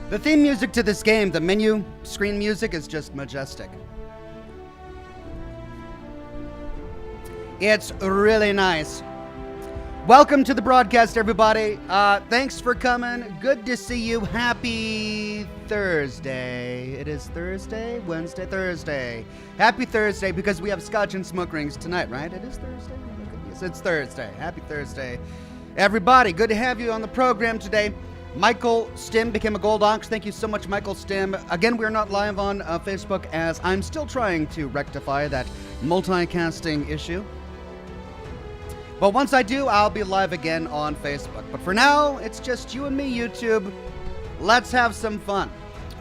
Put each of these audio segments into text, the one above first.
The theme music to this game, the menu screen music, is just majestic. It's really nice. Welcome to the broadcast, everybody. Thanks for coming. Good to see you. Happy Thursday. It is Thursday, Wednesday, Thursday. Happy Thursday, because we have Scotch and Smoke Rings tonight, right? It is Thursday? Yes, it's Thursday. Happy Thursday. Everybody, good to have you on the program today. Michael Stim became a Gold Ox. Thank you so much, Michael Stim. Again, we're not live on Facebook, as I'm still trying to rectify that multicasting issue. But once I do, I'll be live again on Facebook. But for now, it's just you and me, YouTube. Let's have some fun.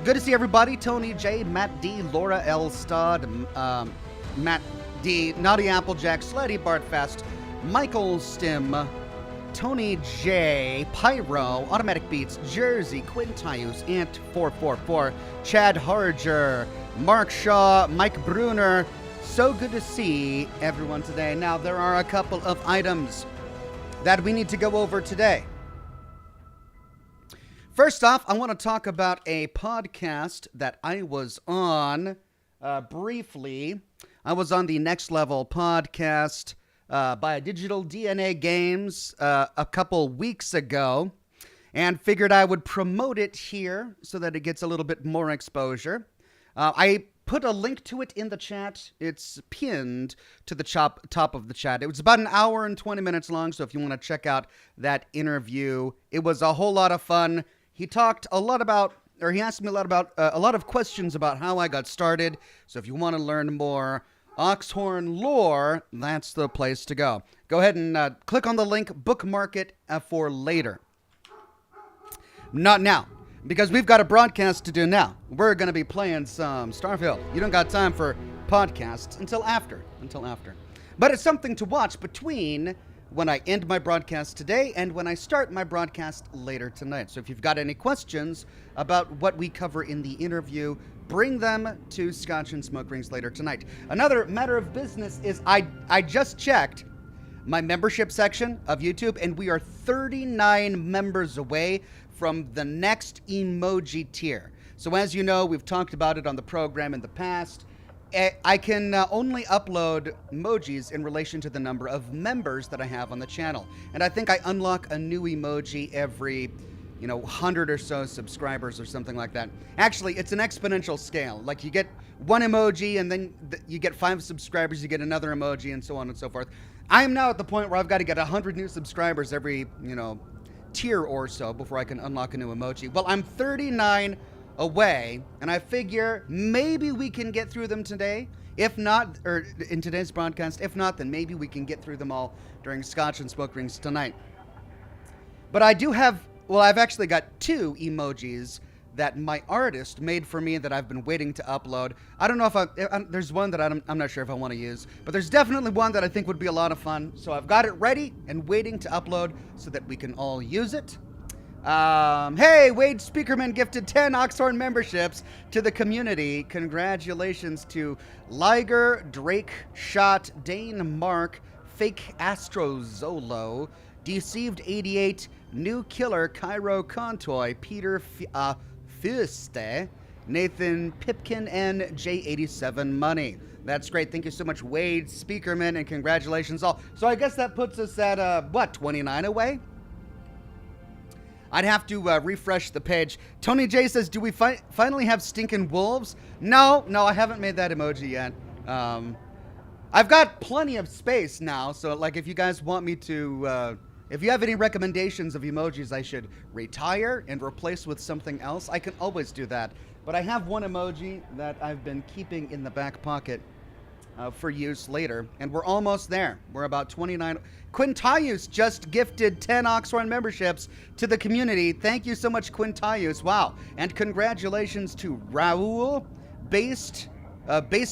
Good to see everybody. Tony J, Matt D, Laura L. Stodd, Matt D, Naughty Applejack, Sleddy Bartfest, Michael Stim, Tony J, Pyro, Automatic Beats, Jersey, Quintius, Ant444, Chad Harger, Mark Shaw, Mike Bruner. So good to see everyone today. Now, there are a couple of items that we need to go over today. First off, I want to talk about a podcast that I was on briefly. I was on the Next Level podcast by Digital DNA Games a couple weeks ago, and figured I would promote it here so that it gets a little bit more exposure. I put a link to it in the chat. It's pinned to the top of the chat. It was about an hour and 20 minutes long, so if you want to check out that interview, it was a whole lot of fun. He talked a lot about, or he asked me a lot of questions about how I got started, so if you want to learn more Oxhorn lore, that's the place to go. Go ahead and click on the link, bookmark it for later. Not now, because we've got a broadcast to do now. We're going to be playing some Starfield. You don't got time for podcasts until after. But it's something to watch between when I end my broadcast today and when I start my broadcast later tonight. So if you've got any questions about what we cover in the interview, bring them to Scotch and Smoke Rings later tonight. Another matter of business is I just checked my membership section of YouTube, and we are 39 members away from the next emoji tier. So as you know, we've talked about it on the program in the past. I can only upload emojis in relation to the number of members that I have on the channel. And I think I unlock a new emoji every 100 or so subscribers or something like that. Actually, it's an exponential scale. Like, you get one emoji, and then you get 5 subscribers, you get another emoji, and so on and so forth. I am now at the point where I've got to get 100 new subscribers every, tier or so before I can unlock a new emoji. Well, I'm 39 away, and I figure maybe we can get through them today. If not, or in today's broadcast, if not, then maybe we can get through them all during Scotch and Smoke Rings tonight. But I do have, I've actually got 2 emojis that my artist made for me that I've been waiting to upload. I don't know if there's one that I'm not sure if I want to use, but there's definitely one that I think would be a lot of fun. So I've got it ready and waiting to upload so that we can all use it. Hey, Wade Speakerman gifted 10 Oxhorn memberships to the community. Congratulations to Liger, Drake, Shot, Dane, Mark, Fake Astro Zolo, Deceived 88, New Killer, Cairo Contoy, Peter Fuste, Nathan Pipkin, and J87 Money. That's great. Thank you so much, Wade Speakerman, and congratulations all. So I guess that puts us at, 29 away? I'd have to refresh the page. Tony J says, do we finally have stinking wolves? No, I haven't made that emoji yet. I've got plenty of space now, so like if you guys want me to, if you have any recommendations of emojis I should retire and replace with something else, I can always do that. But I have one emoji that I've been keeping in the back pocket for use later, and we're almost there. We're about 29. Quintius just gifted 10 Oxhorn memberships to the community. Thank you so much, Quintius. Wow. And congratulations to Raul, Base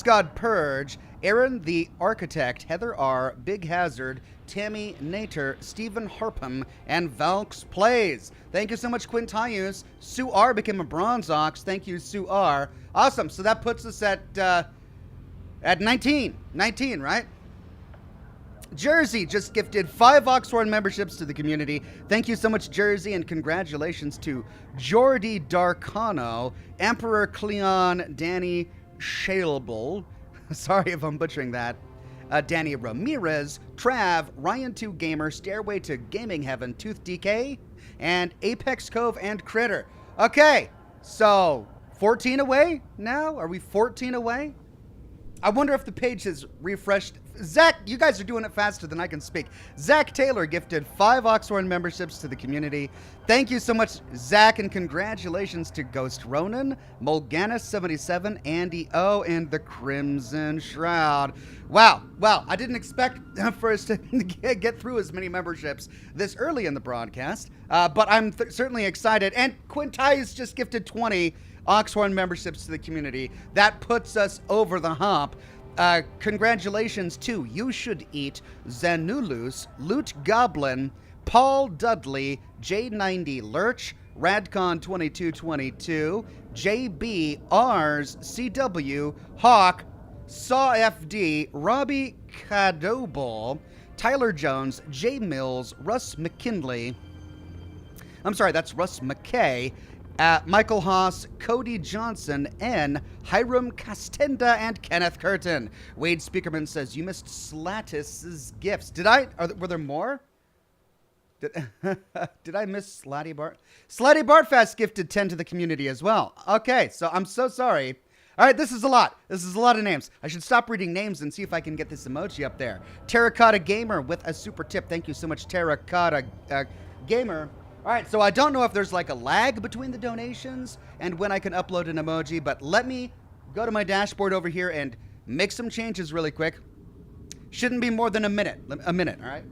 God Purge, Aaron the Architect, Heather R, Big Hazard, Tammy Nater, Stephen Harpham, and Valks Plays. Thank you so much, Quintius. Sue R became a Bronze Ox. Thank you, Sue R. Awesome. So that puts us at 19. 19, right? Jersey just gifted 5 Oxhorn memberships to the community. Thank you so much, Jersey, and congratulations to Jordi Darcano, Emperor Cleon, Danny Shalebel. Sorry if I'm butchering that. Danny Ramirez, Trav, Ryan2 Gamer, Stairway to Gaming Heaven, Tooth DK, and Apex Cove and Critter. Okay, so 14 away now? Are we 14 away? I wonder if the page has refreshed. Zach, you guys are doing it faster than I can speak. Zach Taylor gifted 5 Oxhorn memberships to the community. Thank you so much, Zach, and congratulations to Ghost Ronan, Mulganis77, Andy O, and the Crimson Shroud. Wow, I didn't expect for us to get through as many memberships this early in the broadcast, but I'm certainly excited. And Quinti's just gifted 20 Oxhorn memberships to the community. That puts us over the hump. Congratulations to You Should Eat, Zanulus, Loot Goblin, Paul Dudley, J90 Lurch, Radcon2222, JB, Rs, CW, Hawk, Saw FD, Robbie Cadobal, Tyler Jones, J Mills, Russ McKinley. I'm sorry, that's Russ McKay. Michael Haas, Cody Johnson, N, Hiram Castenda, and Kenneth Curtin. Wade Speakerman says, you missed Slatis's gifts. Were there more? Did I miss Slatty Bart? Slatty Bartfast gifted 10 to the community as well. Okay, so I'm so sorry. All right, this is a lot. This is a lot of names. I should stop reading names and see if I can get this emoji up there. Terracotta Gamer with a super tip. Thank you so much, Terracotta Gamer. All right, so I don't know if there's like a lag between the donations and when I can upload an emoji, but let me go to my dashboard over here and make some changes really quick. Shouldn't be more than a minute, all right?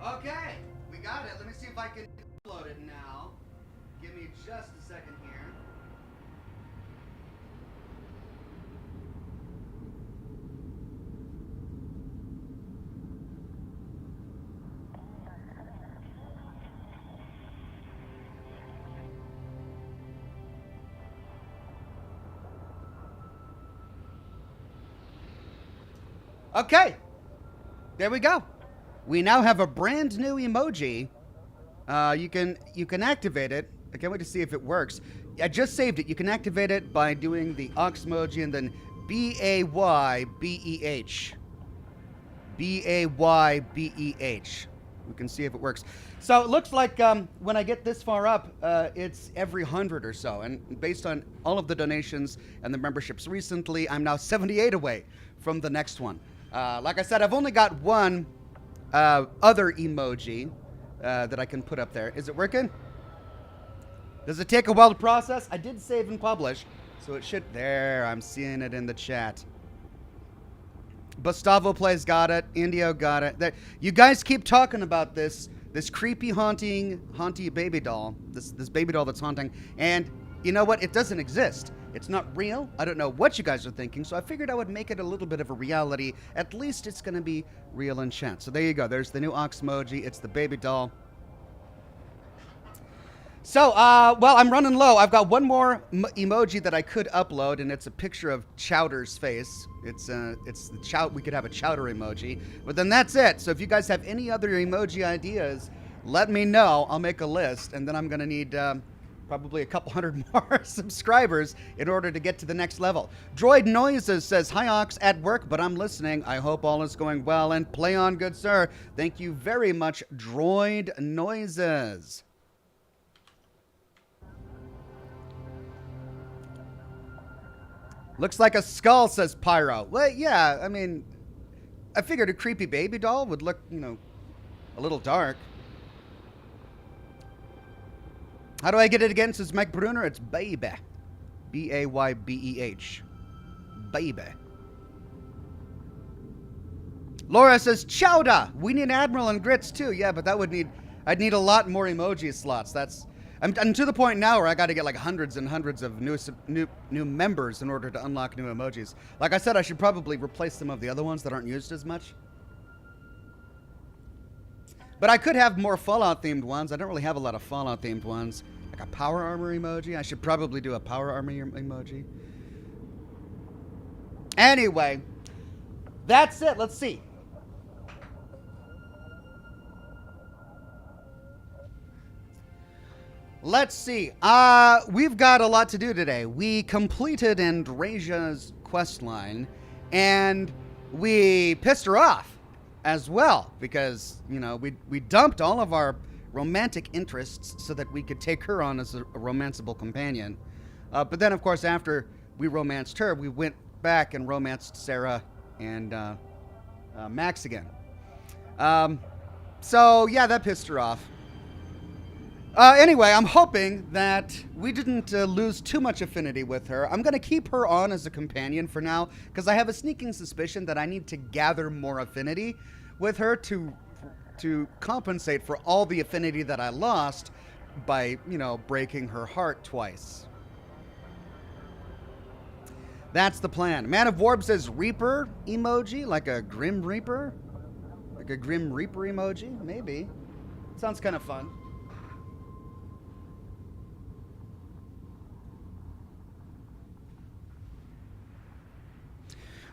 Okay, we got it. Let me see if I can upload it now. Give me just a second here. Okay, there we go. We now have a brand new emoji. You can activate it. I can't wait to see if it works. I just saved it. You can activate it by doing the Ox emoji and then B-A-Y-B-E-H. B-A-Y-B-E-H. We can see if it works. So it looks like when I get this far up, it's every 100 or so. And based on all of the donations and the memberships recently, I'm now 78 away from the next one. Like I said, I've only got one other emoji that I can put up there. Is it working? Does it take a while to process? I did save and publish, so it should. There, I'm seeing it in the chat. Gustavo Plays got it. Indio got it. There. You guys keep talking about this creepy haunty baby doll. This baby doll that's haunting. And you know what? It doesn't exist. It's not real. I don't know what you guys are thinking, so I figured I would make it a little bit of a reality. At least it's going to be real in chat. So there you go. There's the new Ox emoji. It's the baby doll. So, well, I'm running low. I've got one more emoji that I could upload, and it's a picture of Chowder's face. It's the we could have a Chowder emoji, but then that's it. So if you guys have any other emoji ideas, let me know. I'll make a list, and then I'm going to need probably a couple hundred more subscribers in order to get to the next level. Droid Noises says, hi Ox, at work, but I'm listening. I hope all is going well, and play on, good sir. Thank you very much, Droid Noises. Looks like a skull, says Pyro. Well, yeah, I mean, I figured a creepy baby doll would look, you know, a little dark. How do I get it again, says Mike Bruner? It's baby. B-A-Y-B-E-H. Baby. Laura says, Chowda! We need Admiral and Grits, too. Yeah, but that would need... I'd need a lot more emoji slots. I'm to the point now where I got to get like hundreds and hundreds of new members in order to unlock new emojis. Like I said, I should probably replace some of the other ones that aren't used as much. But I could have more Fallout-themed ones. I don't really have a lot of Fallout-themed ones. Like a power armor emoji. I should probably do a power armor emoji. Anyway, that's it. Let's see. Let's see. We've got a lot to do today. We completed Andrasia's quest line, and we pissed her off as well because, you know, we dumped all of our romantic interests so that we could take her on as a romanceable companion. But then, of course, after we romanced her, we went back and romanced Sarah and Max again. So, yeah, that pissed her off. Anyway, I'm hoping that we didn't lose too much affinity with her. I'm going to keep her on as a companion for now, because I have a sneaking suspicion that I need to gather more affinity with her to compensate for all the affinity that I lost by, you know, breaking her heart twice. That's the plan. Man of Warp says Reaper emoji, like a Grim Reaper? Like a Grim Reaper emoji? Maybe. Sounds kind of fun.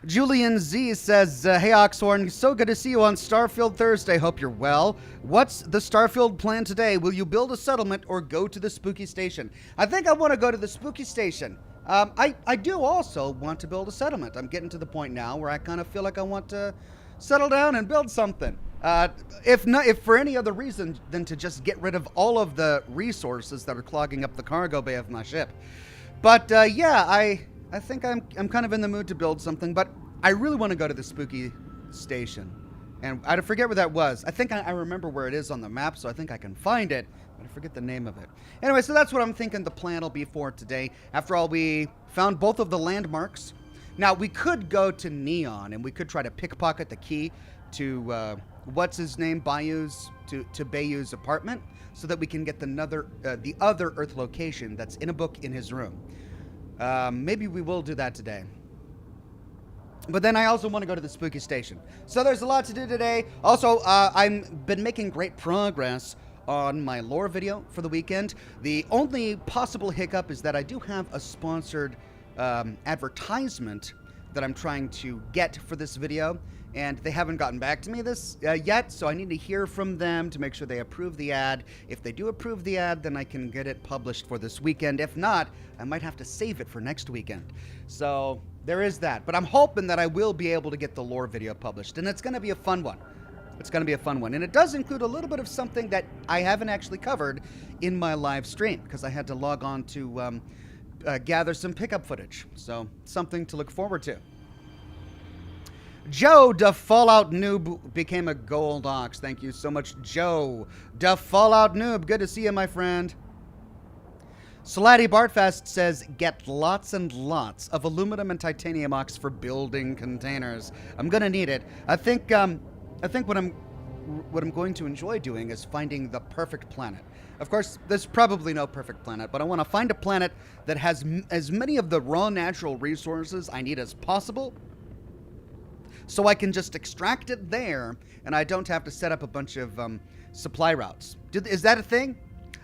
Julian Z says, hey Oxhorn, so good to see you on Starfield Thursday. Hope you're well. What's the Starfield plan today? Will you build a settlement or go to the spooky station? I think I want to go to the spooky station. I do also want to build a settlement. I'm getting to the point now where I kind of feel like I want to settle down and build something. If for any other reason than to just get rid of all of the resources that are clogging up the cargo bay of my ship. But yeah, I think I'm kind of in the mood to build something, but I really want to go to the spooky station. And I forget where that was. I think I remember where it is on the map, so I think I can find it, but I forget the name of it. Anyway, so that's what I'm thinking the plan will be for today. After all, we found both of the landmarks. Now, we could go to Neon, and we could try to pickpocket the key to, what's-his-name, Bayu's apartment, so that we can get the other Earth location that's in a book in his room. Maybe we will do that today. But then I also want to go to the spooky station. So there's a lot to do today. Also, I've been making great progress on my lore video for the weekend. The only possible hiccup is that I do have a sponsored advertisement that I'm trying to get for this video. And they haven't gotten back to me yet, so I need to hear from them to make sure they approve the ad. If they do approve the ad, then I can get it published for this weekend. If not, I might have to save it for next weekend. So there is that. But I'm hoping that I will be able to get the lore video published, and it's going to be a fun one. It's going to be a fun one. And it does include a little bit of something that I haven't actually covered in my live stream, because I had to log on to gather some pickup footage. So something to look forward to. Joe, the Fallout Noob, became a gold ox. Thank you so much, Joe, the Fallout Noob. Good to see you, my friend. Slatty Bartfast says, get lots and lots of aluminum and titanium ox for building containers. I'm gonna need it. I think what I'm going to enjoy doing is finding the perfect planet. Of course, there's probably no perfect planet, but I want to find a planet that has as many of the raw natural resources I need as possible, so I can just extract it there, and I don't have to set up a bunch of supply routes. Is that a thing?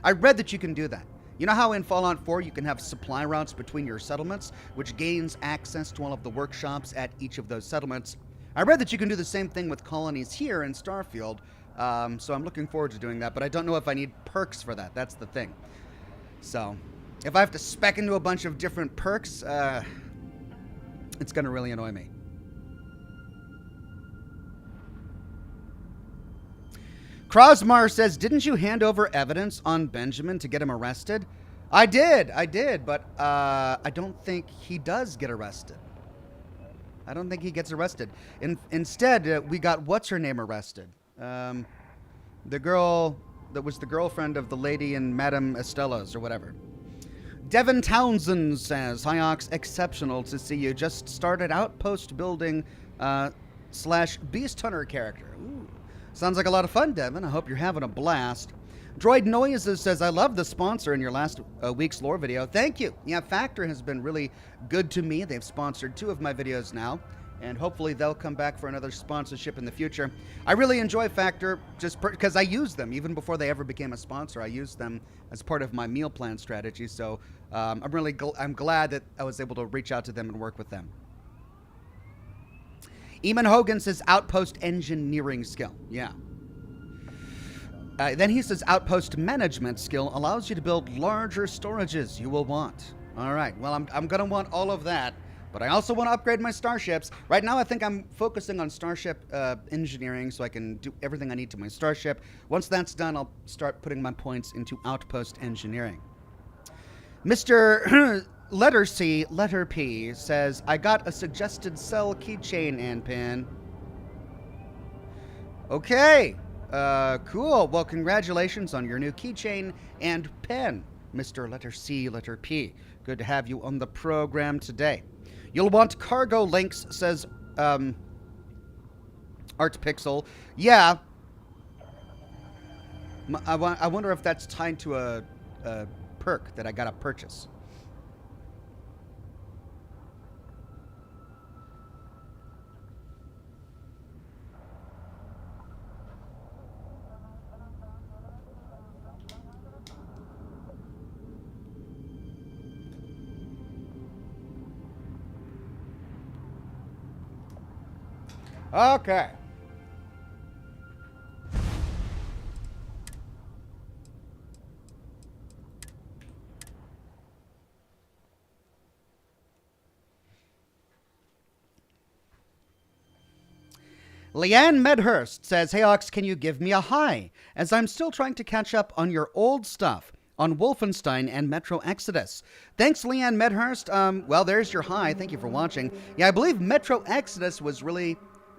I read that you can do that. You know how in Fallout 4 you can have supply routes between your settlements, which gains access to all of the workshops at each of those settlements? I read that you can do the same thing with colonies here in Starfield, so I'm looking forward to doing that, but I don't know if I need perks for that. That's the thing. So, if I have to spec into a bunch of different perks, it's going to really annoy me. Krosmar says, didn't you hand over evidence on Benjamin to get him arrested? I did, but I don't think he does get arrested. I don't think he gets arrested. Instead, we got what's-her-name arrested. The girl that was the girlfriend of the lady in Madame Estella's or whatever. Devin Townsend says, "Hi Ox, exceptional to see you. Just started Outpost building / Beast Hunter character. Ooh. Sounds like a lot of fun, Devin. I hope you're having a blast." Droid Noises says, "I love the sponsor in your last week's lore video." Thank you. Yeah, Factor has been really good to me. They've sponsored 2 of my videos now, and hopefully they'll come back for another sponsorship in the future. I really enjoy Factor just because I use them. Even before they ever became a sponsor, I used them as part of my meal plan strategy. So I'm glad that I was able to reach out to them and work with them. Eamon Hogan says, "Outpost engineering skill." Yeah. Then he says, "Outpost management skill allows you to build larger storages you will want." All right. Well, I'm going to want all of that, but I also want to upgrade my starships. Right now, I think I'm focusing on starship engineering so I can do everything I need to my starship. Once that's done, I'll start putting my points into outpost engineering. Mr. Letter C, Letter P says, "I got a suggested cell keychain and pin." Okay. Cool. Well, congratulations on your new keychain and pen, Mr. Letter C, Letter P. Good to have you on the program today. "You'll want cargo links," says Art Pixel. Yeah. I wonder if that's tied to a perk that I gotta purchase. Okay. Leanne Medhurst says, "Hey Ox, can you give me a hi? As I'm still trying to catch up on your old stuff on Wolfenstein and Metro Exodus." Thanks, Leanne Medhurst. Well, there's your hi. Thank you for watching. Yeah, I believe Metro Exodus was really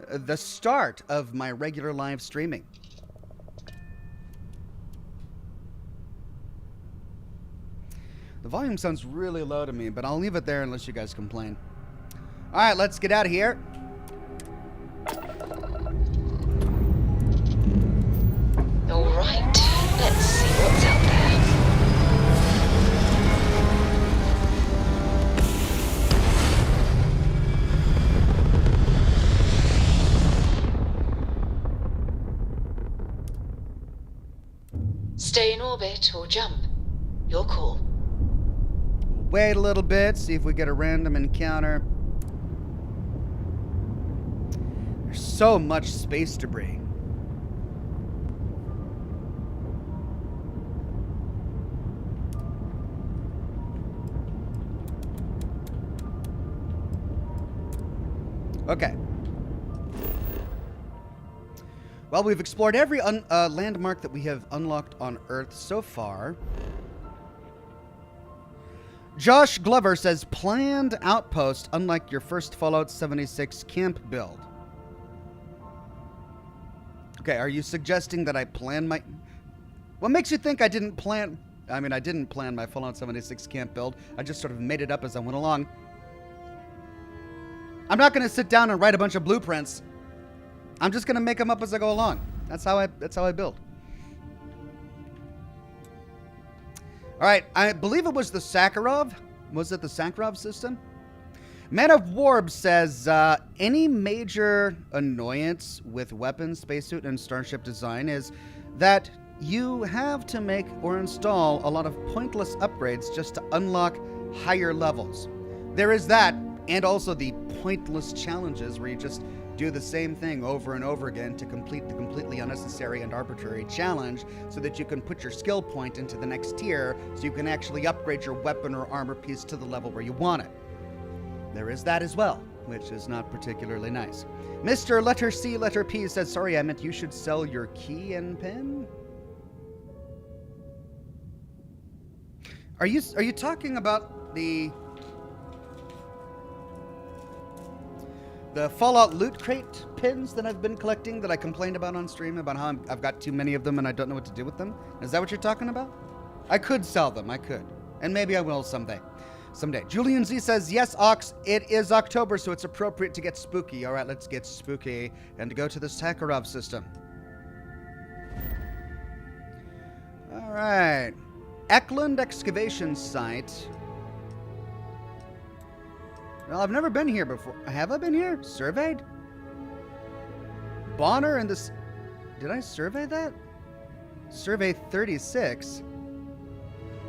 the start of my regular live streaming. The volume sounds really low to me, but I'll leave it there unless you guys complain. All right, let's get out of here. All right, let's see what's out there. Stay in orbit or jump. Your call. Wait a little bit, see if we get a random encounter. There's so much space debris. Okay. Well, we've explored every landmark that we have unlocked on Earth so far. Josh Glover says, "Planned outpost, unlike your first Fallout 76 camp build." Okay, are you suggesting that I plan my... What makes you think I didn't plan... I mean, I didn't plan my Fallout 76 camp build. I just sort of made it up as I went along. I'm not going to sit down and write a bunch of blueprints. I'm just going to make them up as I go along. That's how I build. All right, I believe it was the Sakharov. Was it the Sakharov system? Man of Warb says, "Any major annoyance with weapons, spacesuit, and starship design is that you have to make or install a lot of pointless upgrades just to unlock higher levels. There is that, and also the pointless challenges where you just do the same thing over and over again to complete the completely unnecessary and arbitrary challenge so that you can put your skill point into the next tier so you can actually upgrade your weapon or armor piece to the level where you want it. There is that as well, which is not particularly nice." Mr. Letter C, Letter P says, "Sorry, I meant you should sell your key and pen." Are you talking about the Fallout loot crate pins that I've been collecting that I complained about on stream about how I've got too many of them and I don't know what to do with them? Is that what you're talking about? I could sell them. I could. And maybe I will someday. Someday. Julian Z says, yes, Ox, it is October, so it's appropriate to get spooky. All right, let's get spooky and go to the Sakharov system. All right. Eklund excavation site. Well, I've never been here before. Have I been here? Surveyed? Bonner and this... Did I survey that? Survey 36.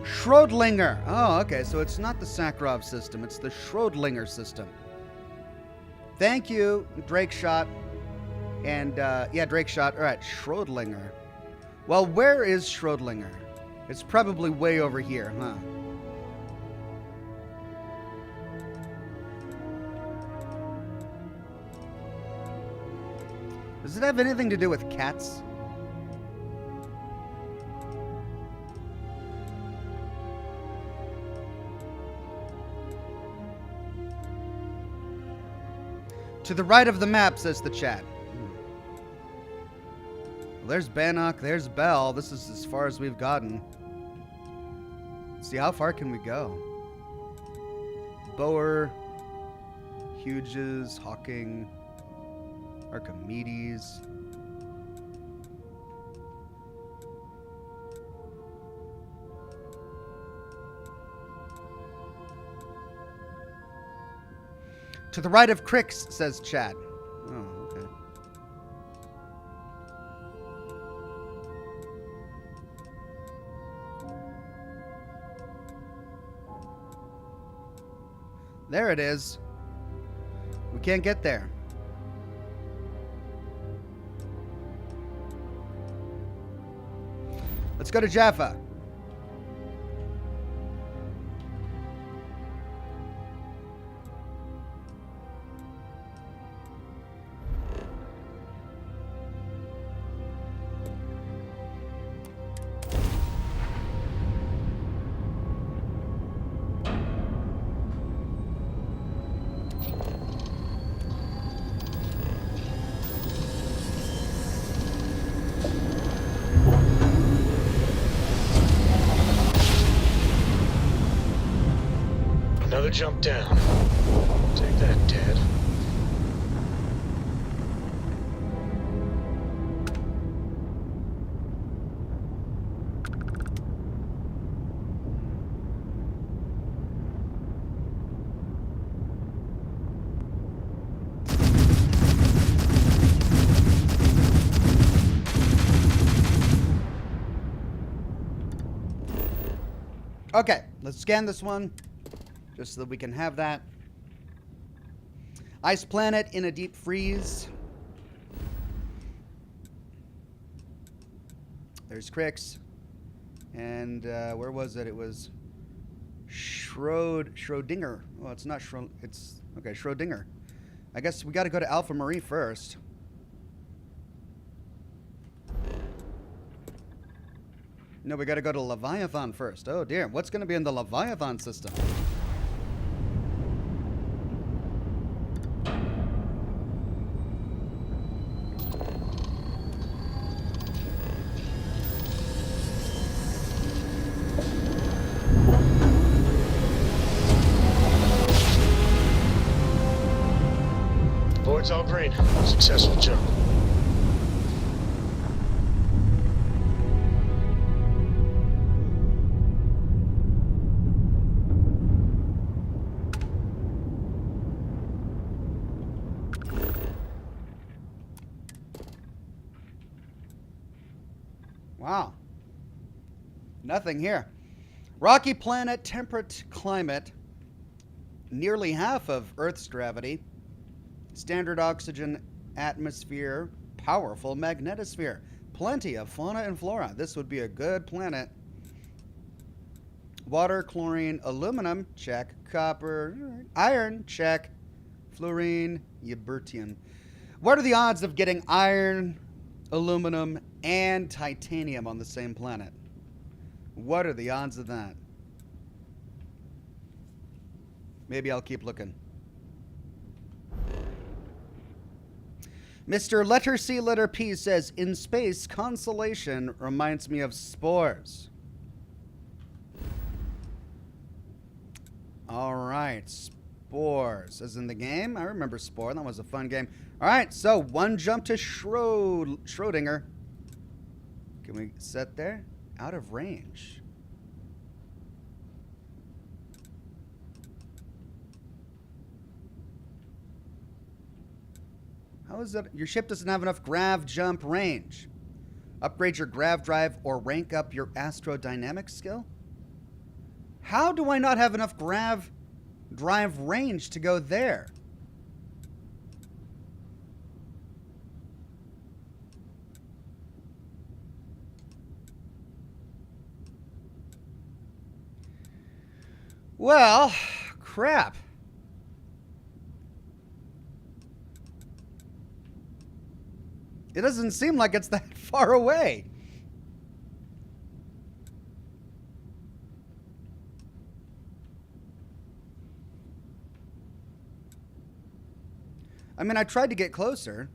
Schrödinger. Oh, okay. So it's not the Sakharov system. It's the Schrödinger system. Thank you, Drake Shot. And, yeah, Drake Shot. All right, Schrödinger. Well, where is Schrödinger? It's probably way over here, huh? Does it have anything to do with cats? To the right of the map, says the chat. Well, there's Bannock, there's Bell. This is as far as we've gotten. Let's see, how far can we go? Boer, Hughes, Hawking, Archimedes. To the right of Crix, says Chad. Oh, okay. There it is. We can't get there. Let's go to Jaffa. Another jump down. Take that, Dad. Okay, let's scan this one. Just so that we can have that. Ice planet in a deep freeze. There's Crix. And where was it? It was Schrödinger. Oh, it's not it's okay, Schrödinger. I guess we got to go to Alpha Marie first. No, we got to go to Leviathan first. Oh dear, what's going to be in the Leviathan system? Board's all green. Successful jump. Wow. Nothing here. Rocky planet, temperate climate, nearly half of Earth's gravity, standard oxygen atmosphere, powerful magnetosphere, plenty of fauna and flora. This would be a good planet. Water, chlorine, aluminum, check. Copper, iron, check. Fluorine, ybertium. What are the odds of getting iron, aluminum, and titanium on the same planet? What are the odds of that? Maybe I'll keep looking. Mr. Letter C, Letter P says, in space, consolation reminds me of spores. All right, spores. As in the game? I remember Spore. That was a fun game. All right, so one jump to Schrodinger. Can we set there? Out of range. How is that? Your ship doesn't have enough grav jump range. Upgrade your grav drive or rank up your astrodynamic skill? How do I not have enough grav drive range to go there? Well, crap. It doesn't seem like it's that far away. I mean, I tried to get closer.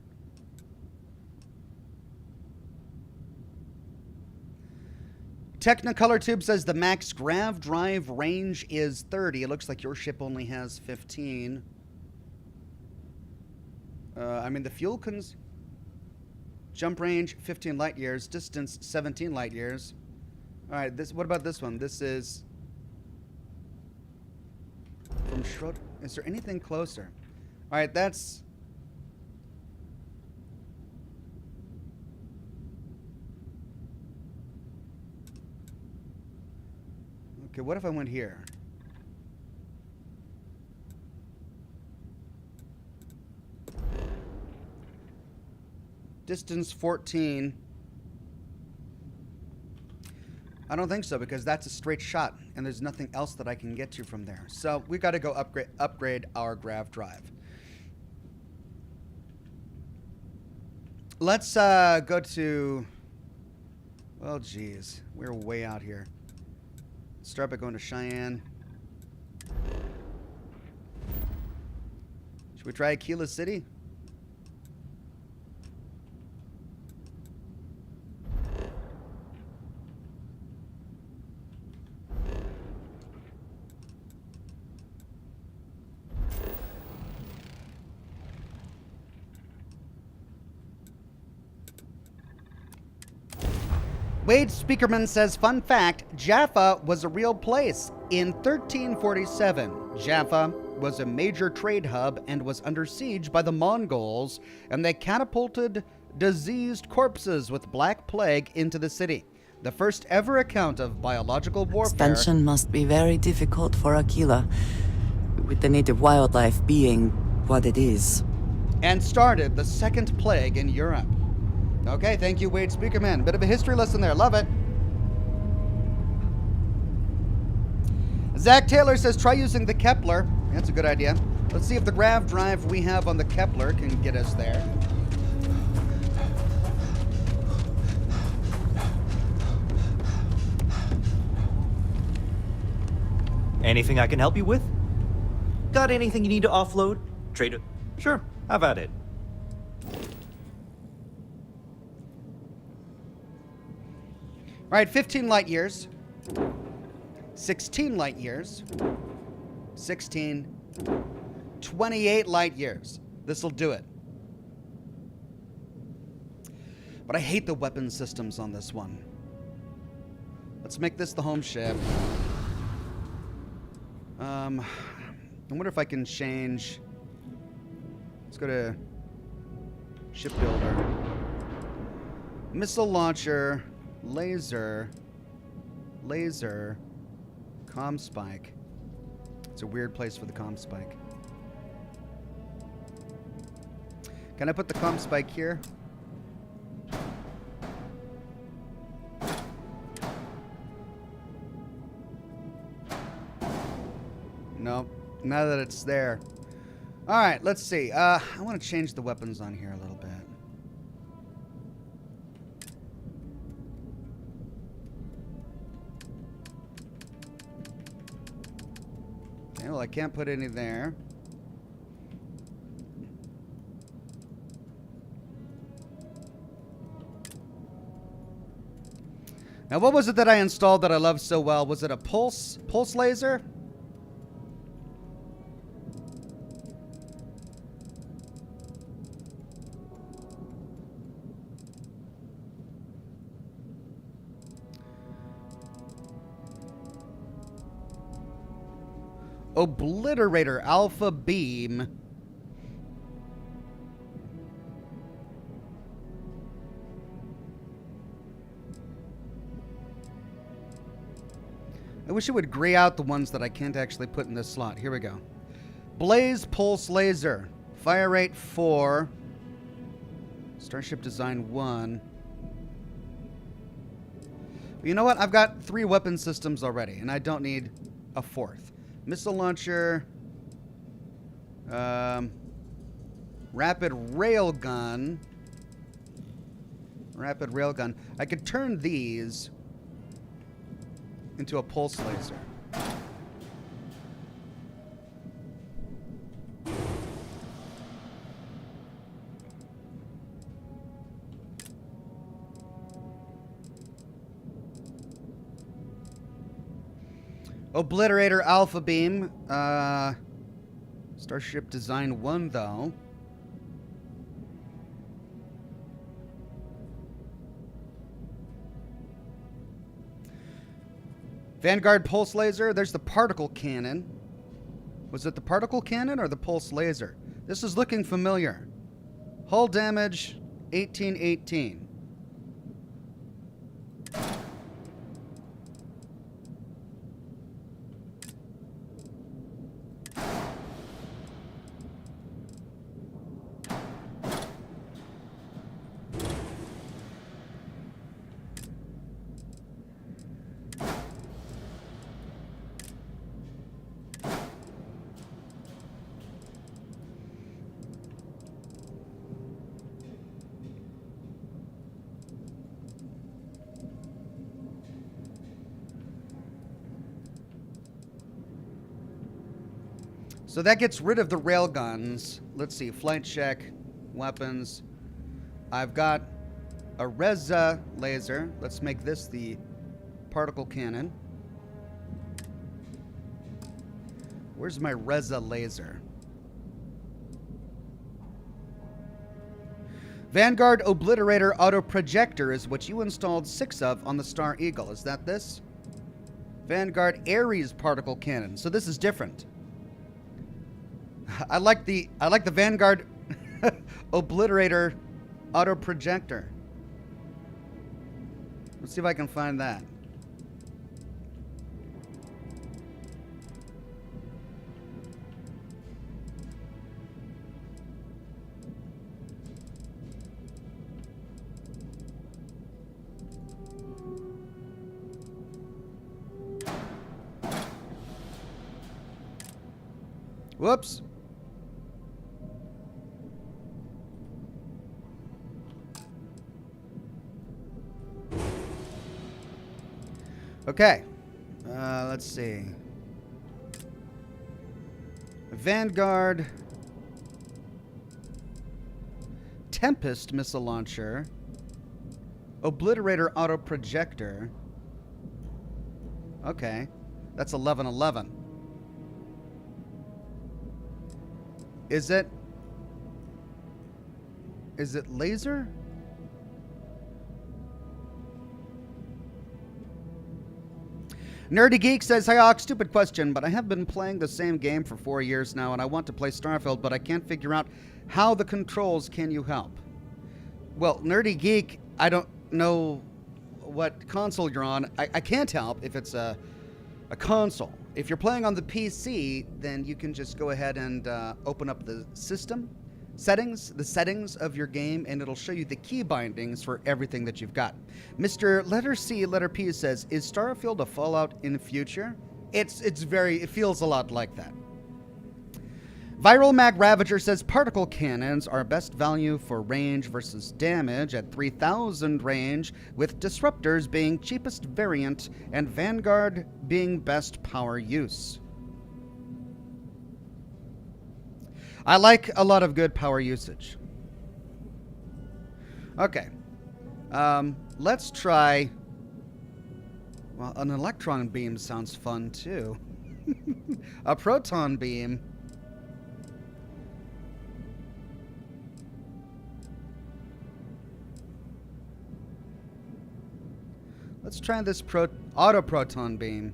Technicolor Tube says the max grav drive range is 30. It looks like your ship only has 15. I mean, the fuel jump range 15 light years, distance 17 light years. All right, what about this one? This is from Schrodinger. Is there anything closer? All right, that's okay. What if I went here? Distance 14. I don't think so, because that's a straight shot and there's nothing else that I can get to from there. So we got to go upgrade our grav drive. Let's go to, well, geez, we're way out here. Start by going to Cheyenne. Should we try Aquila City? Wade Speakerman says, fun fact, Jaffa was a real place. In 1347, Jaffa was a major trade hub and was under siege by the Mongols, and they catapulted diseased corpses with Black Plague into the city. The first ever account of biological warfare. Expansion must be very difficult for Aquila, with the native wildlife being what it is. And started the second plague in Europe. Okay, thank you, Wade Speakerman. Bit of a history lesson there. Love it. Zach Taylor says, try using the Kepler. That's a good idea. Let's see if the grav drive we have on the Kepler can get us there. Anything I can help you with? Got anything you need to offload? Trade it? Sure, have at it. All right, 15 light years. 16 light years. 16. 28 light years. This'll do it. But I hate the weapon systems on this one. Let's make this the home ship. I wonder if I can change. Let's go to shipbuilder. Missile launcher, laser, comm spike. It's a weird place for the comm spike. Can I put the comm spike here? Nope. Now that it's there. All right, let's see. I want to change the weapons on here a little bit. Okay, well, I can't put any there. Now, what was it that I installed that I love so well? Was it a pulse laser? Obliterator Alpha Beam. I wish it would gray out the ones that I can't actually put in this slot. Here we go. Blaze Pulse Laser. Fire rate 4. Starship Design 1. You know what? I've got 3 weapon systems already, and I don't need a 4th. Missile launcher. Rapid railgun. Rapid railgun. I could turn these into a pulse laser. Obliterator Alpha Beam. Starship Design 1, though. Vanguard Pulse Laser. There's the particle cannon. Was it the particle cannon or the pulse laser? This is looking familiar. Hull damage, 1818. So that gets rid of the railguns. Let's see, flight check, weapons. I've got a Reza laser. Let's make this the particle cannon. Where's my Reza laser? Vanguard Obliterator Auto Projector is what you installed 6 of on the Star Eagle. Is that this? Vanguard Ares Particle Cannon. So this is different. I like the Vanguard Obliterator Auto Projector. Let's see if I can find that. Whoops. Okay, let's see. Vanguard Tempest missile launcher, Obliterator auto projector. Okay, that's 1111. Is it laser? Nerdy Geek says, "Hi Ox, stupid question, but I have been playing the same game for 4 years now, and I want to play Starfield, but I can't figure out how the controls. Can you help?" Well, Nerdy Geek, I don't know what console you're on. I can't help if it's a console. If you're playing on the PC, then you can just go ahead and open up the system settings, the settings of your game, and it'll show you the key bindings for everything that you've got. Mr. Letter C, Letter P says, "Is Starfield a Fallout in the future?" It feels a lot like that. Viral Mag Ravager says, "Particle cannons are best value for range versus damage at 3000 range, with disruptors being cheapest variant and Vanguard being best power use." I like a lot of good power usage. Okay. Let's try... Well, an electron beam sounds fun, too. A proton beam. Let's try this auto proton beam.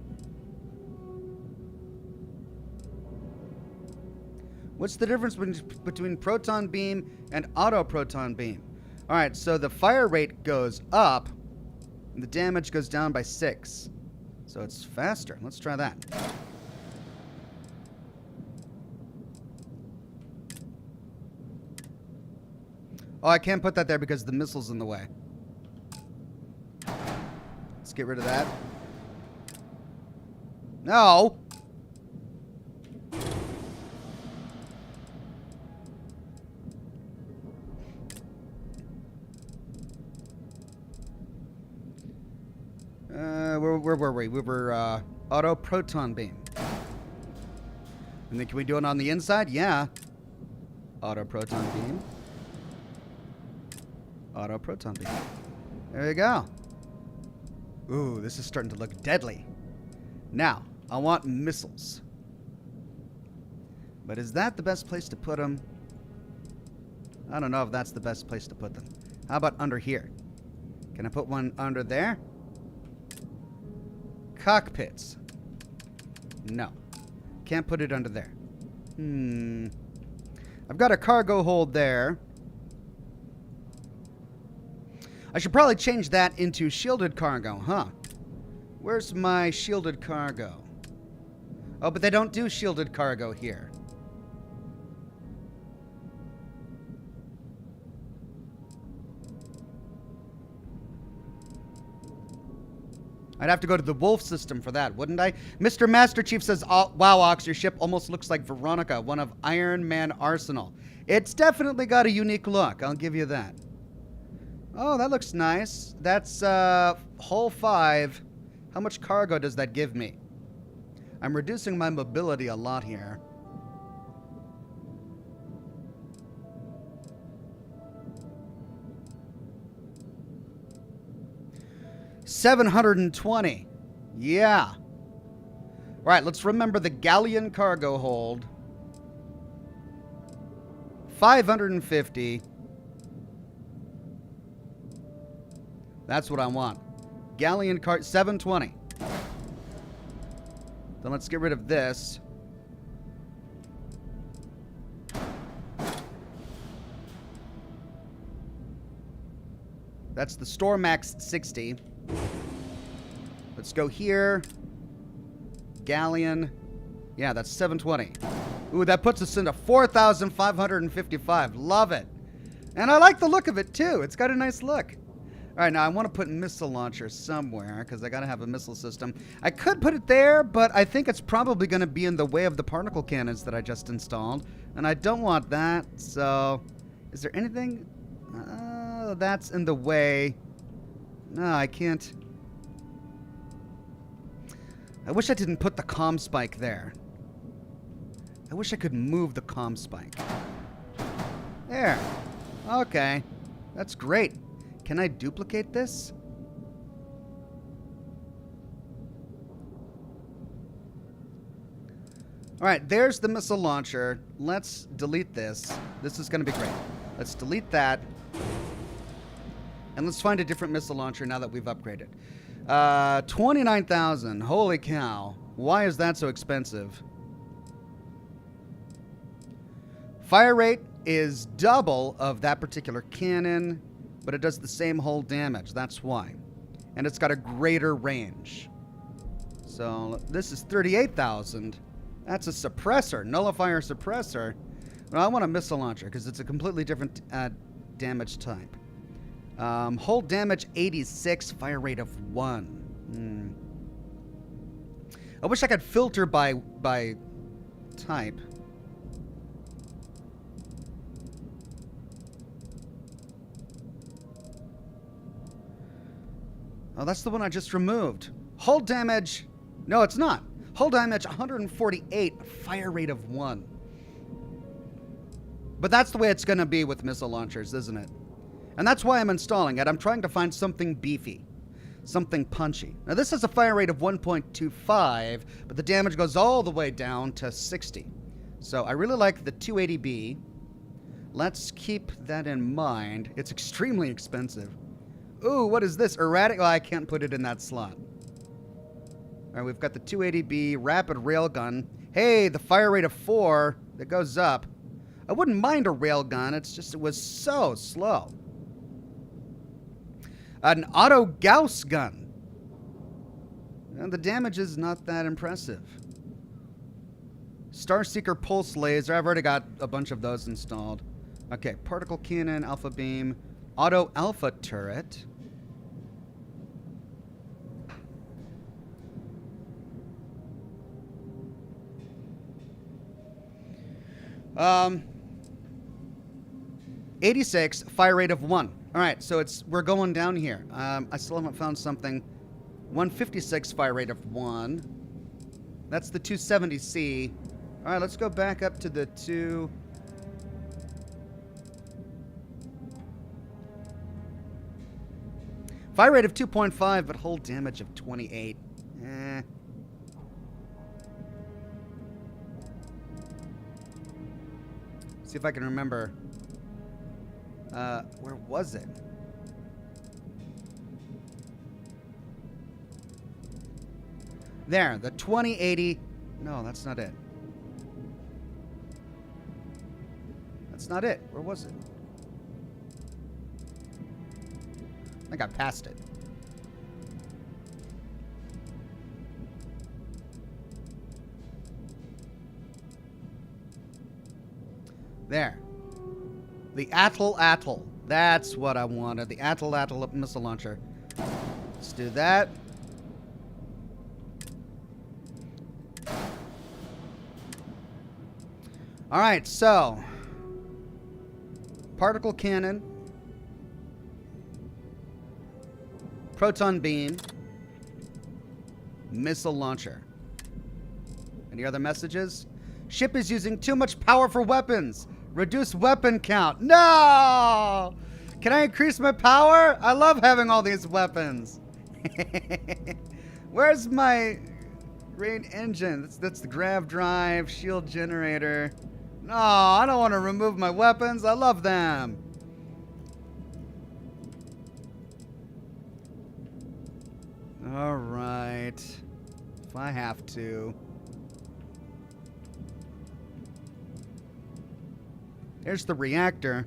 What's the difference between proton beam and auto proton beam? All right, so the fire rate goes up, and the damage goes down by 6. So it's faster. Let's try that. Oh, I can't put that there because the missile's in the way. Let's get rid of that. No! Where were we? We were auto proton beam. And then can we do it on the inside? Yeah. Auto proton beam. Auto proton beam. There you go. Ooh, this is starting to look deadly. Now, I want missiles. But is that the best place to put them? I don't know if that's the best place to put them. How about under here? Can I put one under there? Cockpits. No. Can't put it under there. I've got a cargo hold there. I should probably change that into shielded cargo, huh? Where's my shielded cargo? Oh, but they don't do shielded cargo here. I'd have to go to the Wolf system for that, wouldn't I? Mr. Master Chief says, oh, wow, Ox, your ship almost looks like Veronica, one of Iron Man Arsenal. It's definitely got a unique look, I'll give you that. Oh, that looks nice. That's hull 5. How much cargo does that give me? I'm reducing my mobility a lot here. $720. Yeah. Right, let's remember the galleon cargo hold. 550. That's what I want. Galleon car 720. Then let's get rid of this. That's the Store Max 60. Let's go here. Galleon. Yeah, that's 720. Ooh, that puts us into 4,555. Love it. And I like the look of it, too. It's got a nice look. All right, now I want to put missile launcher somewhere because I got to have a missile system. I could put it there, but I think it's probably going to be in the way of the particle cannons that I just installed. And I don't want that, so... Is there anything? That's in the way. No, I can't. I wish I didn't put the comm spike there. I wish I could move the comm spike. There. Okay. That's great. Can I duplicate this? All right, there's the missile launcher. Let's delete this. This is going to be great. Let's delete that. And let's find a different missile launcher now that we've upgraded. 29,000. Holy cow. Why is that so expensive? Fire rate is double of that particular cannon, but it does the same hull damage. That's why. And it's got a greater range. So this is 38,000. That's a suppressor, nullifier suppressor. Well, I want a missile launcher because it's a completely different damage type. Hull damage 86, fire rate of 1. I wish I could filter by type. Oh, that's the one I just removed. Hull damage. No, it's not. Hull damage 148, fire rate of 1. But that's the way it's going to be with missile launchers, isn't it? And that's why I'm installing it. I'm trying to find something beefy. Something punchy. Now, this has a fire rate of 1.25, but the damage goes all the way down to 60. So I really like the 280B. Let's keep that in mind. It's extremely expensive. Ooh, what is this? Erratic? Oh, I can't put it in that slot. All right, we've got the 280B rapid railgun. Hey, the fire rate of 4 that goes up. I wouldn't mind a railgun. It's just it was so slow. An auto Gauss gun. And the damage is not that impressive. Starseeker pulse laser. I've already got a bunch of those installed. Okay, particle cannon, alpha beam, auto alpha turret. Um, 86, fire rate of 1. All right, so we're going down here. I still haven't found something. 156 fire rate of 1. That's the 270C. All right, let's go back up to the 2. Fire rate of 2.5, but hull damage of 28. See if I can remember. Where was it? There, the 2080. No, that's not it. That's not it. Where was it? I got past it. There. The Atoll. That's what I wanted. The Atoll missile launcher. Let's do that. All right, so particle cannon, proton beam, missile launcher. Any other messages? Ship is using too much power for weapons. Reduce weapon count. No! Can I increase my power? I love having all these weapons. Where's my great engine? That's the grav drive, shield generator. No, I don't want to remove my weapons. I love them. All right. If I have to. Here's the reactor.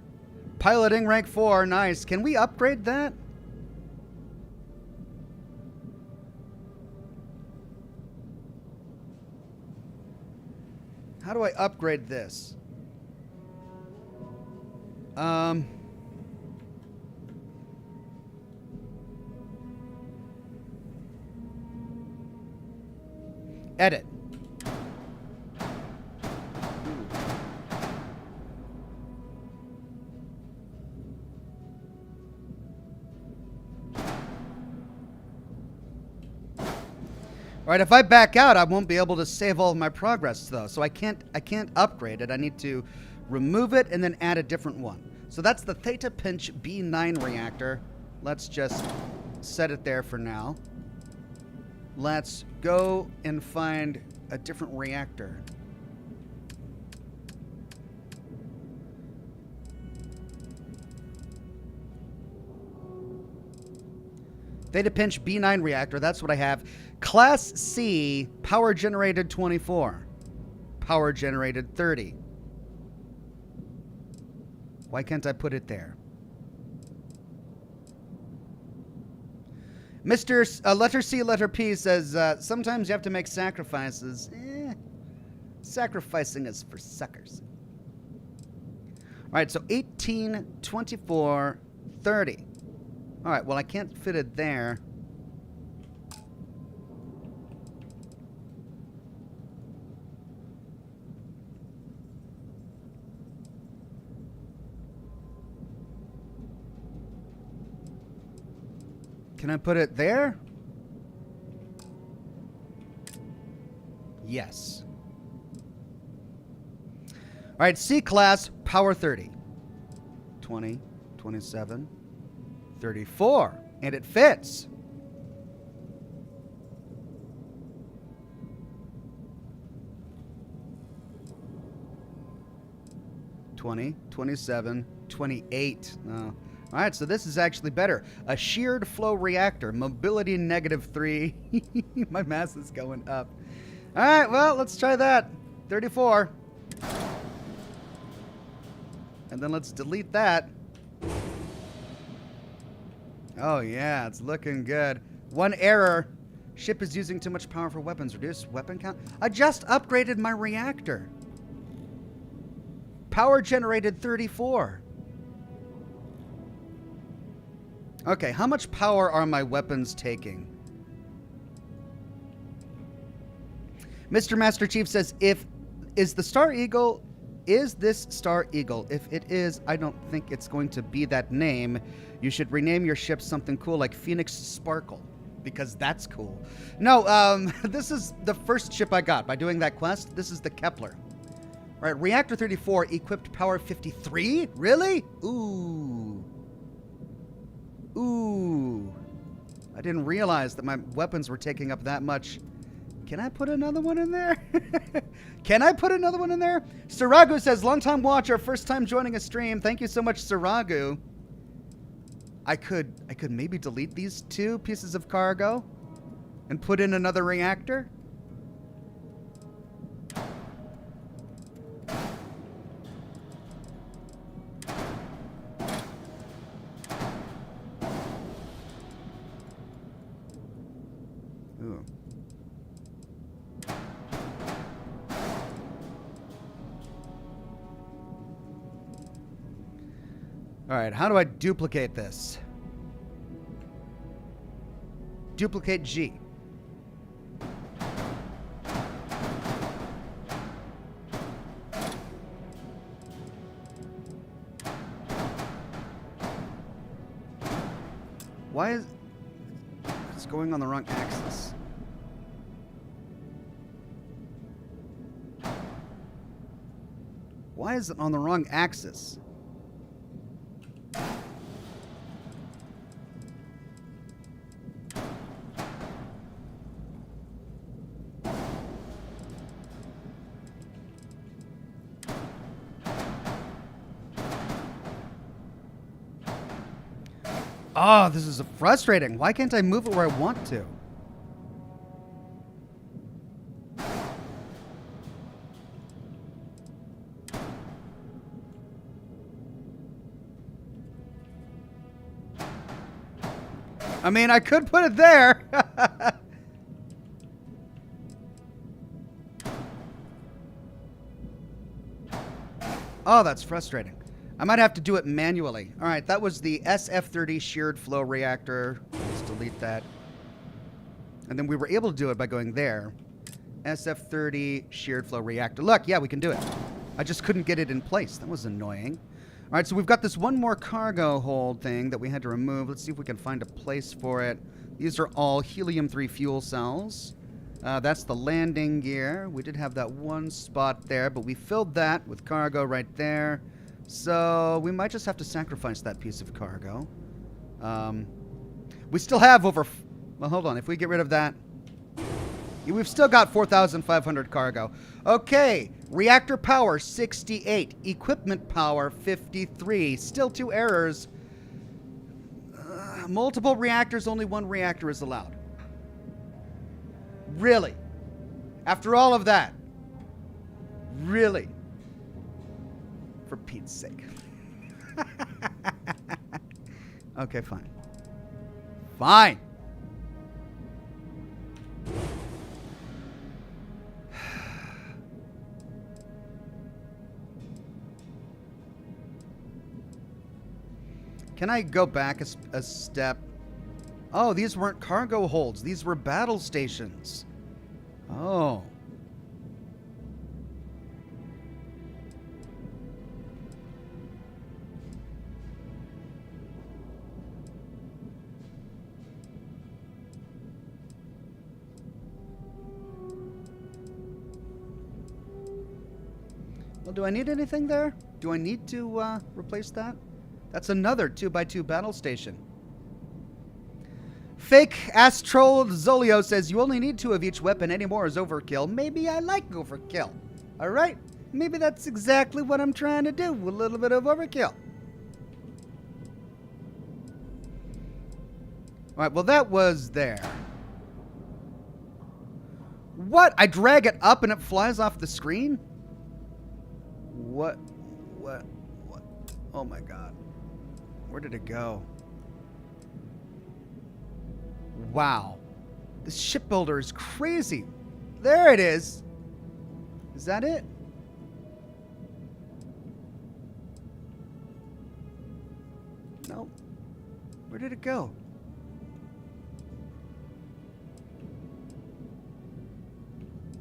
Piloting rank 4. Nice. Can we upgrade that? How do I upgrade this? Edit. All right, if I back out, I won't be able to save all of my progress, though. So I can't upgrade it. I need to remove it and then add a different one. So that's the Theta Pinch B9 reactor. Let's just set it there for now. Let's go and find a different reactor. Theta Pinch B9 reactor, that's what I have. Class C, power generated 24. Power generated 30. Why can't I put it there? Mr. Letter C, Letter P says, sometimes you have to make sacrifices. Sacrificing is for suckers. All right, so 18, 24, 30. All right, well, I can't fit it there. Can I put it there? Yes. right, C-class, power 30. 20, 27, 34. And it fits. $20, $27, $28. Oh. All right, so this is actually better. A sheared flow reactor, mobility -3. My mass is going up. All right, well, let's try that. 34. And then let's delete that. Oh, yeah, it's looking good. One error. Ship is using too much power for weapons. Reduce weapon count. I just upgraded my reactor. Power generated 34. Okay, how much power are my weapons taking? Mr. Master Chief says, is this Star Eagle? If it is, I don't think it's going to be that name. You should rename your ship something cool like Phoenix Sparkle, because that's cool. No, this is the first ship I got by doing that quest. This is the Kepler. Right, Reactor 34, equipped power 53? Really? Ooh. Ooh. I didn't realize that my weapons were taking up that much. Can I put another one in there? Can I put another one in there? Saragu says, long time watcher, first time joining a stream. Thank you so much, Saragu. I could maybe delete these 2 pieces of cargo and put in another reactor. Ooh. All right, how do I duplicate this? Duplicate G. Why is it's going on the wrong axis? Why is it on the wrong axis? Oh, this is frustrating. Why can't I move it where I want to? I mean, I could put it there. Oh, that's frustrating. I might have to do it manually. All right, that was the SF-30 sheared flow reactor. Let's delete that. And then we were able to do it by going there. SF-30 sheared flow reactor. Look, yeah, we can do it. I just couldn't get it in place. That was annoying. All right, so we've got this one more cargo hold thing that we had to remove. Let's see if we can find a place for it. These are all helium-3 fuel cells. That's the landing gear. We did have that one spot there, but we filled that with cargo right there. So we might just have to sacrifice that piece of cargo. We still have over... Well, hold on. If we get rid of that... We've still got 4,500 cargo. Okay. Reactor power, 68. Equipment power, 53. Still 2 errors. Multiple reactors, only 1 reactor is allowed. Really? After all of that? Really? For Pete's sake. Okay, fine. Fine. Can I go back a step? Oh, these weren't cargo holds. These were battle stations. Oh. cancel. Do I need anything there? Do I need to replace that? That's another 2x2 battle station. Fake Astrol Zolio says, you only need 2 of each weapon. Any more is overkill. Maybe I like overkill. All right. Maybe that's exactly what I'm trying to do. A little bit of overkill. All right. Well, that was there. What? I drag it up and it flies off the screen? What? Oh my God. Where did it go? Wow. This shipbuilder is crazy. There it is. Is that it? No. Where did it go?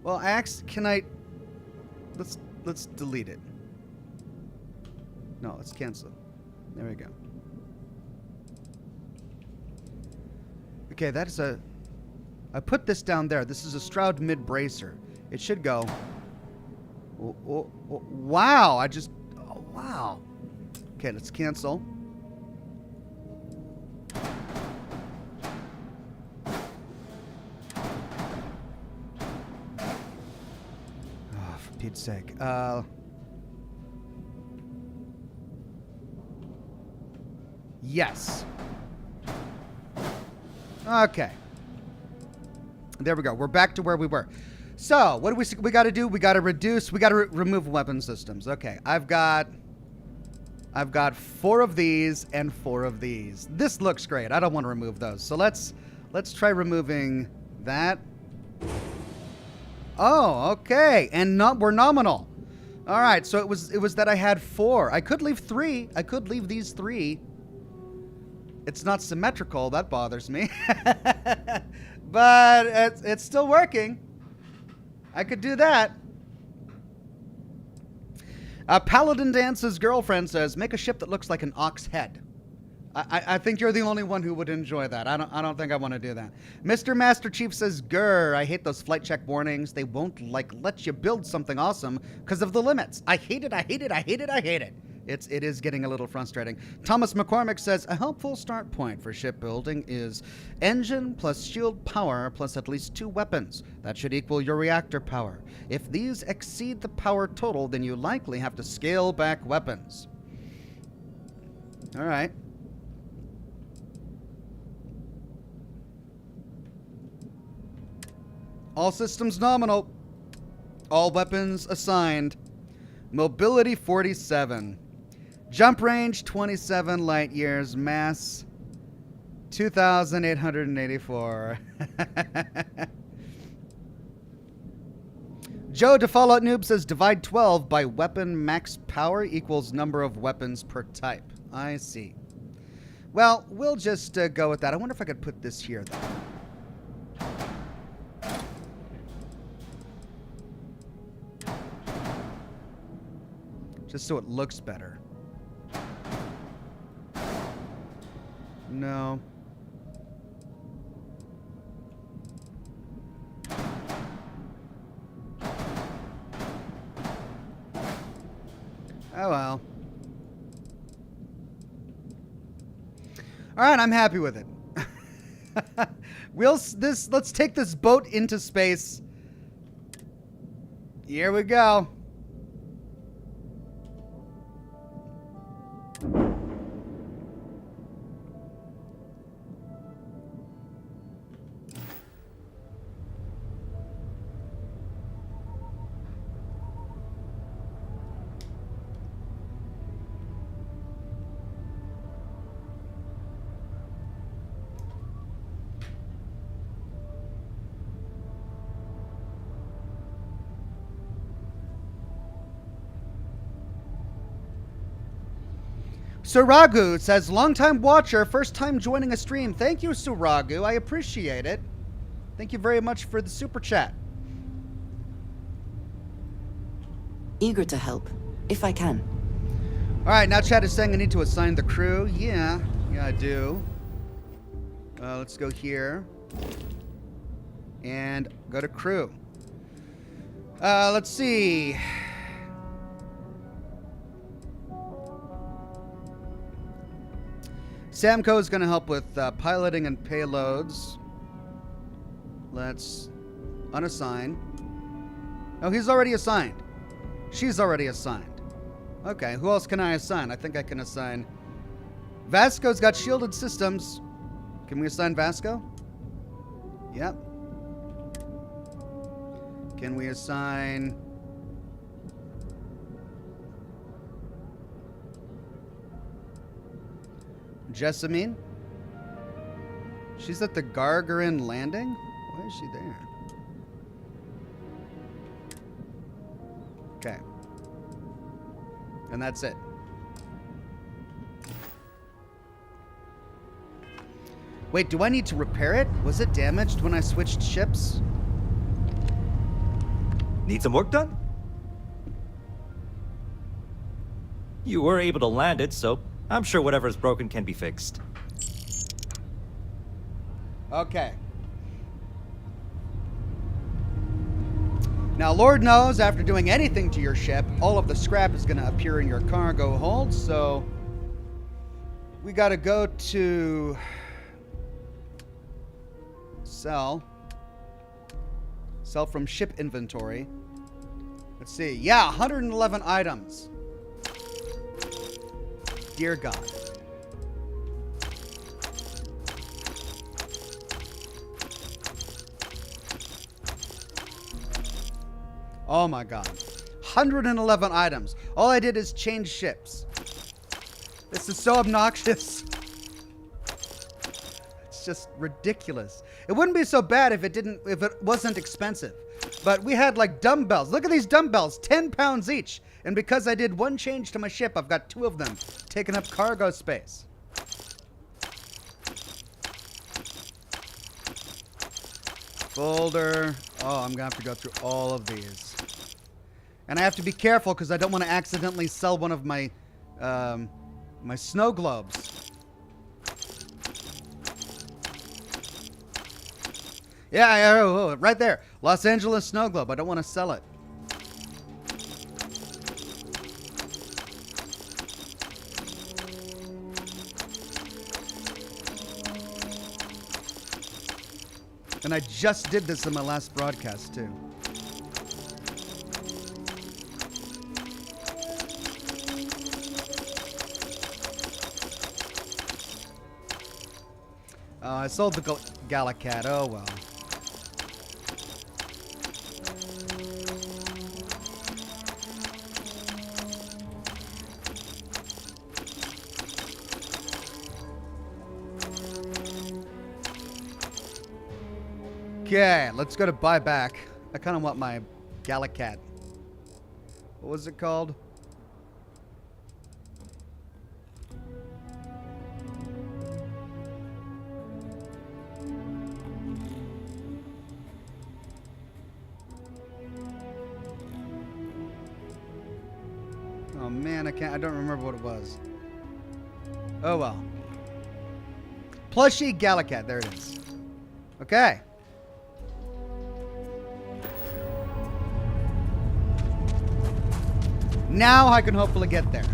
Well, can I... Let's delete it. No, let's cancel it. There we go. Okay, that is a... I put this down there. This is a Stroud mid-bracer. It should go... wow, I just... Oh, wow. Okay, let's cancel. Oh, for Pete's sake. Yes. Okay. There we go. We're back to where we were. So, what do we got to do? We got to reduce. We got to remove weapon systems. Okay. I've got 4 of these and 4 of these. This looks great. I don't want to remove those. So let's try removing that. Oh, okay. And we're nominal. All right. So it was that I had 4. I could leave 3. I could leave these 3. It's not symmetrical. That bothers me. But it's still working. I could do that. Paladin Dance's girlfriend says, make a ship that looks like an ox head. I think you're the only one who would enjoy that. I don't think I want to do that. Mr. Master Chief says, grr, I hate those flight check warnings. They won't let you build something awesome because of the limits. I hate it. It is getting a little frustrating. Thomas McCormick says, a helpful start point for shipbuilding is engine plus shield power plus at least 2 weapons. That should equal your reactor power. If these exceed the power total, then you likely have to scale back weapons. All right. All systems nominal. All weapons assigned. Mobility 47. Jump range 27 light years. Mass 2,884. Joe the Fallout Noob says divide 12 by weapon max power equals number of weapons per type. I see. Well, we'll just go with that. I wonder if I could put this here, though. Just so it looks better. No. Oh well. All right, I'm happy with it. Let's take this boat into space. Here we go. Suragu says, long-time watcher, first time joining a stream. Thank you, Suragu. I appreciate it. Thank you very much for the super chat. Eager to help, if I can. All right, now chat is saying I need to assign the crew. Yeah, I do. Let's go here. And go to crew. Let's see. Samco is going to help with piloting and payloads. Let's unassign. Oh, he's already assigned. She's already assigned. Okay, who else can I assign? I think I can assign... Vasco's got shielded systems. Can we assign Vasco? Yep. Can we assign... Jessamine? She's at the Gargarin landing? Why is she there? Okay. And that's it. Wait, do I need to repair it? Was it damaged when I switched ships? Need some work done? You were able to land it, so I'm sure whatever's broken can be fixed. Okay. Now, Lord knows, after doing anything to your ship, all of the scrap is going to appear in your cargo hold, so we got to go to sell from ship inventory. Let's see. Yeah, 111 items. Dear God. Oh my God. 111 items. All I did is change ships. This is so obnoxious. It's just ridiculous. It wouldn't be so bad if it wasn't expensive. But we had like dumbbells. Look at these dumbbells, 10 pounds each. And because I did one change to my ship, I've got 2 of them taking up cargo space. Folder. Oh, I'm gonna have to go through all of these. And I have to be careful because I don't want to accidentally sell one of my my snow globes. Yeah, right there. Los Angeles snow globe. I don't want to sell it. And I just did this in my last broadcast, too. I sold the Gallicat. Oh, well. Okay, let's go to buy back. I kind of want my Gallicat. What was it called? Oh man, I don't remember what it was. Oh well. Plushy Gallicat, there it is. Okay. Now I can hopefully get there.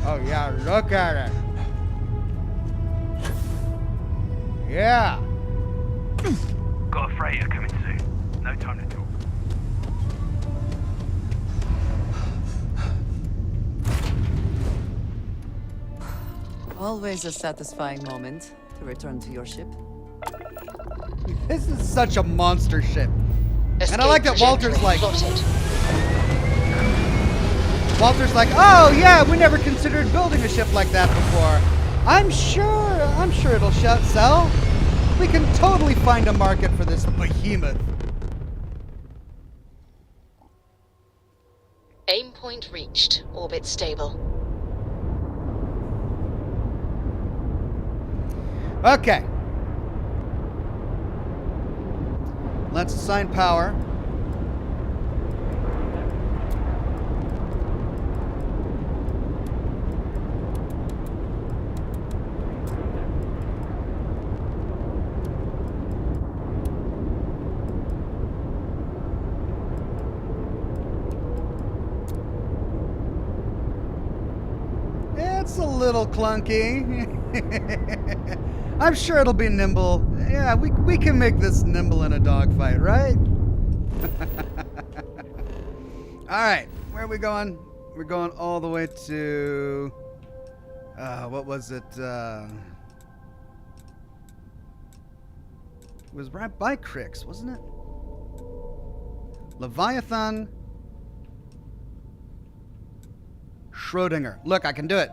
Oh yeah, look at it. Yeah. Got a freighter coming soon. No time to talk. Always a satisfying moment to return to your ship. This is such a monster ship. Escape And I like that Walter's like... plotted. Walter's like, oh yeah, we never considered building a ship like that before. I'm sure it'll sell. We can totally find a market for this behemoth. Aim point reached. Orbit stable. Okay. Let's assign power. It's a little clunky. I'm sure it'll be nimble. Yeah, we can make this nimble in a dogfight, right? All right, where are we going? We're going all the way to... what was it? It was right by Crix, wasn't it? Leviathan. Schrodinger. Look, I can do it.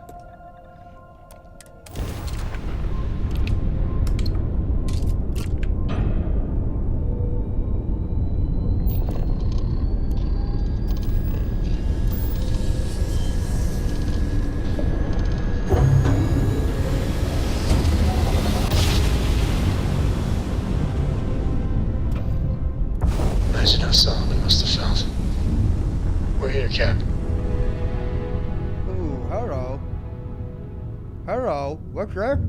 Imagine how Solomon must have felt. We're here, Cap. Ooh, hello. Hello. What's there?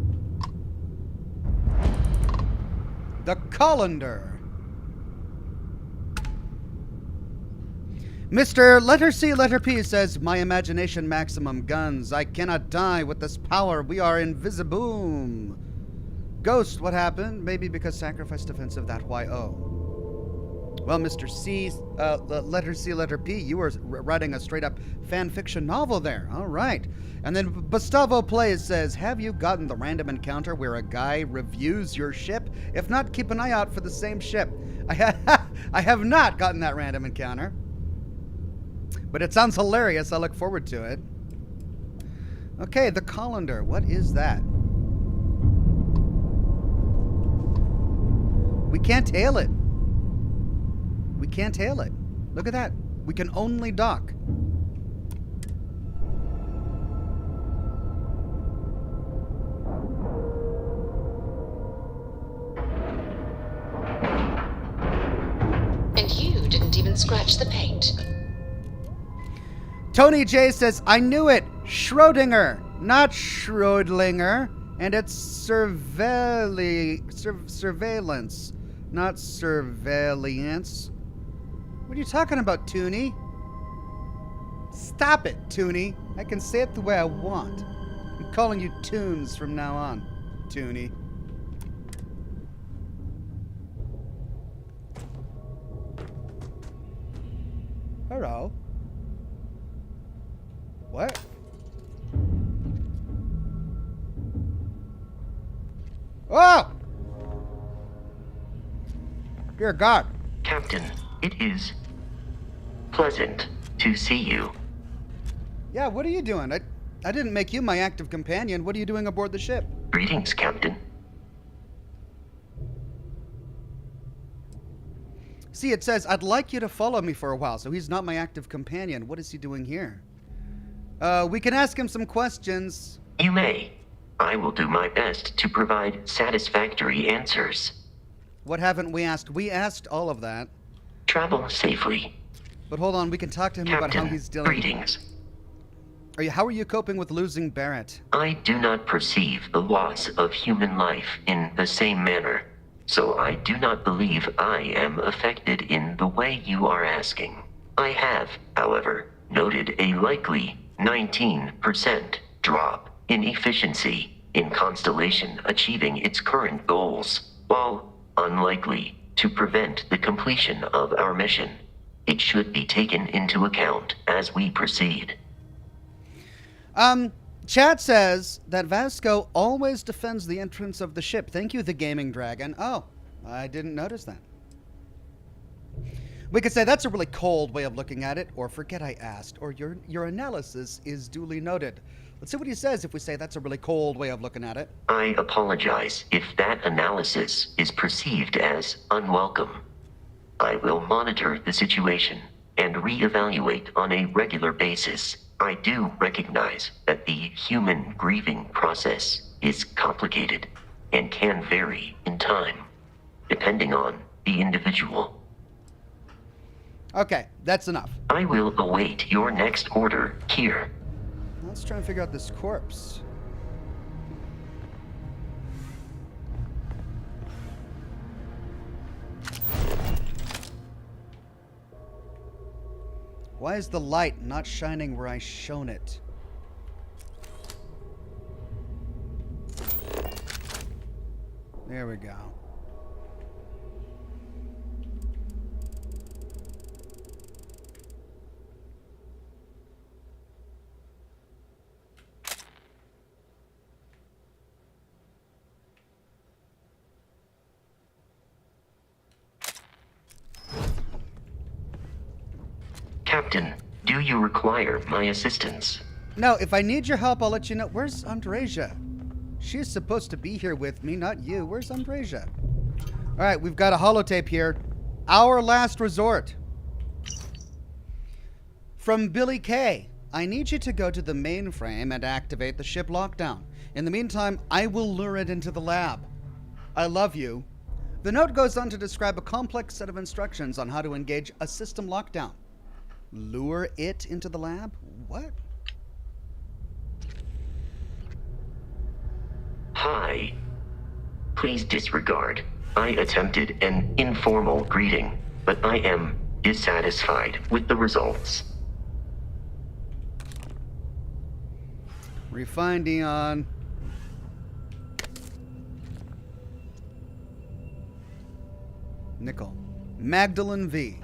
The Colander. Mr. Letter C, Letter P says, my imagination maximum guns. I cannot die with this power. We are invisiboom. Ghost, what happened? Maybe because sacrifice defensive, that why oh. Well, Mr. C, Letter C, Letter P, you were writing a straight-up fan fiction novel there. All right. And then Gustavo Plays says, have you gotten the random encounter where a guy reviews your ship? If not, keep an eye out for the same ship. I have not gotten that random encounter. But it sounds hilarious. I look forward to it. Okay, the Colander. What is that? We can't hail it. We can't hail it. Look at that. We can only dock. And you didn't even scratch the paint. Tony J says, I knew it. Schrodinger, not Schrodlinger. And it's surveillance, not surveillance. What are you talking about, Toonie? Stop it, Toonie. I can say it the way I want. I'm calling you Toons from now on, Toonie. Hello. What? Oh! Dear God. Captain, it is pleasant to see you. Yeah, what are you doing? I didn't make you my active companion. What are you doing aboard the ship? Greetings, Captain. See, it says, I'd like you to follow me for a while, so he's not my active companion. What is he doing here? We can ask him some questions. You may. I will do my best to provide satisfactory answers. What haven't we asked? We asked all of that. Travel safely. But hold on, we can talk to him about how Captain, he's dealing. greetings. How are you coping with losing Barrett? I do not perceive the loss of human life in the same manner, so I do not believe I am affected in the way you are asking. I have, however, noted a likely 19% drop in efficiency in Constellation achieving its current goals. While unlikely to prevent the completion of our mission, it should be taken into account as we proceed. Chat says that Vasco always defends the entrance of the ship. Thank you, the Gaming Dragon. Oh, I didn't notice that. We could say that's a really cold way of looking at it, or forget I asked, or your analysis is duly noted. Let's see what he says if we say that's a really cold way of looking at it. I apologize if that analysis is perceived as unwelcome. I will monitor the situation and reevaluate on a regular basis. I do recognize that the human grieving process is complicated and can vary in time, depending on the individual. Okay, that's enough. I will await your next order here. Let's try and figure out this corpse. Why is the light not shining where I shone it? Here we go. Captain, do you require my assistance? No, if I need your help, I'll let you know. Where's Andreja? She's supposed to be here with me, not you. Where's Andreja? All right, we've got a holotape here. Our last resort. From Billy K. I need you to go to the mainframe and activate the ship lockdown. In the meantime, I will lure it into the lab. I love you. The note goes on to describe a complex set of instructions on how to engage a system lockdown. Lure it into the lab? What? Hi. Please disregard. I attempted an informal greeting, but I am dissatisfied with the results. Refine Dion. Nickel. Magdalene V.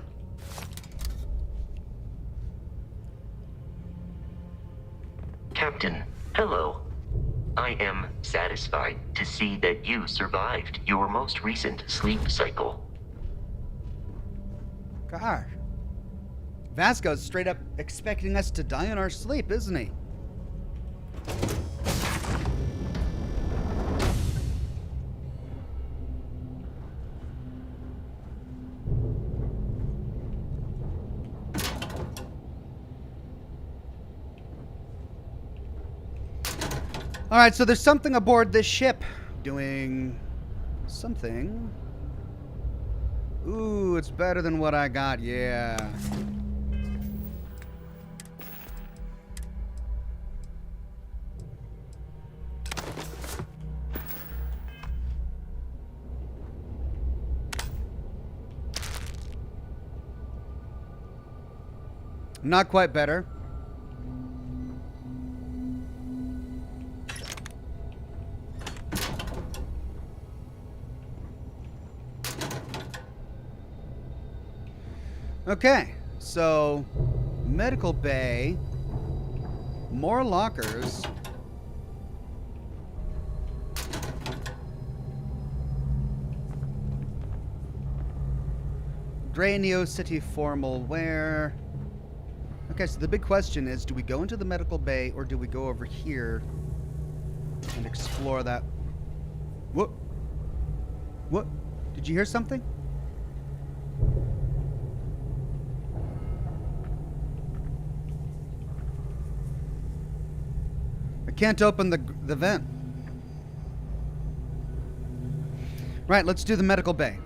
Captain, hello. I am satisfied to see that you survived your most recent sleep cycle. God. Vasco's straight up expecting us to die in our sleep, isn't he? All right, so there's something aboard this ship doing something. Ooh, it's better than what I got, yeah. Not quite better. Okay, so medical bay, more lockers. Gray Neo City formal wear. Okay, so the big question is, do we go into the medical bay or do we go over here and explore that? What? What? Did you hear something? I can't open the vent. Right, let's do the medical bay.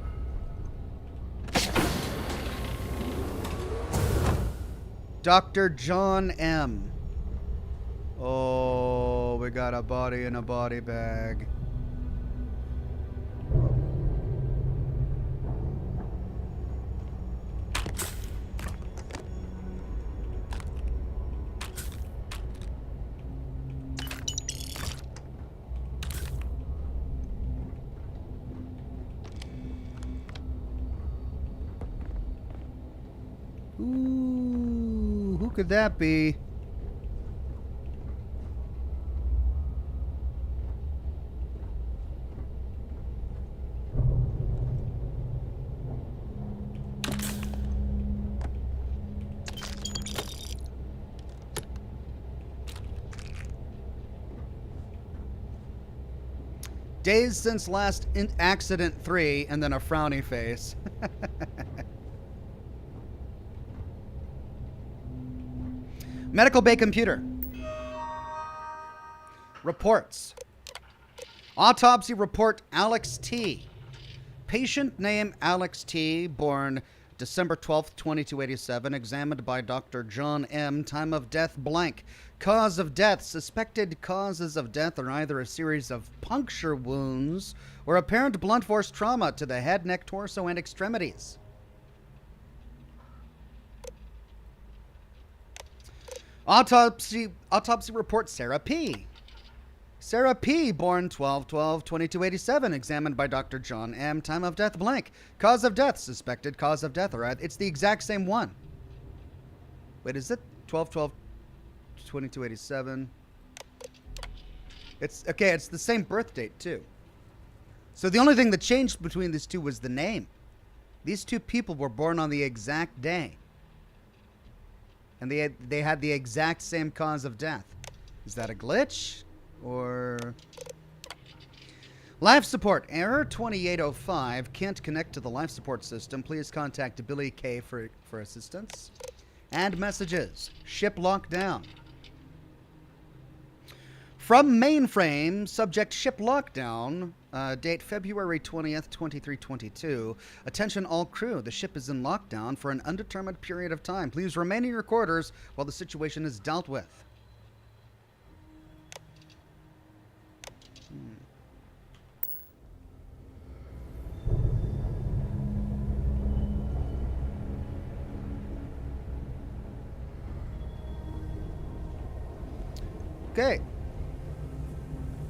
Dr. John M. Oh, we got a body in a body bag. Ooh, who could that be? Days since last accident 3, and then a frowny face. Medical bay computer. Reports. Autopsy report Alex T. Patient name Alex T. Born December 12th, 2287. Examined by Dr. John M. Time of death blank. Cause of death. Suspected causes of death are either a series of puncture wounds or apparent blunt force trauma to the head, neck, torso, and extremities. Autopsy report Sarah P. Sarah P., born 12/12/2287, examined by Dr. John M. Time of death blank. Cause of death, suspected cause of death. All right, it's the exact same one. Wait, is it 12/12/2287? It's okay. It's the same birth date too. So the only thing that changed between these two was the name. These two people were born on the exact day, and they had the exact same cause of death. Is that a glitch? Or life support error 2805 can't connect to the life support system. Please contact Billy K for assistance. And messages. Ship locked down. From mainframe, subject ship lockdown. Date February 20th, 2322. Attention all crew. The ship is in lockdown for an undetermined period of time. Please remain in your quarters while the situation is dealt with. Okay.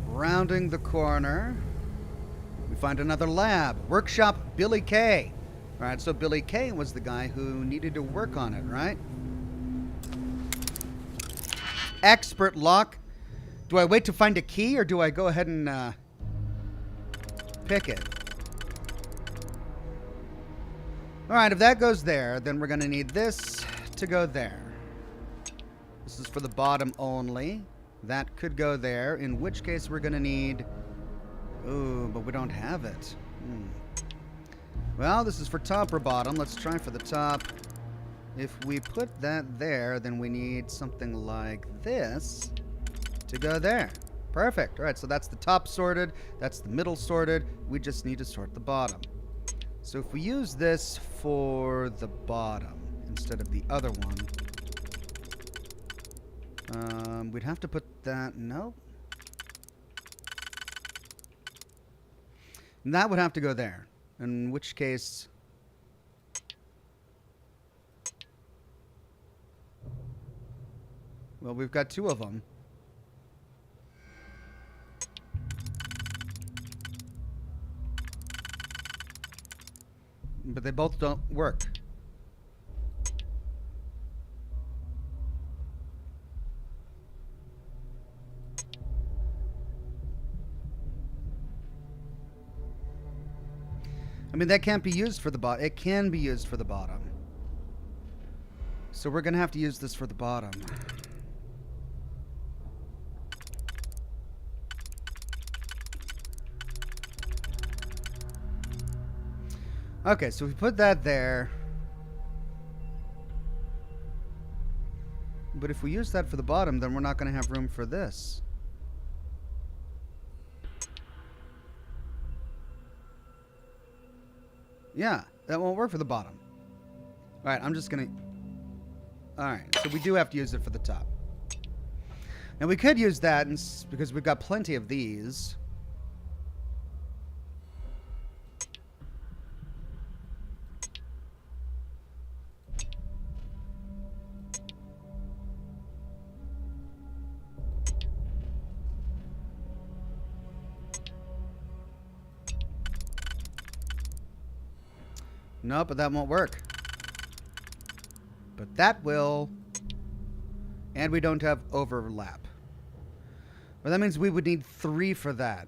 Rounding the corner, we find another lab. Workshop Billy K. All right, so Billy K was the guy who needed to work on it, right? Expert lock. Do I wait to find a key or do I go ahead and pick it? All right, if that goes there, then we're going to need this to go there. This is for the bottom only. That could go there, in which case we're going to need... Ooh, but we don't have it. Well, this is for top or bottom. Let's try for the top. If we put that there, then we need something like this to go there. Perfect. All right, so that's the top sorted. That's the middle sorted. We just need to sort the bottom. So if we use this for the bottom instead of the other one... we'd have to put that... No. And that would have to go there. In which case... Well, we've got two of them. But they both don't work. I mean, that can't be used for the bottom. It can be used for the bottom. So we're going to have to use this for the bottom. Okay, so we put that there. But if we use that for the bottom, then we're not going to have room for this. Yeah, that won't work for the bottom. All right, I'm just going to... All right, so we do have to use it for the top. And we could use that because we've got plenty of these. No, but that won't work. But that will. And we don't have overlap. But that means we would need 3 for that.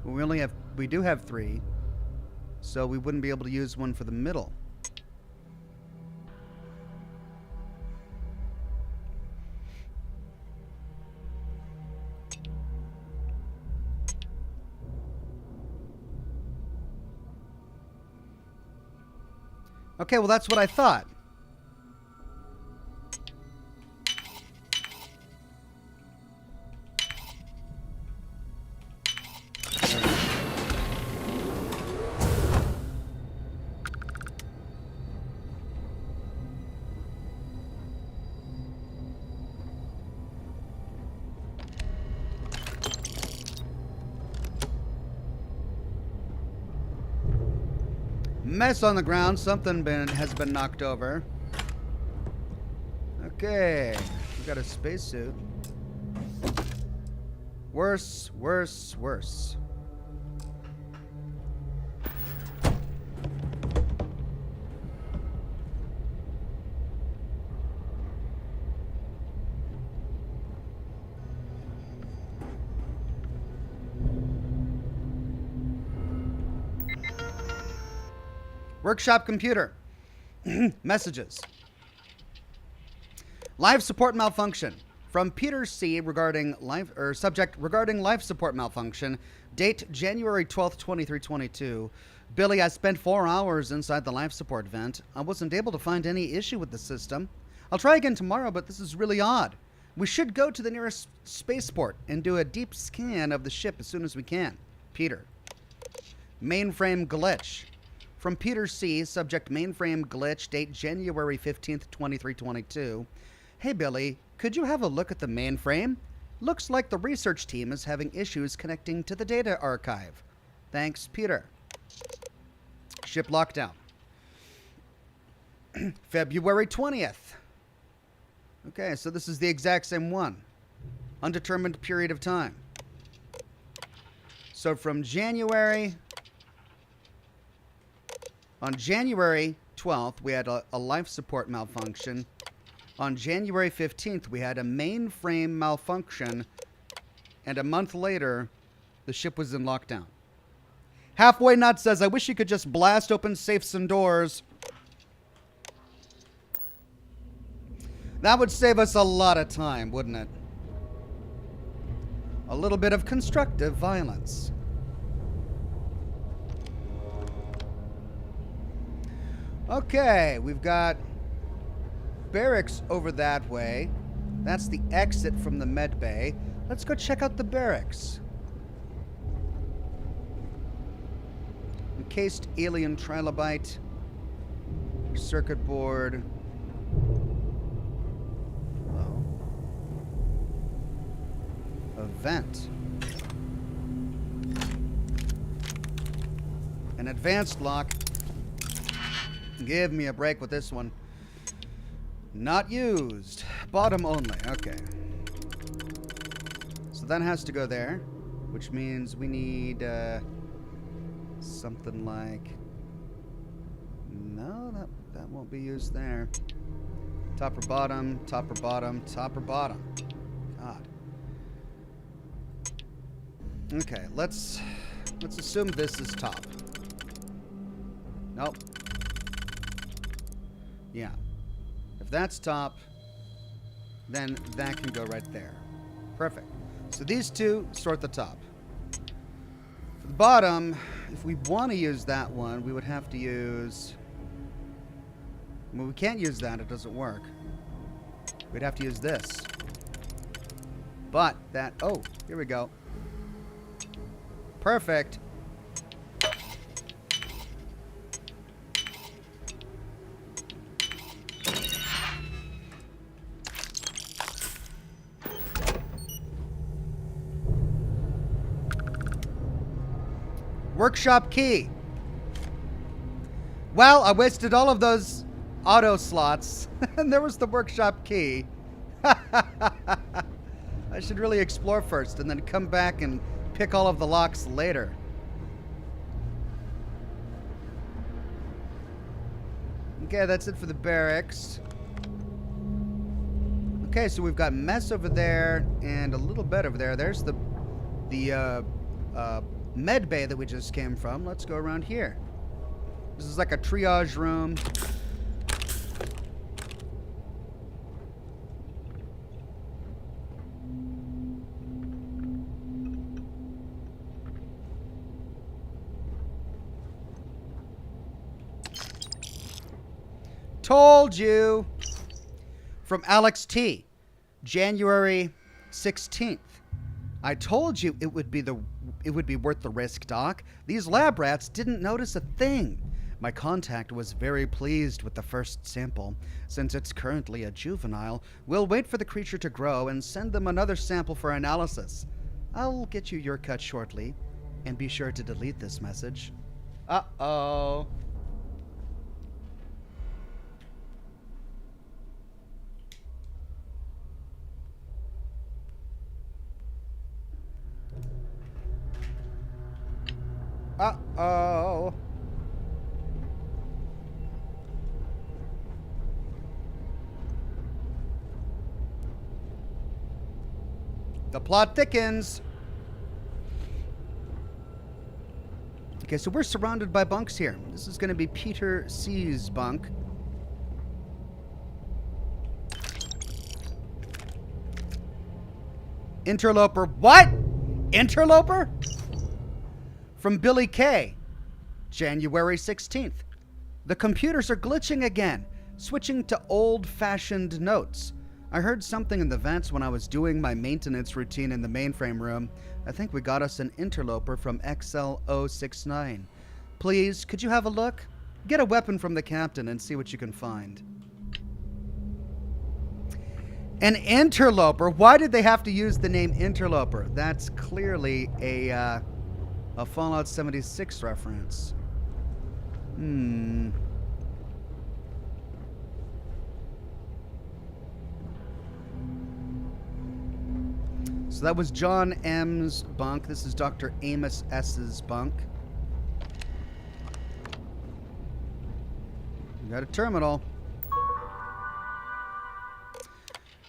We do have 3. So we wouldn't be able to use one for the middle. Okay, well, that's what I thought. Mess on the ground. Something has been knocked over. Okay. We got a spacesuit. Worse, worse, worse. Workshop computer. Messages. Life support malfunction. From Peter C. regarding life subject regarding life support malfunction. Date January 12th, 2322. Billy, I spent 4 hours inside the life support vent. I wasn't able to find any issue with the system. I'll try again tomorrow, but this is really odd. We should go to the nearest spaceport and do a deep scan of the ship as soon as we can. Peter. Mainframe glitch. From Peter C., subject mainframe glitch, date January 15th, 2322. Hey, Billy, could you have a look at the mainframe? Looks like the research team is having issues connecting to the data archive. Thanks, Peter. Ship lockdown. February 20th. Okay, so this is the exact same one. Undetermined period of time. So from January... On January 12th, we had a life support malfunction. On January 15th, we had a mainframe malfunction. And a month later, the ship was in lockdown. Halfway Nut says, I wish you could just blast open safes and doors. That would save us a lot of time, wouldn't it? A little bit of constructive violence. Okay, we've got barracks over that way. That's the exit from the med bay. Let's go check out the barracks. Encased alien trilobite. Circuit board. Hello. A vent. An advanced lock. Give me a break with this one. Not used. Bottom only. Okay. So that has to go there, which means we need something like... No, that won't be used there. Top or bottom, top or bottom, top or bottom. God. Okay, let's assume this is top. Nope. Yeah. If that's top, then that can go right there. Perfect. So these two sort the top. For the bottom, if we want to use that one, we would have to use... Well, we can't use that. It doesn't work. We'd have to use this. But that... Oh, here we go. Perfect. Workshop key. Well, I wasted all of those auto slots, and there was the workshop key. I should really explore first, and then come back and pick all of the locks later. Okay, that's it for the barracks. Okay, so we've got mess over there, and a little bed over there. There's the med bay that we just came from. Let's go around here. This is like a triage room. Told you. From Alex T. January 16th. I told you it would be worth the risk, Doc. These lab rats didn't notice a thing. My contact was very pleased with the first sample. Since it's currently a juvenile, we'll wait for the creature to grow and send them another sample for analysis. I'll get you your cut shortly, and be sure to delete this message. Uh-oh. Uh-oh. The plot thickens. Okay, so we're surrounded by bunks here. This is going to be Peter C's bunk. Interloper. What? Interloper? From Billy K. January 16th. The computers are glitching again, switching to old-fashioned notes. I heard something in the vents when I was doing my maintenance routine in the mainframe room. I think we got us an interloper from XL069. Please, could you have a look? Get a weapon from the captain and see what you can find. An interloper? Why did they have to use the name interloper? That's clearly a Fallout 76 reference. So that was John M's bunk. This is Dr. Amos S's bunk. We got a terminal.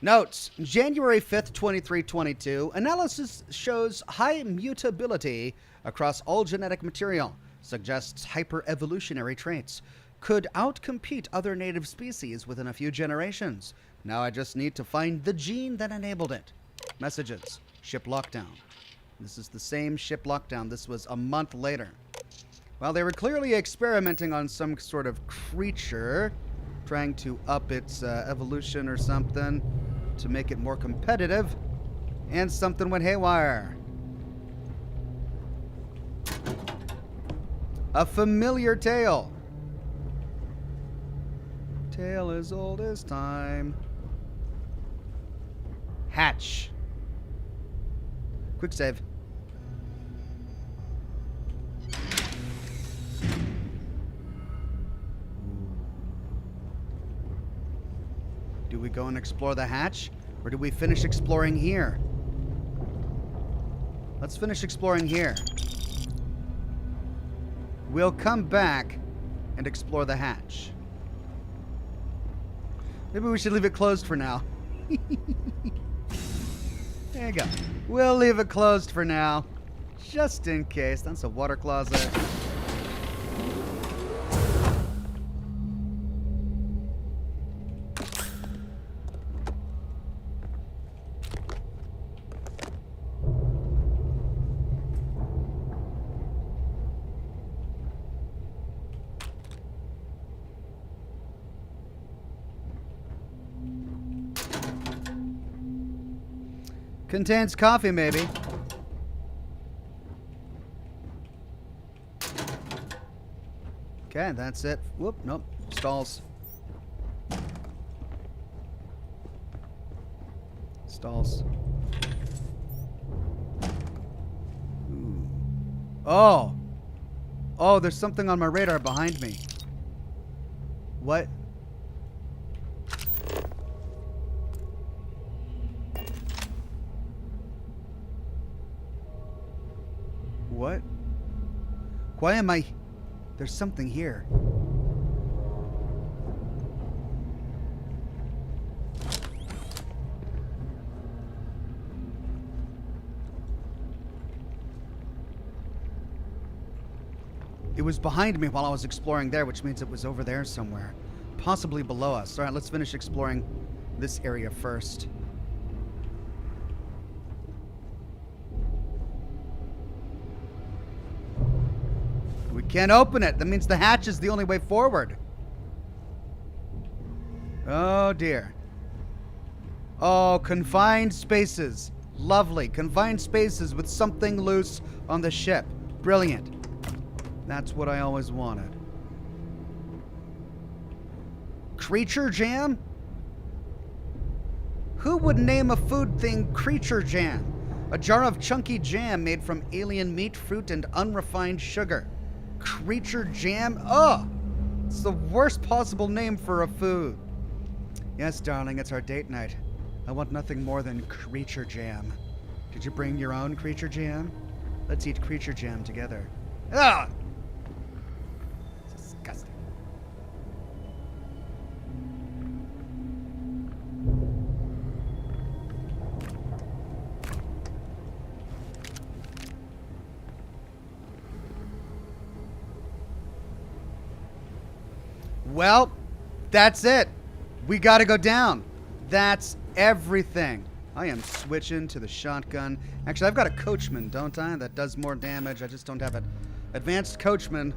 Notes. January 5th, 2322. Analysis shows high mutability across all genetic material. Suggests hyper-evolutionary traits. Could outcompete other native species within a few generations. Now I just need to find the gene that enabled it. Messages. Ship lockdown. This is the same ship lockdown. This was a month later. Well, they were clearly experimenting on some sort of creature, trying to up its evolution or something to make it more competitive, and something went haywire. A familiar tale. Tale as old as time. Hatch. Quick save. Do we go and explore the hatch? Or do we finish exploring here? Let's finish exploring here. We'll come back and explore the hatch. Maybe we should leave it closed for now. There you go. We'll leave it closed for now. Just in case. That's a water closet. Contains coffee, maybe. Okay, that's it. Whoop, nope. Stalls. Stalls. Ooh. Oh! Oh, there's something on my radar behind me. What? What? Why am I... There's something here. It was behind me while I was exploring there, which means it was over there somewhere. Possibly below us. Alright, let's finish exploring this area first. We can't open it. That means the hatch is the only way forward. Oh, dear. Oh, confined spaces. Lovely. Confined spaces with something loose on the ship. Brilliant. That's what I always wanted. Creature jam? Who would name a food thing creature jam? A jar of chunky jam made from alien meat, fruit, and unrefined sugar. Creature jam? Oh! It's the worst possible name for a food. Yes, darling, it's our date night. I want nothing more than creature jam. Did you bring your own creature jam? Let's eat creature jam together. Ugh! Disgusting. Well, that's it. We gotta go down. That's everything. I am switching to the shotgun. Actually, I've got a coachman, don't I? That does more damage. I just don't have an advanced coachman.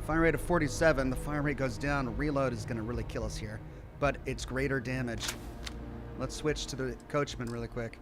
Fire rate of 47. The fire rate goes down. Reload is gonna really kill us here. But it's greater damage. Let's switch to the coachman really quick.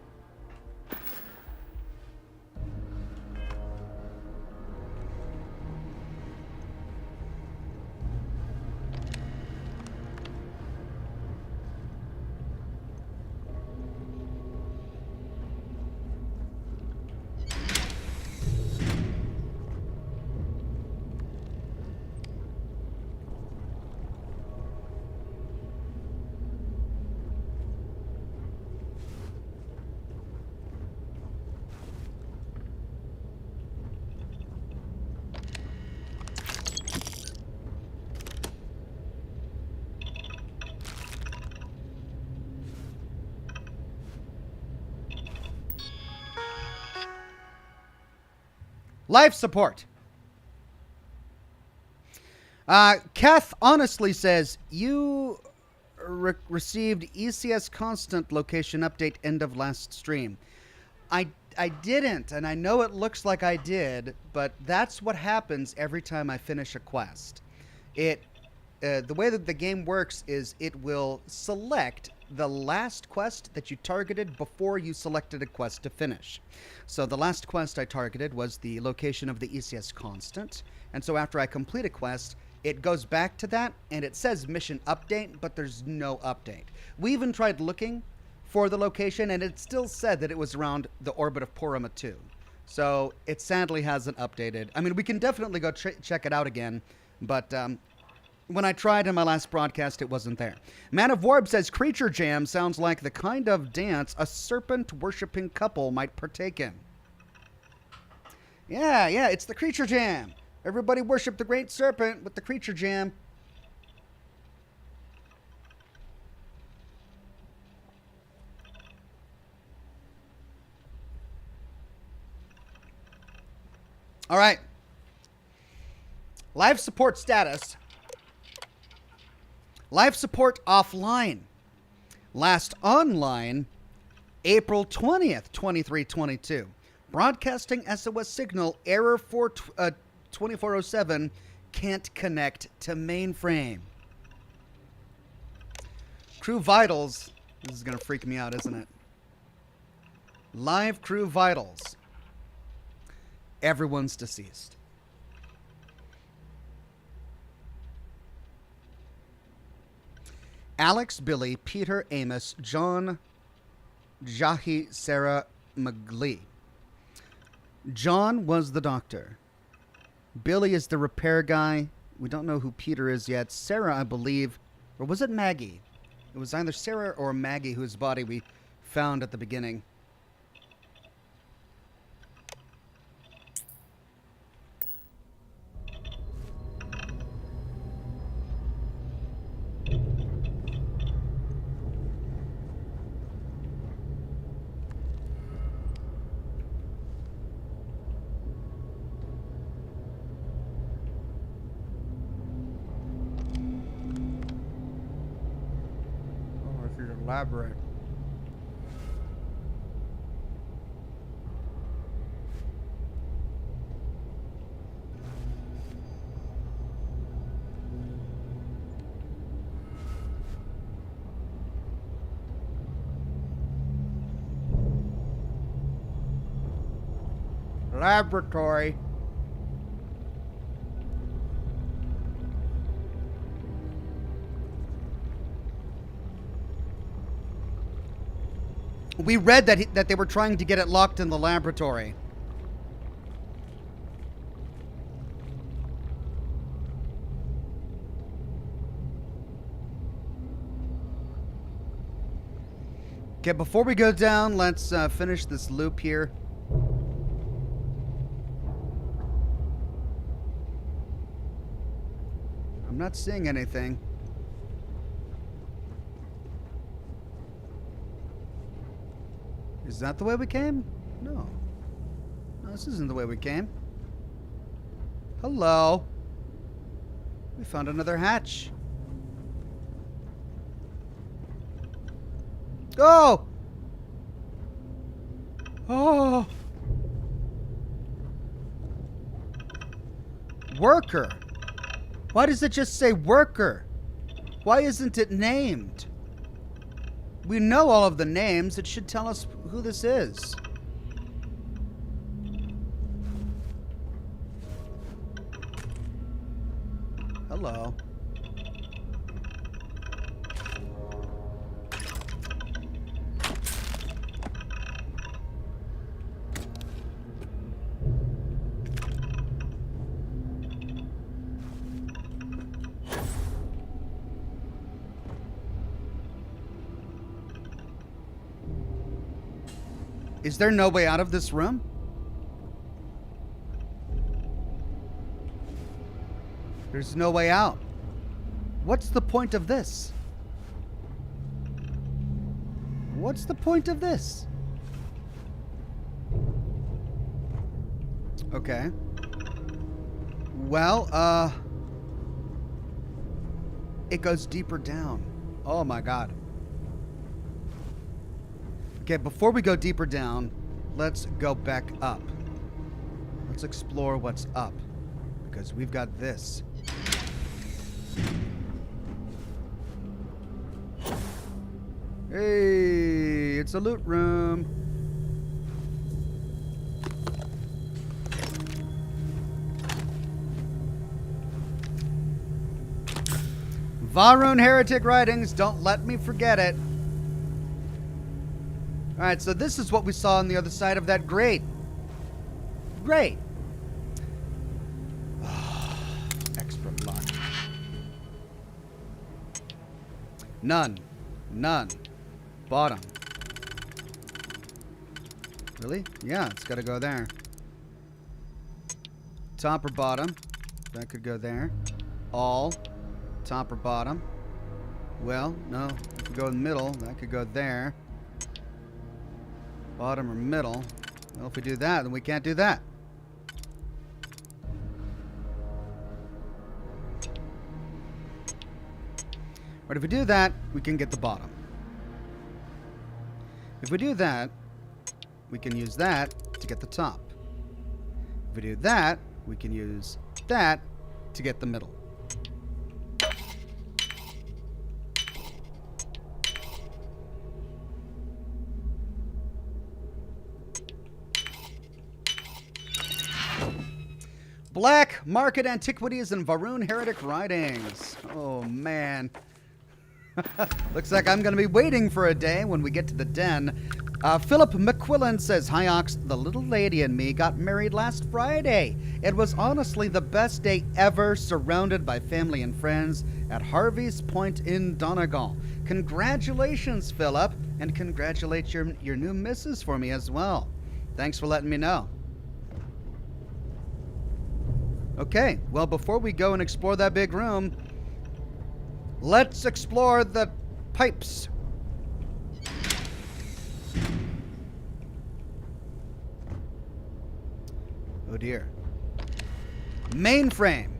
Life support. Kath honestly says, you received ECS constant location update end of last stream. I didn't, and I know it looks like I did, but that's what happens every time I finish a quest. The way that the game works is it will select the last quest that you targeted before you selected a quest to finish. So the last quest I targeted was the location of the ECS constant, and so after I complete a quest, it goes back to that, and it says mission update, but there's no update. We even tried looking for the location, and it still said that it was around the orbit of Porama 2. So it sadly hasn't updated. I mean, we can definitely go check it out again, but when I tried in my last broadcast, it wasn't there. Man of Warb says, Creature Jam sounds like the kind of dance a serpent-worshipping couple might partake in. Yeah, it's the Creature Jam. Everybody worship the great serpent with the Creature Jam. All right. Life support status. Life support offline. Last online, April 20th, 2322. Broadcasting SOS signal, error 2407, can't connect to mainframe. Crew vitals. This is going to freak me out, isn't it? Live crew vitals. Everyone's deceased. Alex, Billy, Peter, Amos, John, Jahi, Sarah, McGlee. John was the doctor. Billy is the repair guy. We don't know who Peter is yet. Sarah, I believe, or was it Maggie? It was either Sarah or Maggie whose body we found at the beginning. Elaborate. Laboratory. We read that they were trying to get it locked in the laboratory. Okay, before we go down, let's finish this loop here. I'm not seeing anything. Is that the way we came? No. No, this isn't the way we came. Hello. We found another hatch. Oh! Oh! Worker. Why does it just say worker? Why isn't it named? We know all of the names. It should tell us who this is. Hello. Is there no way out of this room? There's no way out. What's the point of this? What's the point of this? Okay. Well, it goes deeper down. Oh my god. Okay, before we go deeper down, let's go back up. Let's explore what's up. Because we've got this. Hey, it's a loot room. Varun Heretic Writings, don't let me forget it. Alright, so this is what we saw on the other side of that grate. Great. Extra luck. None. None. Bottom. Really? Yeah, it's got to go there. Top or bottom? That could go there. All. Top or bottom? Well, no. It could go in the middle. That could go there. Bottom or middle. Well, if we do that, then we can't do that. But if we do that, we can get the bottom. If we do that, we can use that to get the top. If we do that, we can use that to get the middle. Black Market Antiquities and Varun Heretic Writings. Oh, man. Looks like I'm going to be waiting for a day when we get to the den. Philip McQuillan says, "Hi, Ox. The little lady and me got married last Friday. It was honestly the best day ever, surrounded by family and friends at Harvey's Point in Donegal. Congratulations, Philip, and congratulate your new missus for me as well. Thanks for letting me know." Okay, well, before we go and explore that big room, let's explore the pipes. Oh dear. Mainframe.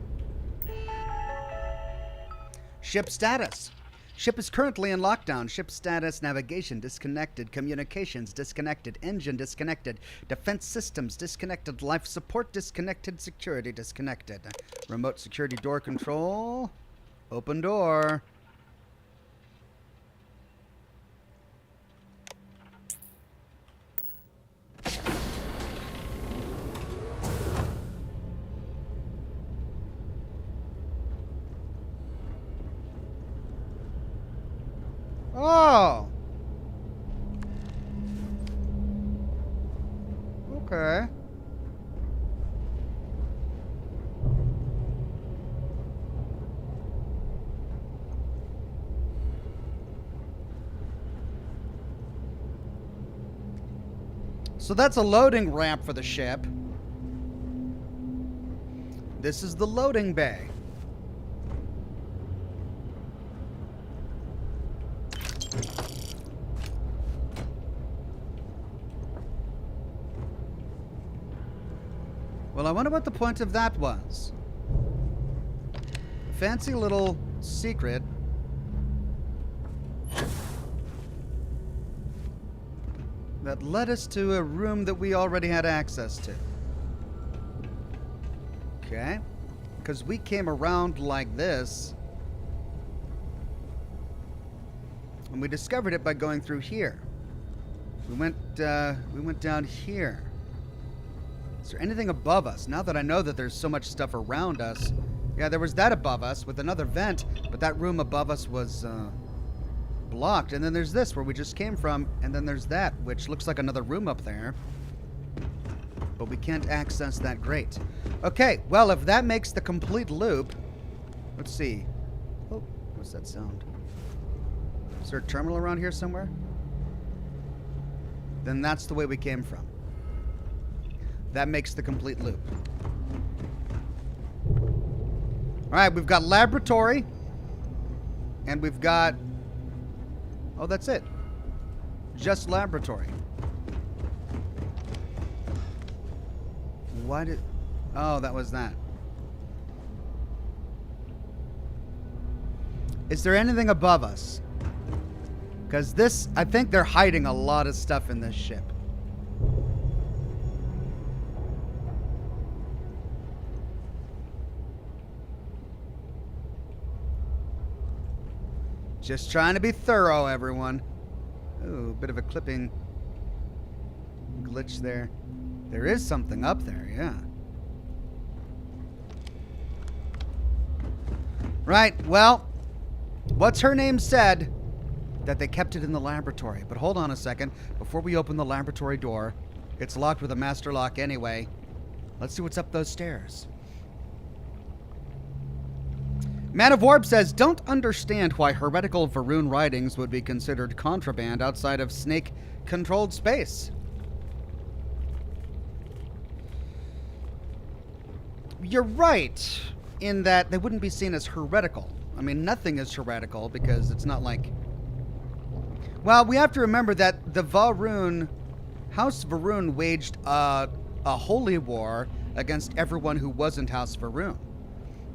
Ship status. Ship is currently in lockdown. Ship status: navigation disconnected, communications disconnected, engine disconnected, defense systems disconnected, life support disconnected, security disconnected. Remote security door control. Open door. Oh. Okay. So that's a loading ramp for the ship. This is the loading bay. Well, I wonder what the point of that was. Fancy little secret. That led us to a room that we already had access to. Okay. Because we came around like this. And we discovered it by going through here. We went down here. Is there anything above us? Now that I know that there's so much stuff around us. Yeah, there was that above us with another vent, but that room above us was blocked. And then there's this where we just came from, and then there's that, which looks like another room up there. But we can't access that grate. Okay, well, if that makes the complete loop, let's see. Oh, what's that sound? Is there a terminal around here somewhere? Then that's the way we came from. That makes the complete loop. Alright, we've got laboratory. And we've got... Oh, that's it. Just laboratory. Why did... Oh, that was that. Is there anything above us? Because this... I think they're hiding a lot of stuff in this ship. Just trying to be thorough, everyone. Ooh, a bit of a clipping glitch there. There is something up there, yeah. Right, well, what's her name said that they kept it in the laboratory. But hold on a second. Before we open the laboratory door, it's locked with a master lock anyway. Let's see what's up those stairs. Man of Warp says, don't understand why heretical Varun writings would be considered contraband outside of snake-controlled space. You're right in that they wouldn't be seen as heretical. I mean, nothing is heretical because it's not like... Well, we have to remember that the Varun, House Varun waged a holy war against everyone who wasn't House Varun.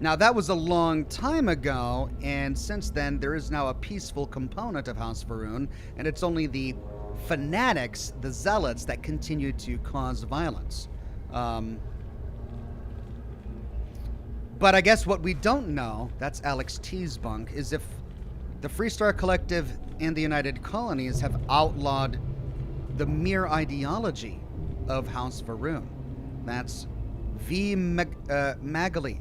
Now, that was a long time ago, and since then, there is now a peaceful component of House Varun, and it's only the fanatics, the zealots, that continue to cause violence. But I guess what we don't know, that's Alex T's bunk, is if the Freestar Collective and the United Colonies have outlawed the mere ideology of House Varun. That's Magali.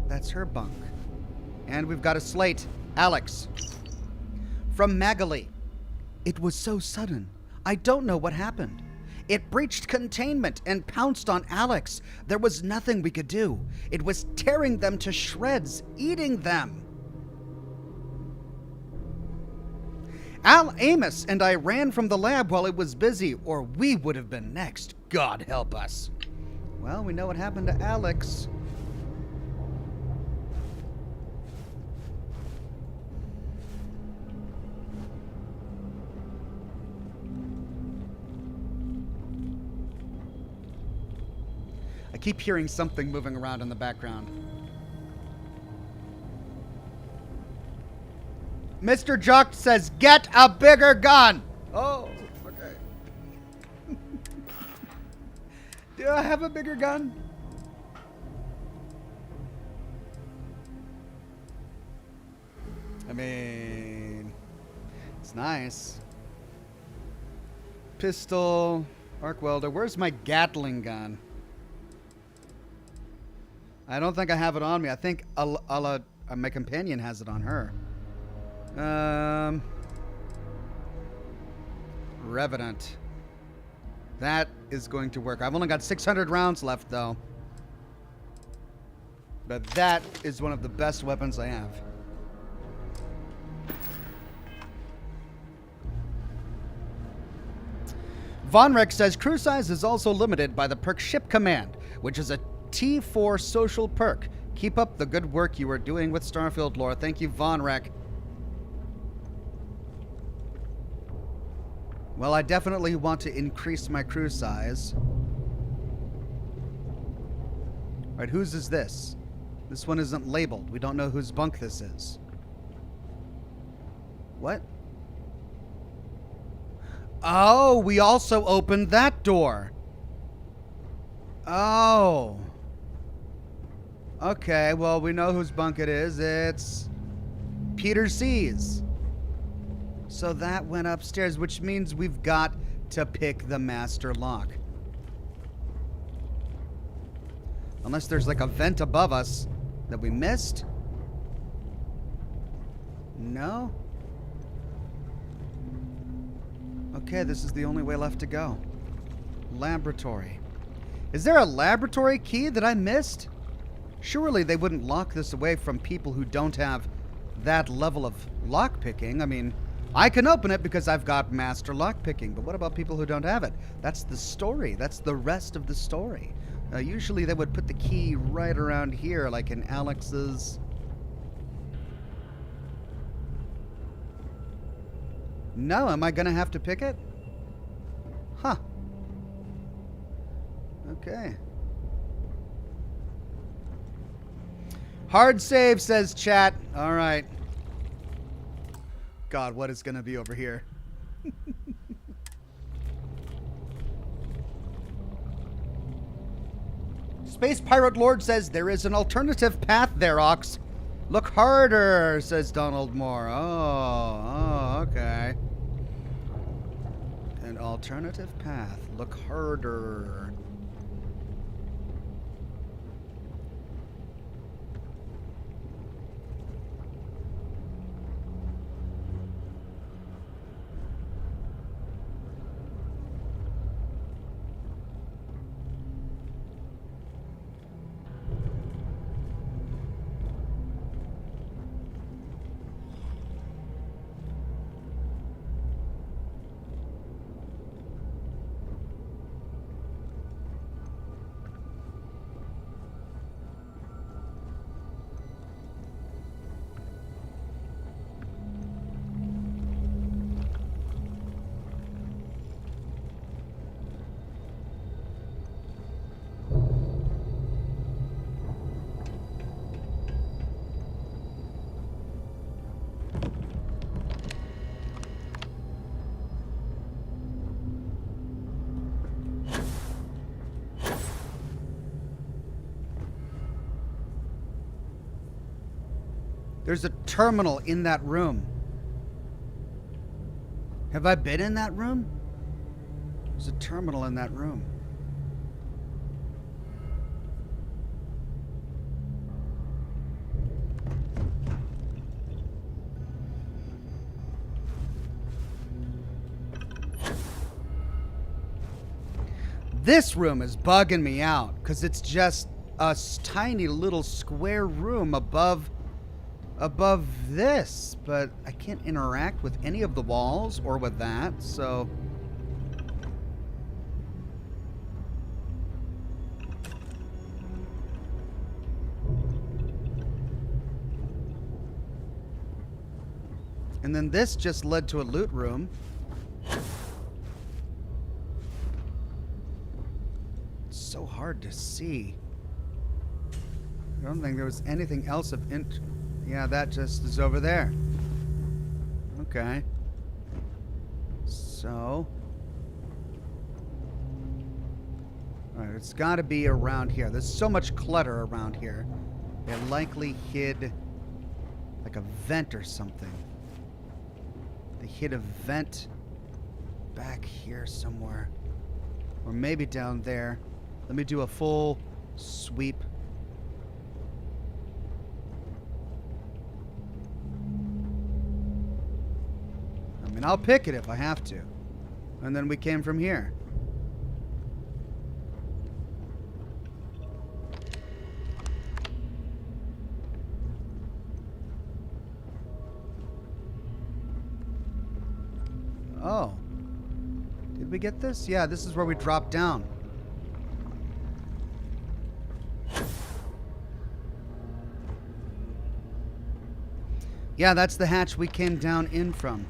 That's her bunk. And we've got a slate. Alex. From Magali. It was so sudden. I don't know what happened. It breached containment and pounced on Alex. There was nothing we could do. It was tearing them to shreds, eating them. Amos and I ran from the lab while it was busy, or we would have been next. God help us. Well, we know what happened to Alex. I keep hearing something moving around in the background. Mr. Jock says, get a bigger gun! Oh, okay. Do I have a bigger gun? I mean, it's nice. Pistol, arc welder. Where's my Gatling gun? I don't think I have it on me. I think my companion has it on her. Revenant. That is going to work. I've only got 600 rounds left, though. But that is one of the best weapons I have. Von Rex says, crew size is also limited by the perk ship command, which is a T4 social perk. Keep up the good work you are doing with Starfield lore. Thank you, Von Rek. Well, I definitely want to increase my crew size. Alright, whose is this? This one isn't labeled. We don't know whose bunk this is. What? Oh, we also opened that door. Oh. Okay, well, we know whose bunk it is. It's Peter C's. So that went upstairs, which means we've got to pick the master lock. Unless there's like a vent above us that we missed. No? Okay, this is the only way left to go. Laboratory. Is there a laboratory key that I missed? Surely they wouldn't lock this away from people who don't have that level of lockpicking. I mean, I can open it because I've got master lockpicking, but what about people who don't have it? That's the story. That's the rest of the story. Usually they would put the key right around here, like in Alex's. No, am I gonna have to pick it? Huh. Okay. Hard save, says chat. All right. God, what is gonna be over here? Space Pirate Lord says there is an alternative path there, Ox. Look harder, says Donald Moore. Oh, okay. An alternative path. Look harder. There's a terminal in that room. Have I been in that room? There's a terminal in that room. This room is bugging me out because it's just a tiny little square room above this, but I can't interact with any of the walls or with that, so and then this just led to a loot room. It's so hard to see. I don't think there was anything else of interest. Yeah, that just is over there. Okay. So. Alright, it's got to be around here. There's so much clutter around here. They likely hid like a vent or something. They hid a vent back here somewhere. Or maybe down there. Let me do a full sweep. And I'll pick it if I have to. And then we came from here. Oh. Did we get this? Yeah, this is where we dropped down. Yeah, that's the hatch we came down in from.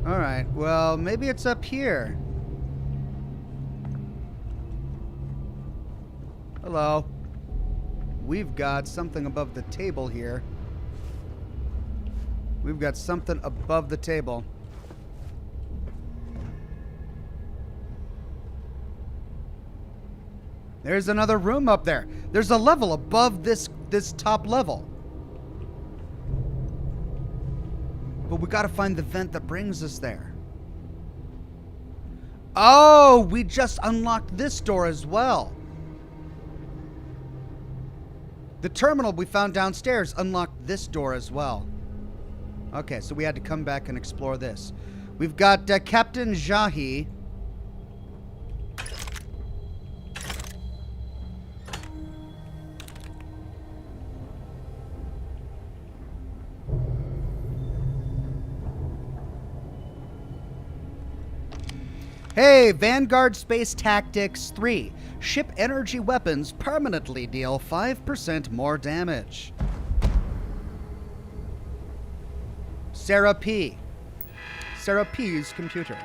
Alright, well, maybe it's up here. Hello. We've got something above the table here. We've got something above the table. There's another room up there. There's a level above this top level. But we gotta find the vent that brings us there. Oh, we just unlocked this door as well. The terminal we found downstairs unlocked this door as well. Okay, so we had to come back and explore this. We've got Captain Jahi. Hey, Vanguard Space Tactics 3. Ship energy weapons permanently deal 5% more damage. Sarah P. Sarah P's computer.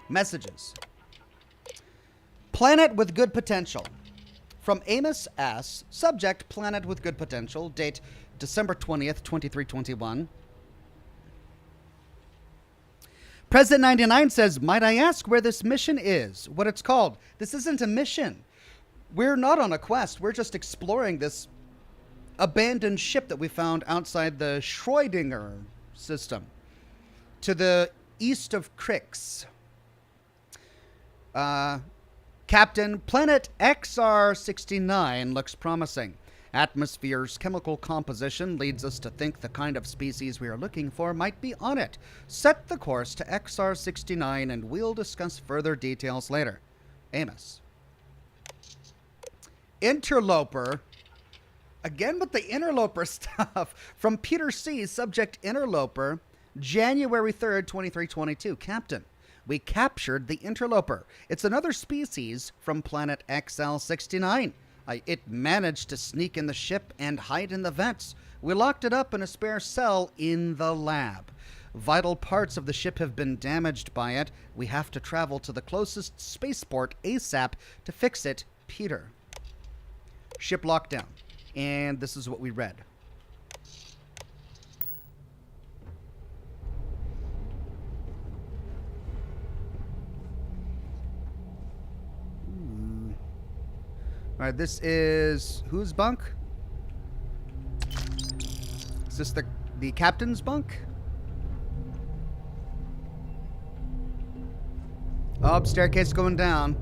Messages. Planet with good potential. From Amos S. Subject, planet with good potential. Date, December 20th, 2321. President 99 says, might I ask where this mission is? What it's called? This isn't a mission. We're not on a quest. We're just exploring this abandoned ship that we found outside the Schrödinger system to the east of Crix. Captain, planet XR69 looks promising. Atmosphere's chemical composition leads us to think the kind of species we are looking for might be on it. Set the course to XR69 and we'll discuss further details later. Amos. Interloper. Again with the interloper stuff. From Peter C. Subject interloper. January 3rd, 2322. Captain. We captured the interloper. It's another species from planet XL69. It managed to sneak in the ship and hide in the vents. We locked it up in a spare cell in the lab. Vital parts of the ship have been damaged by it. We have to travel to the closest spaceport ASAP to fix it. Peter. Ship lockdown. And this is what we read. All right, this is whose bunk? Is this the captain's bunk? Oh, staircase going down.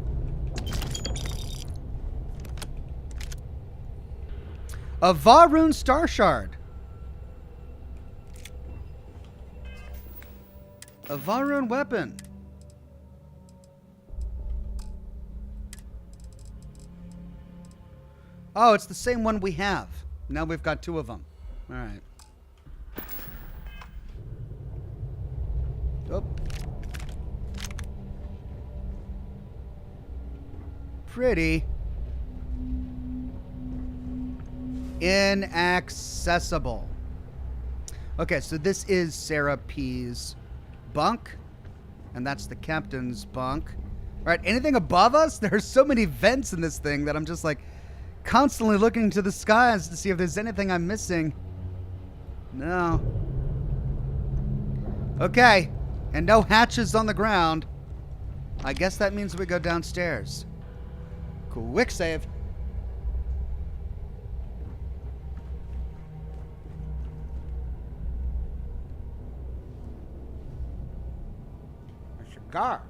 A Varun star shard. A Varun weapon. Oh, it's the same one we have. Now we've got two of them. All right. Oh. Pretty. Inaccessible. Okay, so this is Sarah P's bunk. And that's the captain's bunk. All right, anything above us? There's so many vents in this thing that I'm just like constantly looking to the skies to see if there's anything I'm missing. No. Okay. And no hatches on the ground. I guess that means we go downstairs. Quick save. A cigar.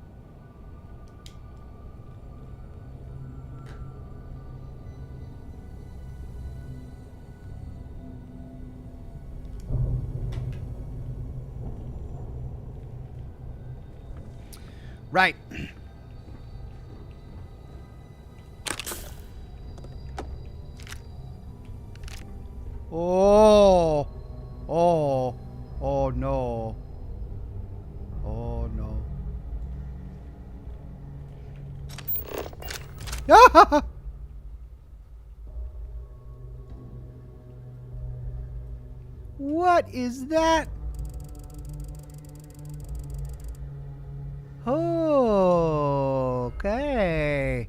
Right. Oh. Oh. Oh no. Oh no. What is that? Oh, okay.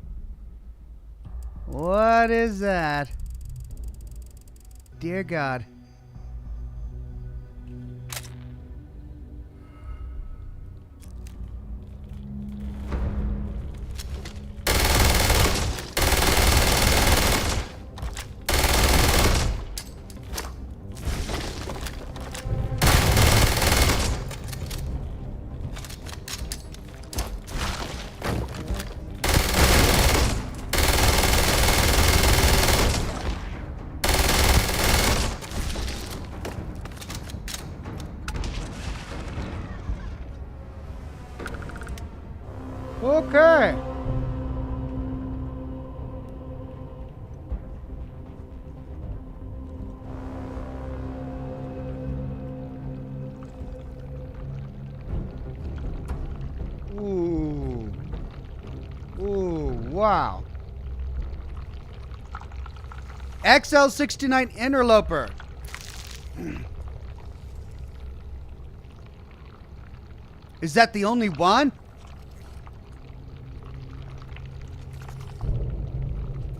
What is that? Dear God. Okay. Ooh. Ooh, wow. XL69 Interloper. Is that the only one?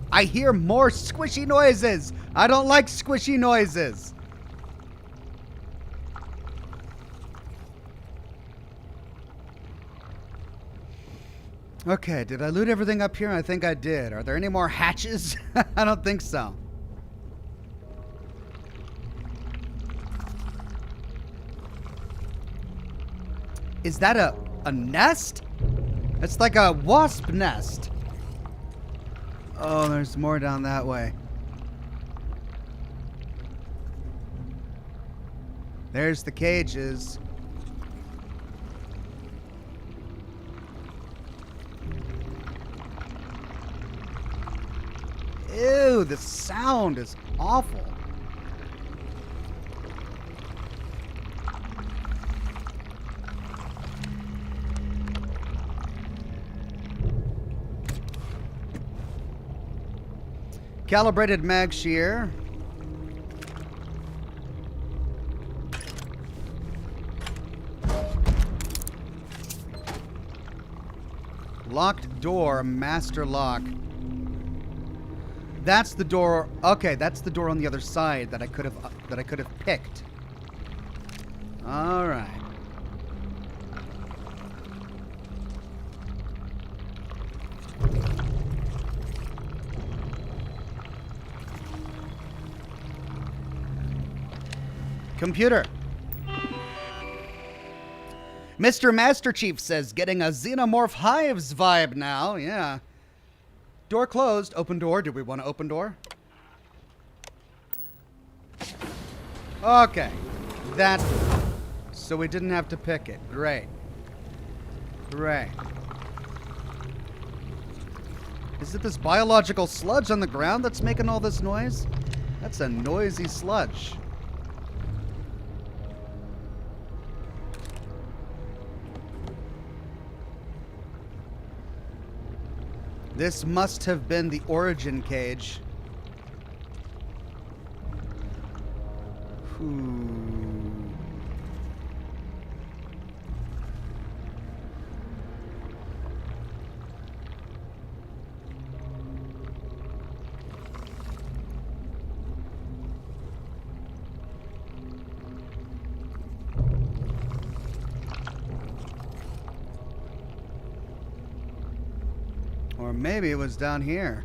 I hear more squishy noises. I don't like squishy noises. Okay, did I loot everything up here? I think I did. Are there any more hatches? I don't think so. Is that a nest? It's like a wasp nest. Oh, there's more down that way. There's the cages. Ew, the sound is awful. Calibrated mag shear. Locked door, master lock. That's the door. Okay, that's the door on the other side that I could have picked. All right. Computer. Mr. Master Chief says getting a Xenomorph Hives vibe now. Yeah. Door closed. Open door. Do we want to open door? Okay. That. So we didn't have to pick it. Great. Great. Is it this biological sludge on the ground that's making all this noise? That's a noisy sludge. This must have been the origin cage. Or maybe it was down here.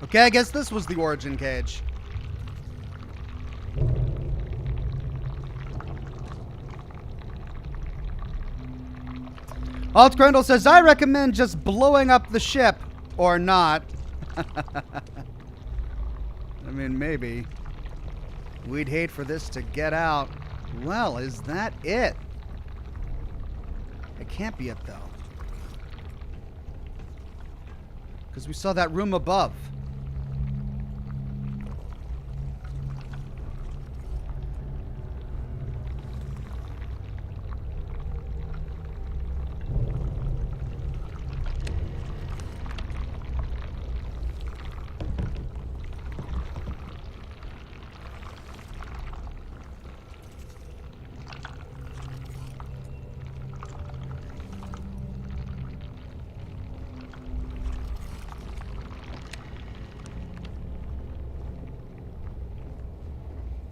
Okay, I guess this was the origin cage. Alt Grundle says, I recommend just blowing up the ship. Or not. I mean, maybe. We'd hate for this to get out. Well, is that it? It can't be it, though. Because we saw that room above.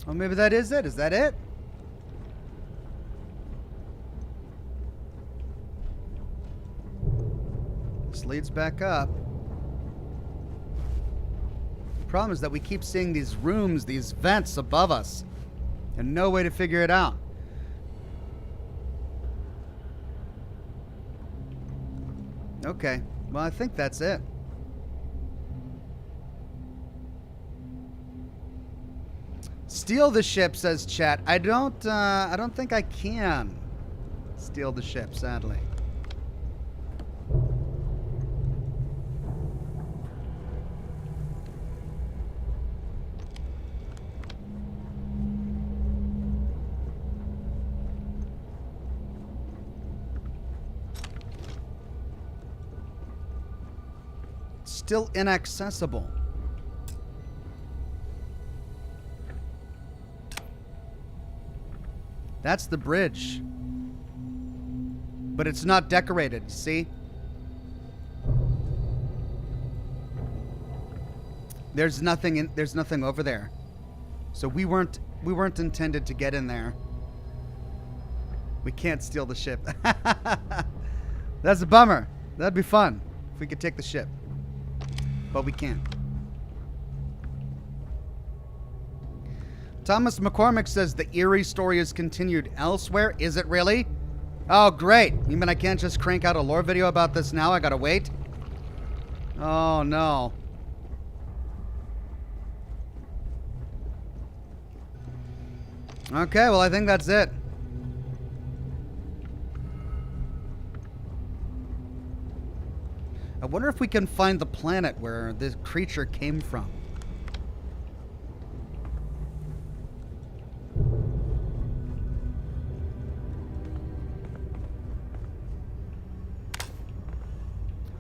Oh, maybe that is it. Is that it? This leads back up. The problem is that we keep seeing these rooms, these vents above us, and no way to figure it out. Okay, well, I think that's it. Steal the ship, says chat. I don't think I can steal the ship, sadly. Still inaccessible. That's the bridge. But it's not decorated, see? There's nothing over there. So we weren't intended to get in there. We can't steal the ship. That's a bummer. That'd be fun if we could take the ship. But we can't. Thomas McCormick says the eerie story is continued elsewhere. Is it really? Oh, great. You mean I can't just crank out a lore video about this now? I gotta wait? Oh, no. Okay, well, I think that's it. I wonder if we can find the planet where this creature came from.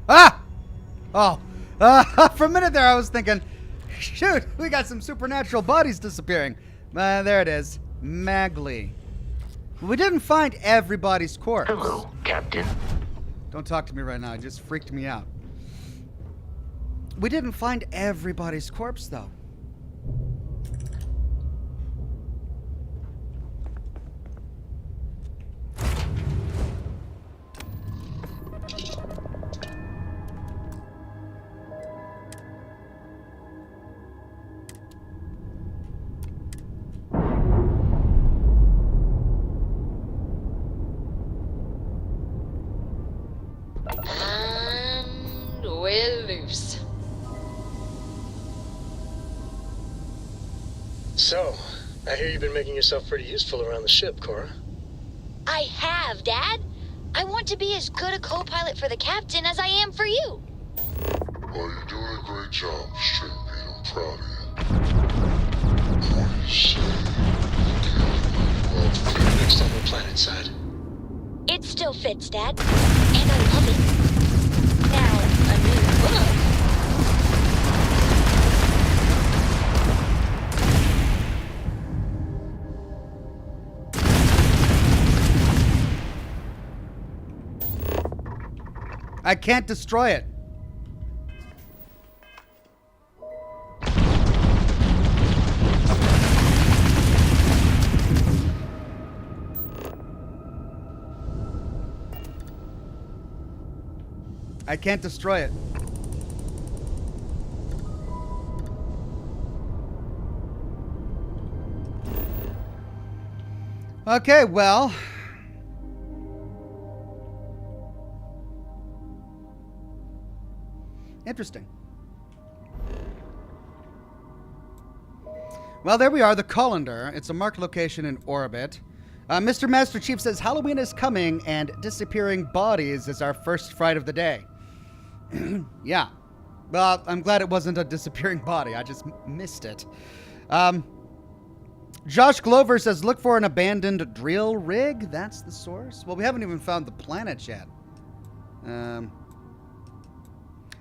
Ah! Oh. For a minute there I was thinking, shoot, we got some supernatural bodies disappearing. There it is. Magley. We didn't find everybody's corpse. Hello, Captain. Don't talk to me right now. It just freaked me out. We didn't find everybody's corpse, though. And we're loose. So, I hear you've been making yourself pretty useful around the ship, Cora. I have, Dad. I want to be as good a co-pilot for the captain as I am for you. Well, you're doing a great job, Straight Beat. I'm proud of you. What do you say? Well, next on the planet side. It still fits, Dad. And I love it. Now, a new book. I can't destroy it. I can't destroy it. Okay, well. Interesting. Well, there we are, the Colander. It's a marked location in orbit. Mr. Master Chief says Halloween is coming and disappearing bodies is our first fright of the day. Yeah. Well, I'm glad it wasn't a disappearing body. I just missed it. Josh Glover says look for an abandoned drill rig. That's the source. Well, we haven't even found the planet yet.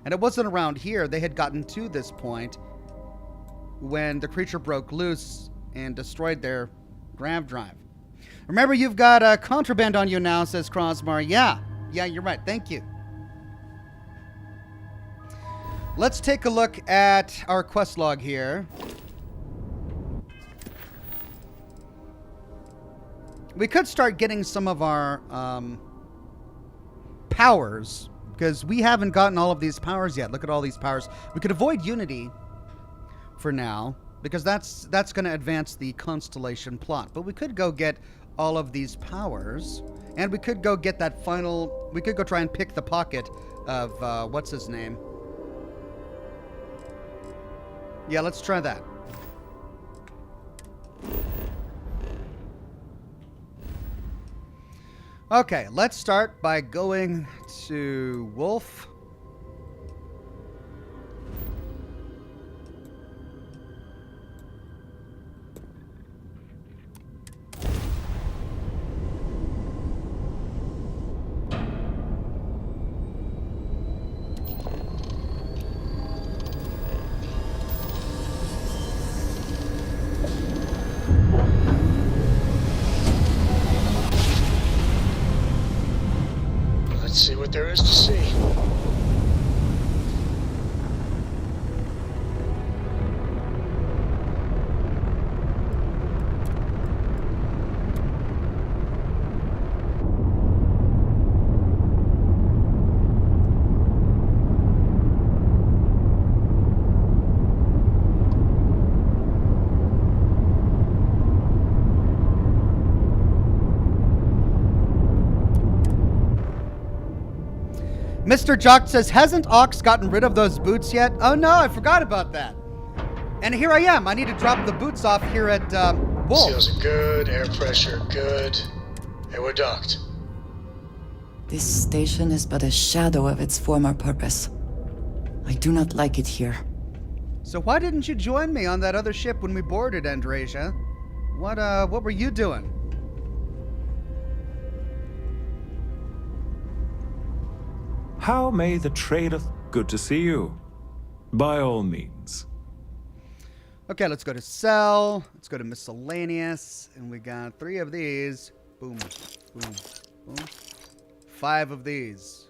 And it wasn't around here. They had gotten to this point when the creature broke loose and destroyed their grav drive. Remember, you've got contraband on you now, says Crossbar. Yeah, you're right. Thank you. Let's take a look at our quest log here. we could start getting some of our powers, because we haven't gotten all of these powers yet. Look at all these powers. We could avoid Unity for now, because that's going to advance the Constellation plot. But we could go get all of these powers, and we could go get that final... We could go try and pick the pocket of, what's his name? Yeah, let's try that. Okay, let's start by going to Wolf. Let's see what there is to see. Mr. Jock says, hasn't Ox gotten rid of those boots yet? Oh no, I forgot about that. And here I am. I need to drop the boots off here at Wolf. Seals are good, air pressure good. Hey, we're docked. This station is but a shadow of its former purpose. I do not like it here. So why didn't you join me on that other ship when we boarded, Andrasia? What were you doing? How may the trader... Good to see you. By all means. Okay, let's go to Cell. Let's go to Miscellaneous. And we got 3 of these. Boom, boom, boom. 5 of these.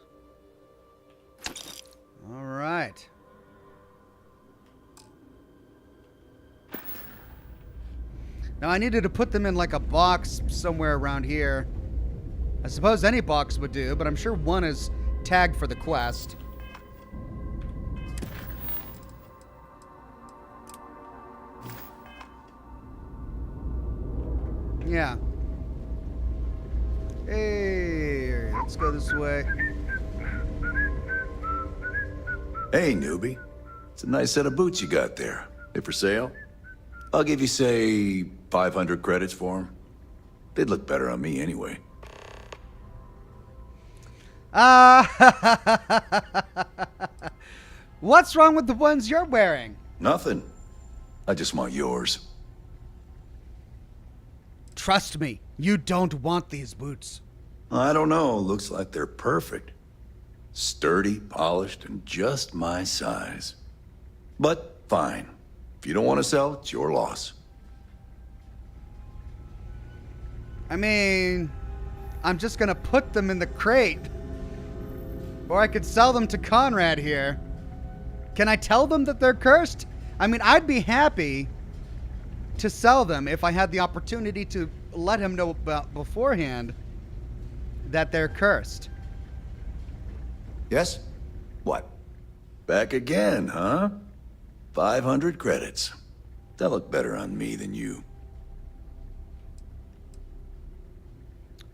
All right. Now, I needed to put them in like a box somewhere around here. I suppose any box would do, but I'm sure one is tagged for the quest. Yeah. Hey, let's go this way. Hey, newbie. It's a nice set of boots you got there. They for sale? I'll give you, say, 500 credits for them. They'd look better on me anyway. What's wrong with the ones you're wearing? Nothing. I just want yours. Trust me, you don't want these boots. I don't know. Looks like they're perfect. Sturdy, polished, and just my size. But fine. If you don't want to sell, it's your loss. I mean, I'm just gonna put them in the crate. Or I could sell them to Conrad here. Can I tell them that they're cursed? I mean, I'd be happy to sell them if I had the opportunity to let him know about beforehand that they're cursed. Yes? What? Back again, huh? 500 credits. That look better on me than you.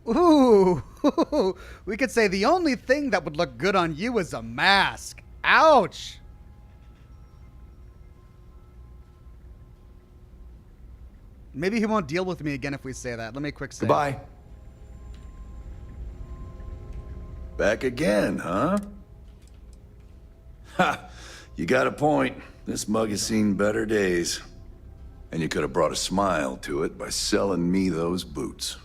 Ooh, we could say the only thing that would look good on you is a mask. Ouch. Maybe he won't deal with me again if we say that. Let me quick say. Goodbye. Back again, huh? Ha! You got a point. This mug has seen better days. And you could have brought a smile to it by selling me those boots.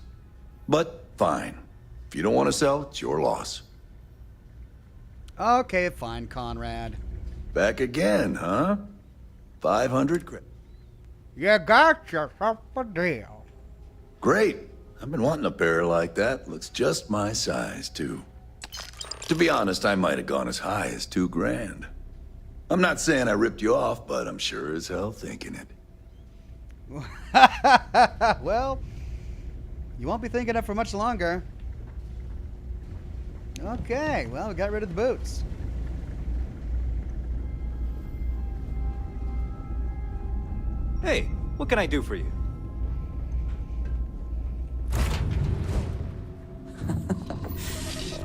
But fine. If you don't want to sell, it's your loss. Okay, fine, Conrad. Back again, huh? 500 credits. You got yourself a deal. Great. I've been wanting a pair like that. Looks just my size, too. To be honest, I might have gone as high as $2,000. I'm not saying I ripped you off, but I'm sure as hell thinking it. Well, You won't be thinking it for much longer. Okay, well, we got rid of the boots. Hey, what can I do for you?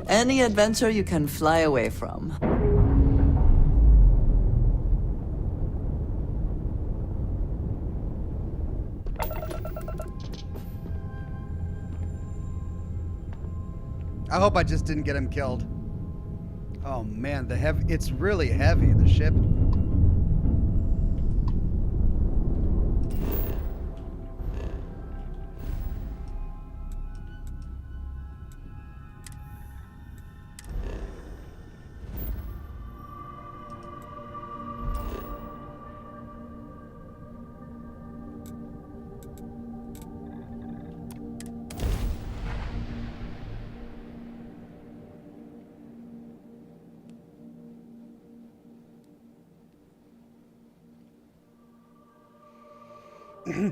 Any adventure you can fly away from. I hope I just didn't get him killed. Oh man, it's really heavy, the ship.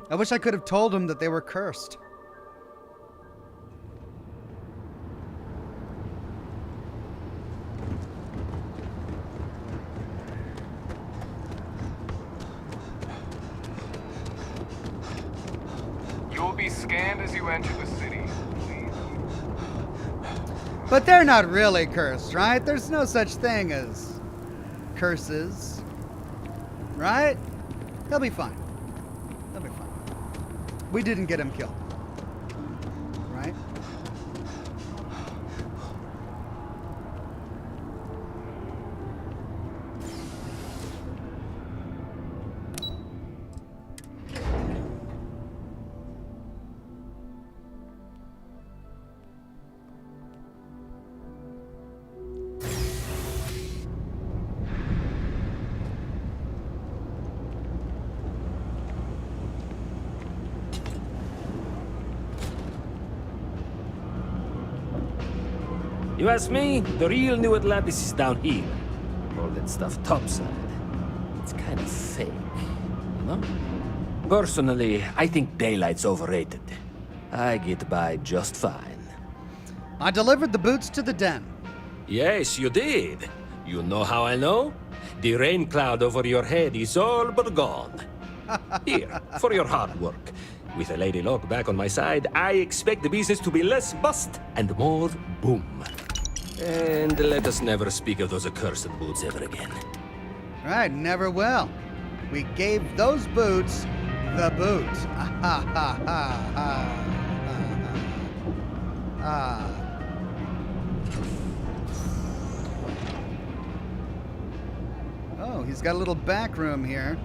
I wish I could have told him that they were cursed. You'll be scanned as you enter the city. Please. But they're not really cursed, right? There's no such thing as curses. Right? They'll be fine. They'll be fine. We didn't get him killed. Right? You ask me, the real New Atlantis is down here. All that stuff topside. It's kind of fake, you know? Personally, I think daylight's overrated. I get by just fine. I delivered the boots to the den. Yes, you did. You know how I know? The rain cloud over your head is all but gone. Here, for your hard work. With a Lady Luck back on my side, I expect the business to be less bust and more boom. And let us never speak of those accursed boots ever again. Right, never will. We gave those boots the boot. Ha ha ha ha ha. Oh, he's got a little back room here.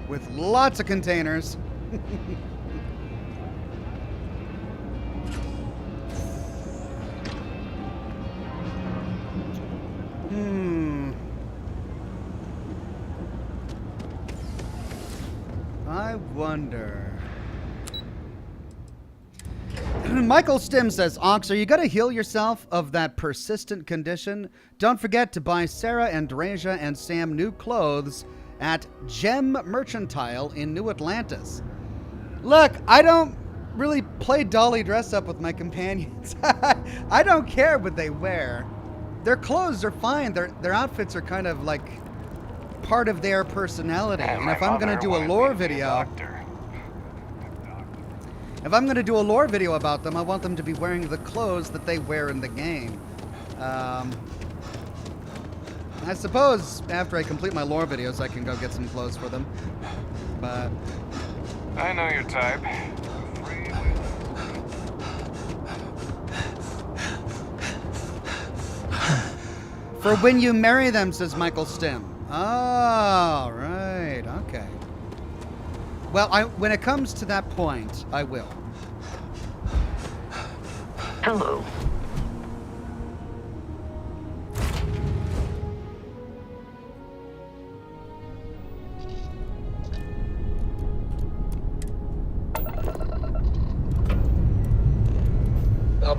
With lots of containers. I wonder. Michael Stim says, Ox, are you going to heal yourself of that persistent condition? Don't forget to buy Sarah and Drasia and Sam new clothes at Gem Mercantile in New Atlantis. Look, I don't really play dolly dress up with my companions. I don't care what they wear. Their clothes are fine. Their outfits are kind of like part of their personality. And if I'm going to do a lore video, about them, I want them to be wearing the clothes that they wear in the game. I suppose after I complete my lore videos, I can go get some clothes for them. But I know your type. For when you marry them, says Michael Stim. Oh, right. Okay. Well, when it comes to that point, I will. Hello.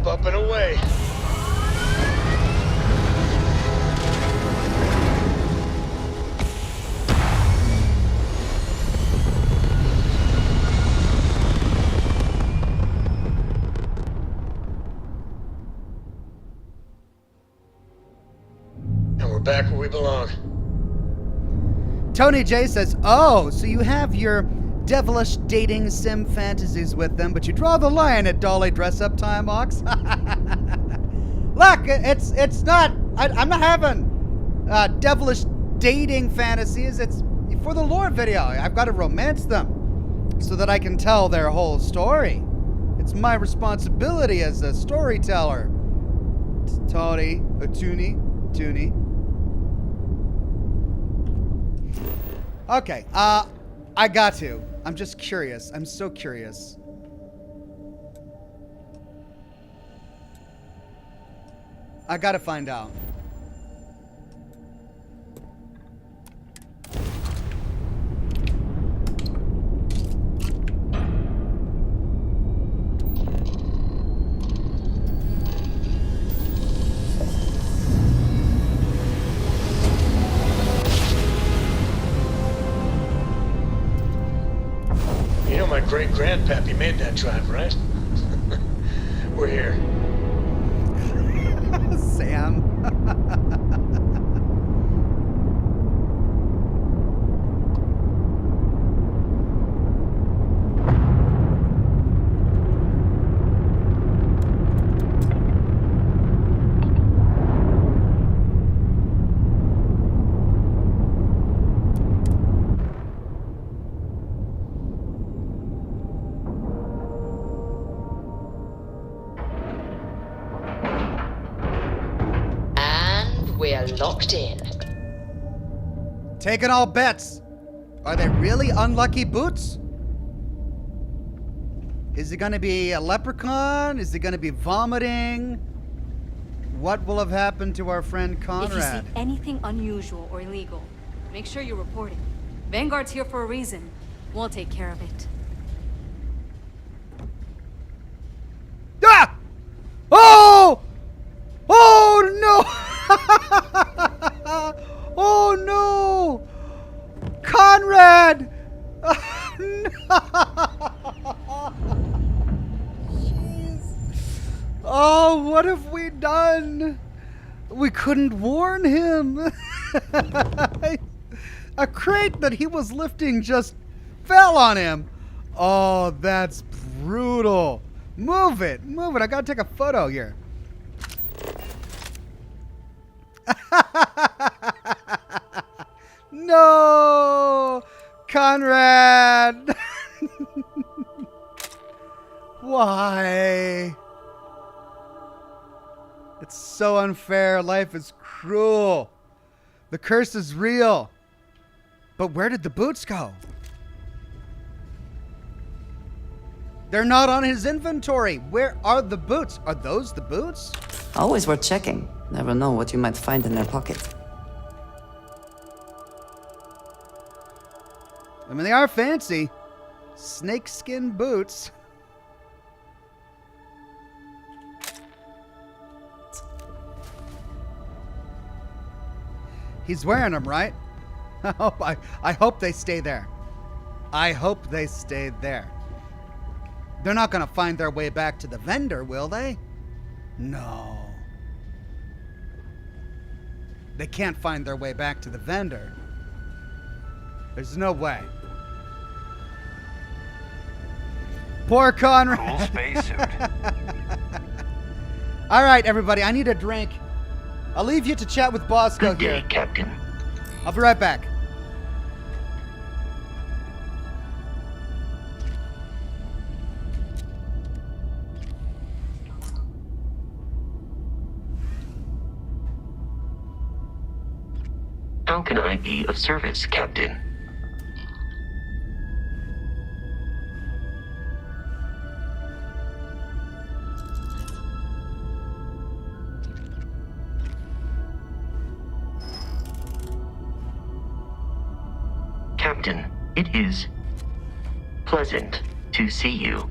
Up and away. we're back where we belong. Tony J says, oh, so you have your devilish dating sim fantasies with them, but you draw the line at dolly dress-up time, Ox. Look, it's not, I'm not having devilish dating fantasies. It's for the lore video. I've got to romance them so that I can tell their whole story. It's my responsibility as a storyteller. Tony. Okay, I got to. I'm just curious. I'm so curious. I gotta find out. You know my great-grandpappy made that drive, right? We're here. Sam. We're locked in. Taking all bets. Are they really unlucky boots? Is it going to be a leprechaun? Is it going to be vomiting? What will have happened to our friend Conrad? If you see anything unusual or illegal, make sure you report it. Vanguard's here for a reason. We'll take care of it. Ah! Oh! Oh no! Oh no! Conrad! No! Jeez. Oh, what have we done? We couldn't warn him. A crate that he was lifting just fell on him. Oh, that's brutal. Move it. Move it. I gotta take a photo here. No, Conrad. Why? It's so unfair. Life is cruel. The curse is real. But where did the boots go? They're not on his inventory. Where are the boots? Are those the boots? Always worth checking. Never know what you might find in their pocket. I mean, they are fancy. Snakeskin boots. He's wearing them, right? I hope they stay there. I hope they stay there. They're not going to find their way back to the vendor, will they? No. They can't find their way back to the vendor. There's no way. Poor Conrad. Cool spacesuit. All right, everybody, I need a drink. I'll leave you to chat with Bosco Good day, here. Captain. I'll be right back. How can I be of service, Captain? Captain, it is pleasant to see you.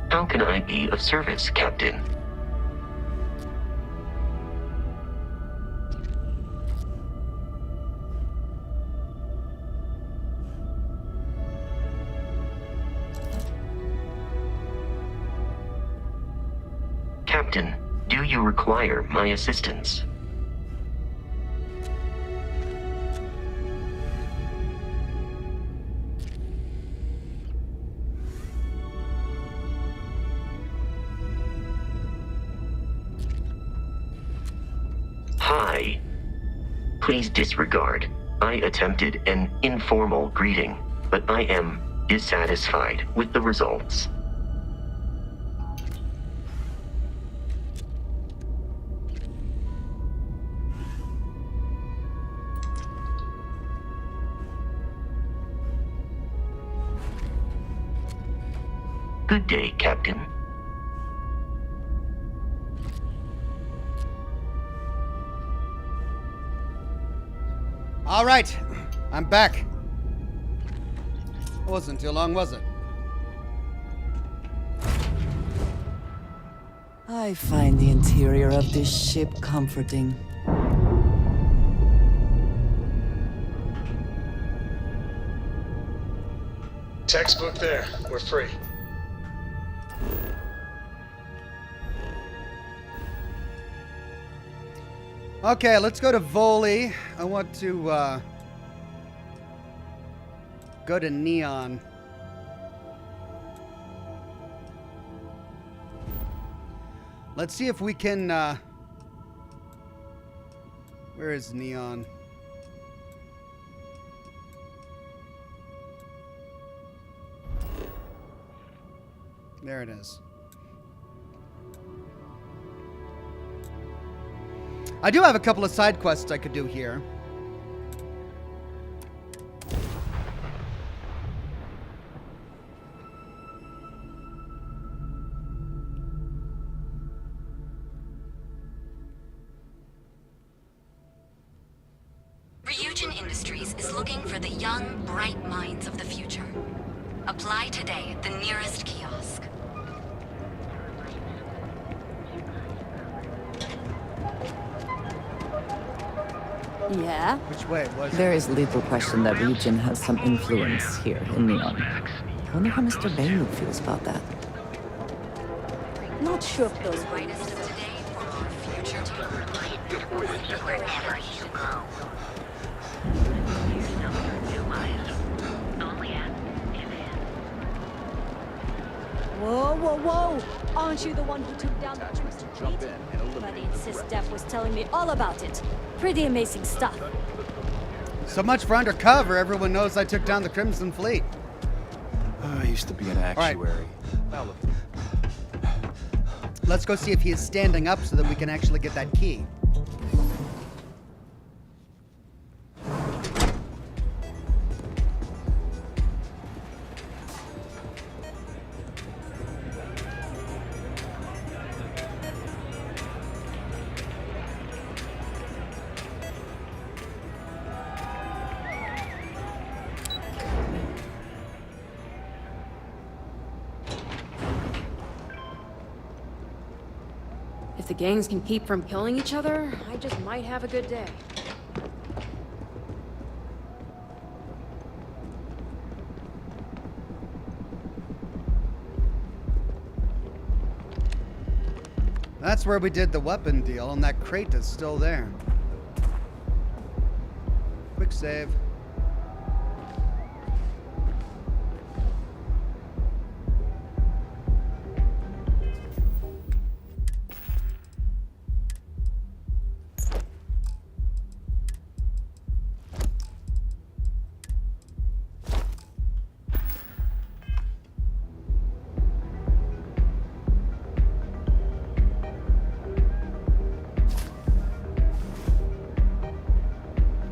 How can I be of service, Captain? Captain. Do you require my assistance? Hi. Please disregard. I attempted an informal greeting, but I am dissatisfied with the results. Good day, Captain. All right, I'm back. It wasn't too long, was it? I find the interior of this ship comforting. Textbook there. We're free. Okay, let's go to Voli. I want to go to Neon. Let's see if we can where is Neon? There it is. I do have a couple of side quests I could do here. Ryujin Industries is looking for the young, bright minds of the future. Apply today at the nearest kiosk. Yeah? Which way was it? There is little question that Ryujin has some influence here in Neon. I wonder how Mr. Bayu feels about that. Not sure if those were Brightest of today for our future wherever you go. Whoa, whoa, whoa! Aren't you the one who took down the Crimson Fleet? But insists Steph was telling me all about it. Pretty amazing stuff. So much for undercover. Everyone knows I took down the Crimson Fleet. I used to be an actuary. Right. Let's go see if he is standing up so that we can actually get that key. If the gangs can keep from killing each other, I just might have a good day. That's where we did the weapon deal, and that crate is still there. Quick save.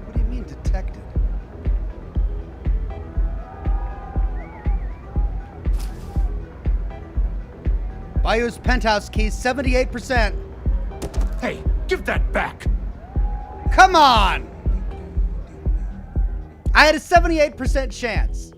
What do you mean detected? Bayou's penthouse key, 78%. Hey, give that back! Come on! I had a 78% chance.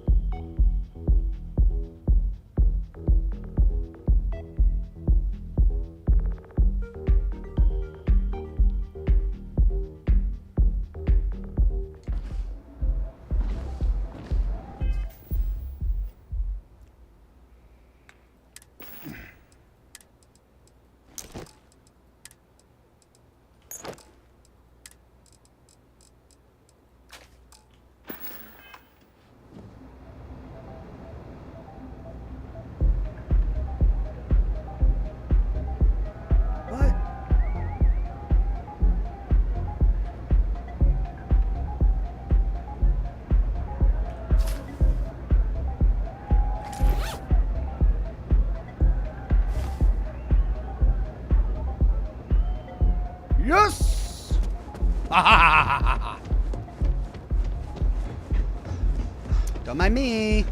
Don't mind me.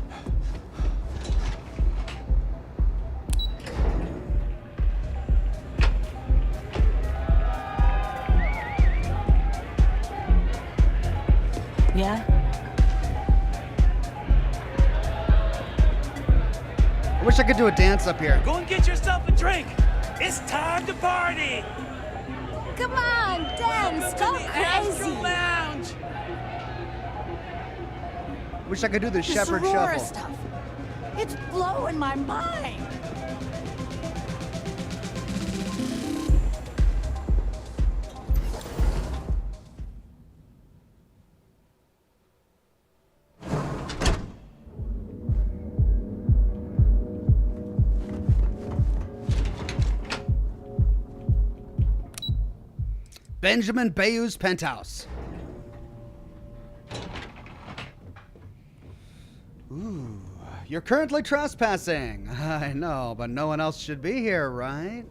Yeah? I wish I could do a dance up here. Go and get yourself a drink. It's time to party. Come on, dance, go crazy. Lounge. Wish I could do the shepherd Aurora shuffle. stuff. It's blowing my mind. Benjamin Bayu's penthouse. Ooh, you're currently trespassing. I know, but no one else should be here, right?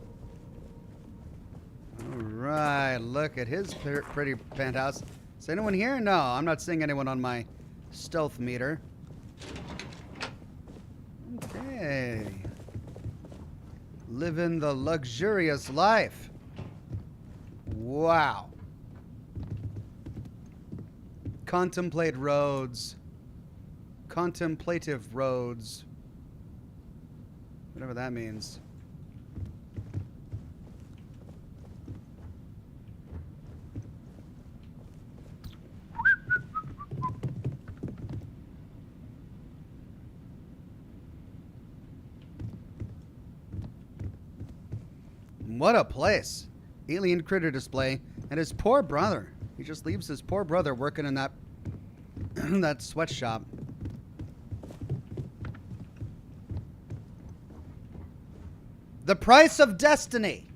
All right, look at his pretty penthouse. Is anyone here? No, I'm not seeing anyone on my stealth meter. Okay. Living the luxurious life. Wow. Contemplate roads. Contemplative roads. Whatever that means. What a place. Alien critter display. And his poor brother. He just leaves his poor brother working in that that sweatshop. The price of destiny.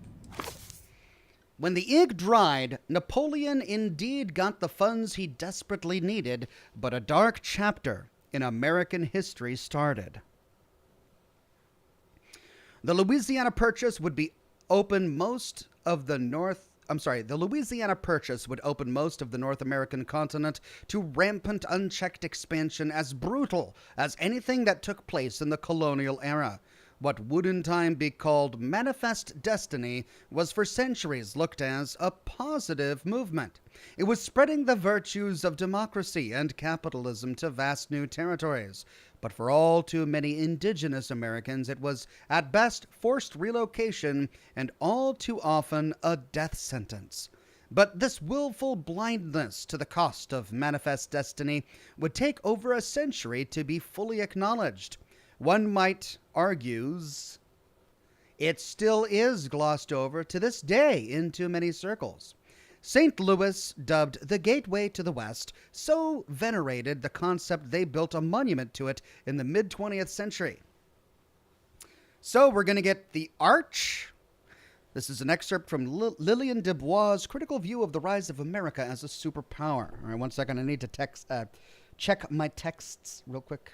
When the ink dried, Napoleon indeed got the funds he desperately needed, but a dark chapter in American history started. The Louisiana Purchase would open most of the North American continent to rampant, unchecked expansion as brutal as anything that took place in the colonial era. What would in time be called manifest destiny was for centuries looked as a positive movement. It was spreading the virtues of democracy and capitalism to vast new territories. But for all too many indigenous Americans, it was at best forced relocation and all too often a death sentence. But this willful blindness to the cost of manifest destiny would take over a century to be fully acknowledged. One might argues it still is glossed over to this day in too many circles. St. Louis, dubbed the Gateway to the West, so venerated the concept they built a monument to it in the mid-20th century. So we're going to get the Arch. This is an excerpt from Lillian Dubois' critical view of the rise of America as a superpower. All right, one second. I need to check my texts real quick.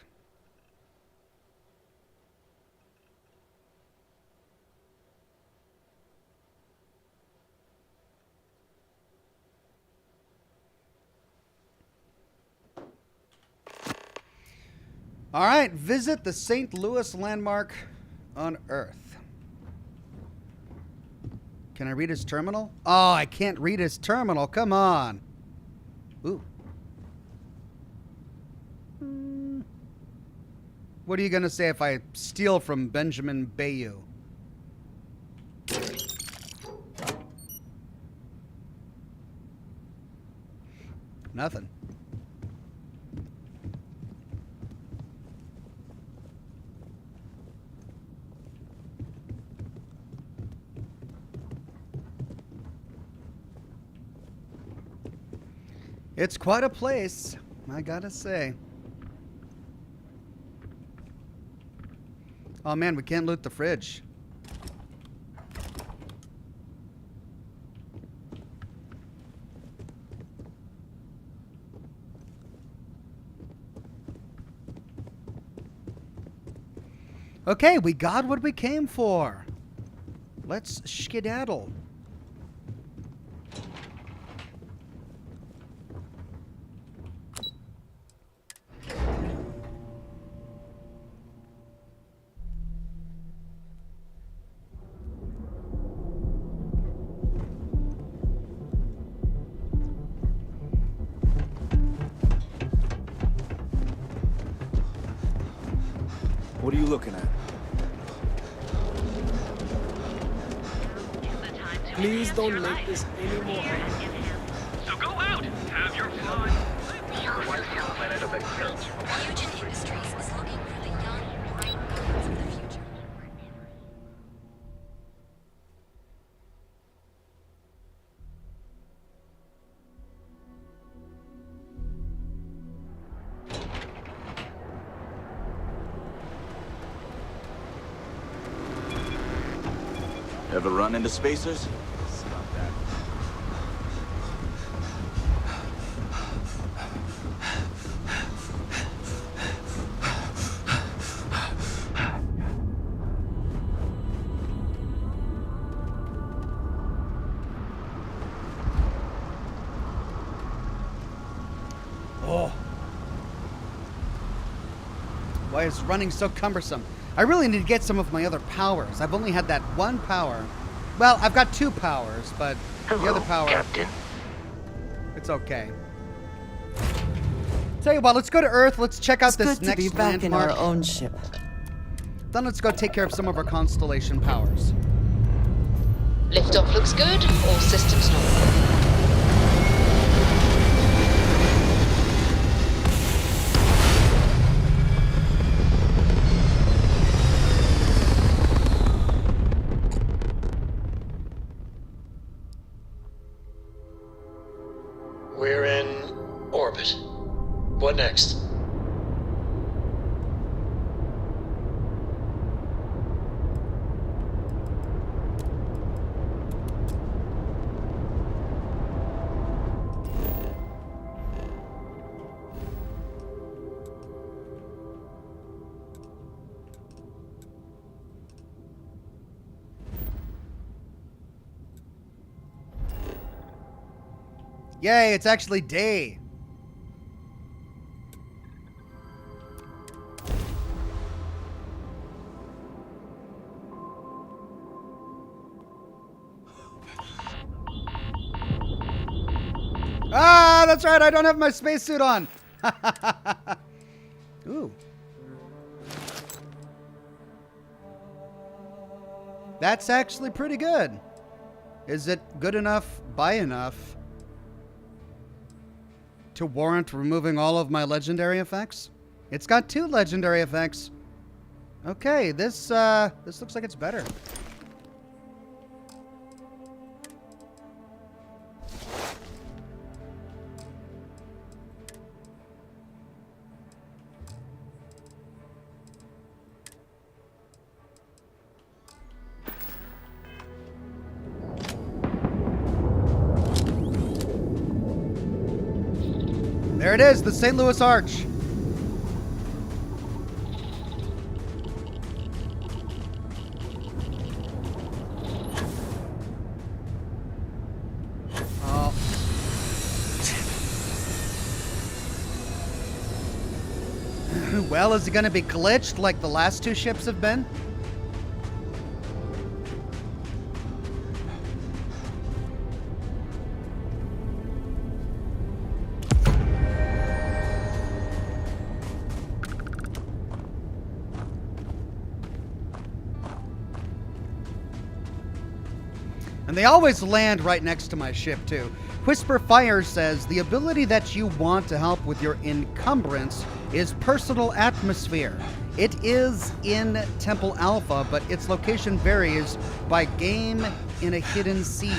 All right, visit the St. Louis landmark on Earth. Can I read his terminal? Oh, I can't read his terminal. Come on. Ooh. What are you going to say if I steal from Benjamin Bayu? Nothing. It's quite a place, I gotta say. Oh man, we can't loot the fridge. Okay, we got what we came for. Let's skedaddle. What are you looking at? Please don't make this anymore. So go out, have your fun. Fusion Industries is looking for the young, bright minds of the future. Ever run into spacers? Why is running so cumbersome? I really need to get some of my other powers. I've only had that one power. Well, I've got two powers, but the other power... Captain. It's okay. Tell you what, let's go to Earth. Let's check out this Good to next be back in landmark. our own ship. Then let's go take care of some of our constellation powers. Liftoff looks good. All systems normal. We're in orbit. What next? Yay, it's actually day. Ah, that's right, I don't have my spacesuit on. Ooh. That's actually pretty good. Is it good enough, by enough, to warrant removing all of my legendary effects? It's got 2 legendary effects. Okay, this looks like it's better. There it is, the St. Louis Arch. Oh. Well, is it going to be glitched like the last 2 ships have been? And they always land right next to my ship, too. Whisper Fire says, the ability that you want to help with your encumbrance is Personal Atmosphere. It is in Temple Alpha, but its location varies by game in a hidden sea.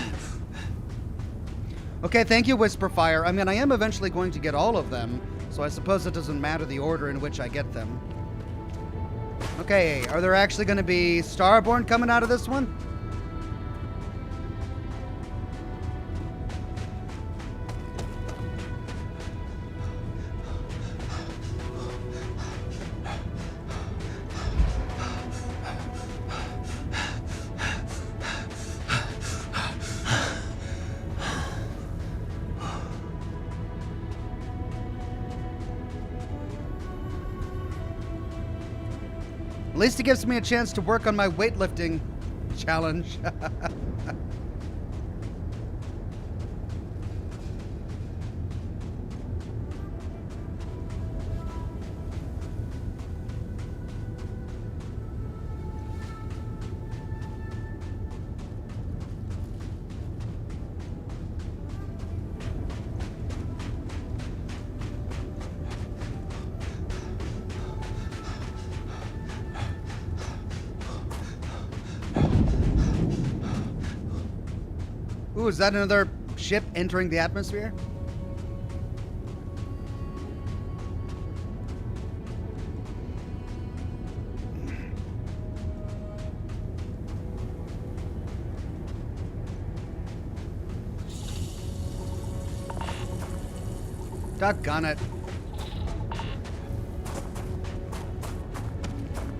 Okay, thank you, Whisper Fire. I mean, I am eventually going to get all of them, so I suppose it doesn't matter the order in which I get them. Okay, are there actually going to be Starborn coming out of this one? At least it gives me a chance to work on my weightlifting challenge. Ooh, is that another ship entering the atmosphere? Doggone it.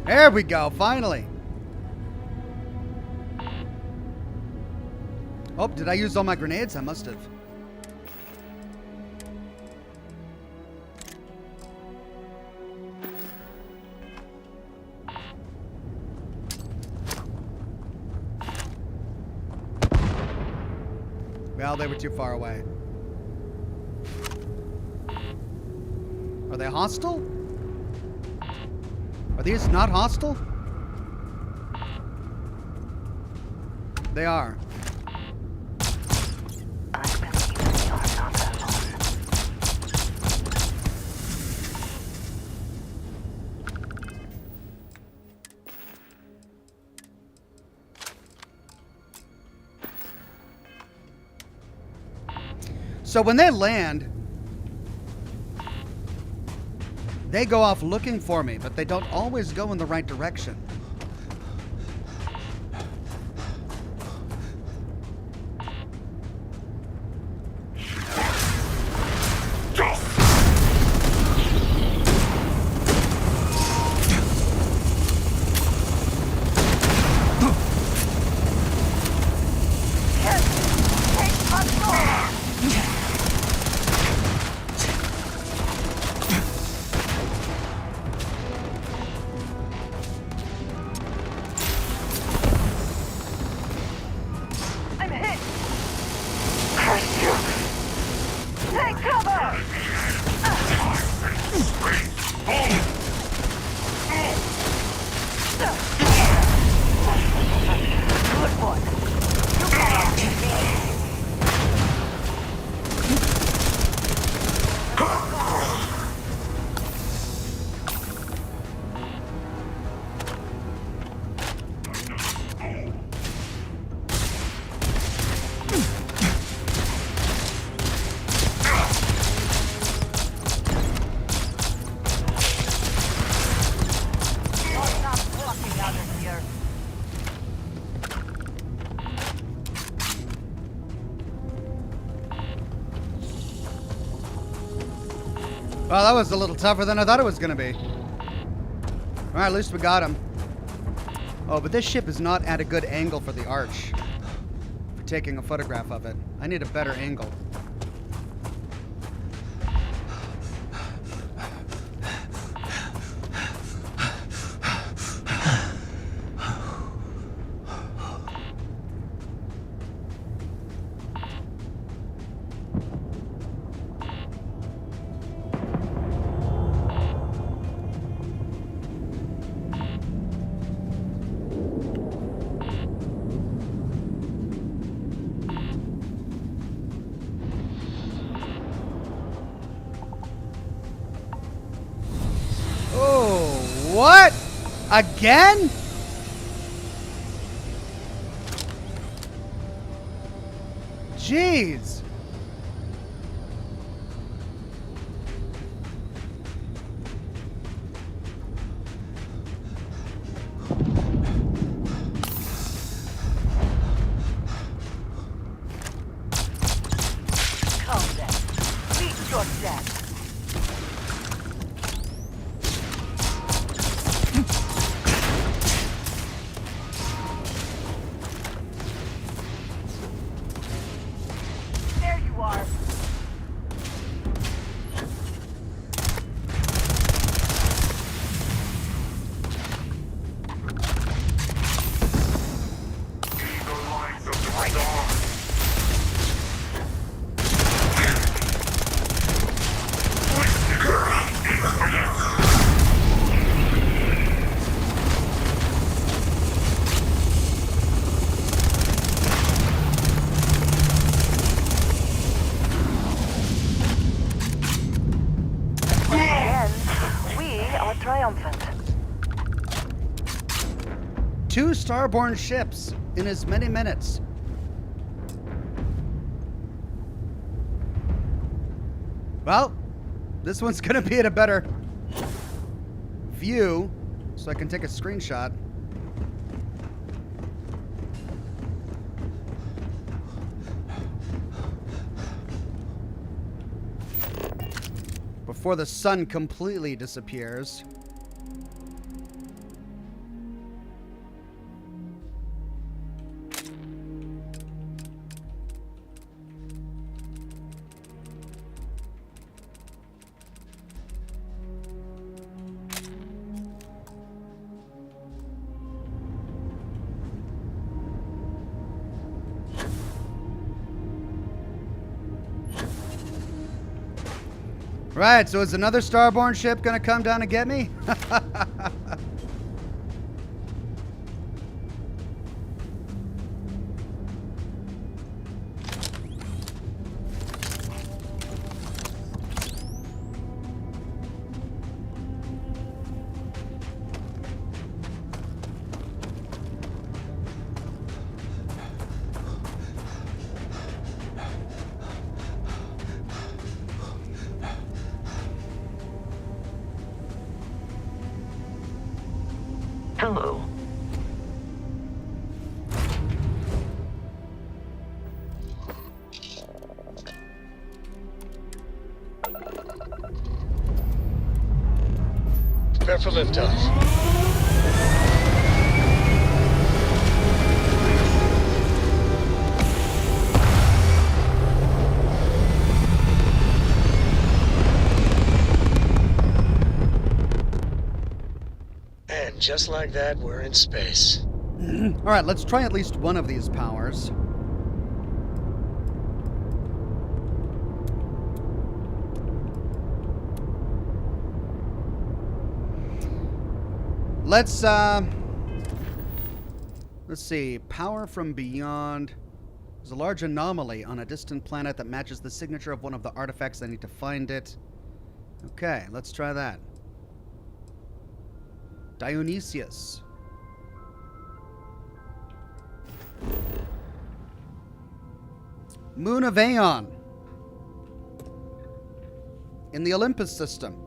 There we go, finally. Oh, did I use all my grenades? I must have. Well, they were too far away. Are they hostile? Are these not hostile? They are. So when they land, they go off looking for me, but they don't always go in the right direction. Well, that was a little tougher than I thought it was going to be. All right, at least we got him. Oh, but this ship is not at a good angle for the arch. For taking a photograph of it. I need a better angle. What? Again? Jeez. Come then. Meet your death. Two Starborn ships in as many minutes. Well, this one's gonna be at a better view, so I can take a screenshot. Before the sun completely disappears. Right, so is another Starborn ship gonna come down and get me? Hello. Prepare for liftoff. And just like that, we're in space. All right, let's try at least one of these powers. Let's see. Power from beyond. There's a large anomaly on a distant planet that matches the signature of one of the artifacts. I need to find it. Okay, let's try that. Dionysius. Moon of Aeon. In the Olympus system.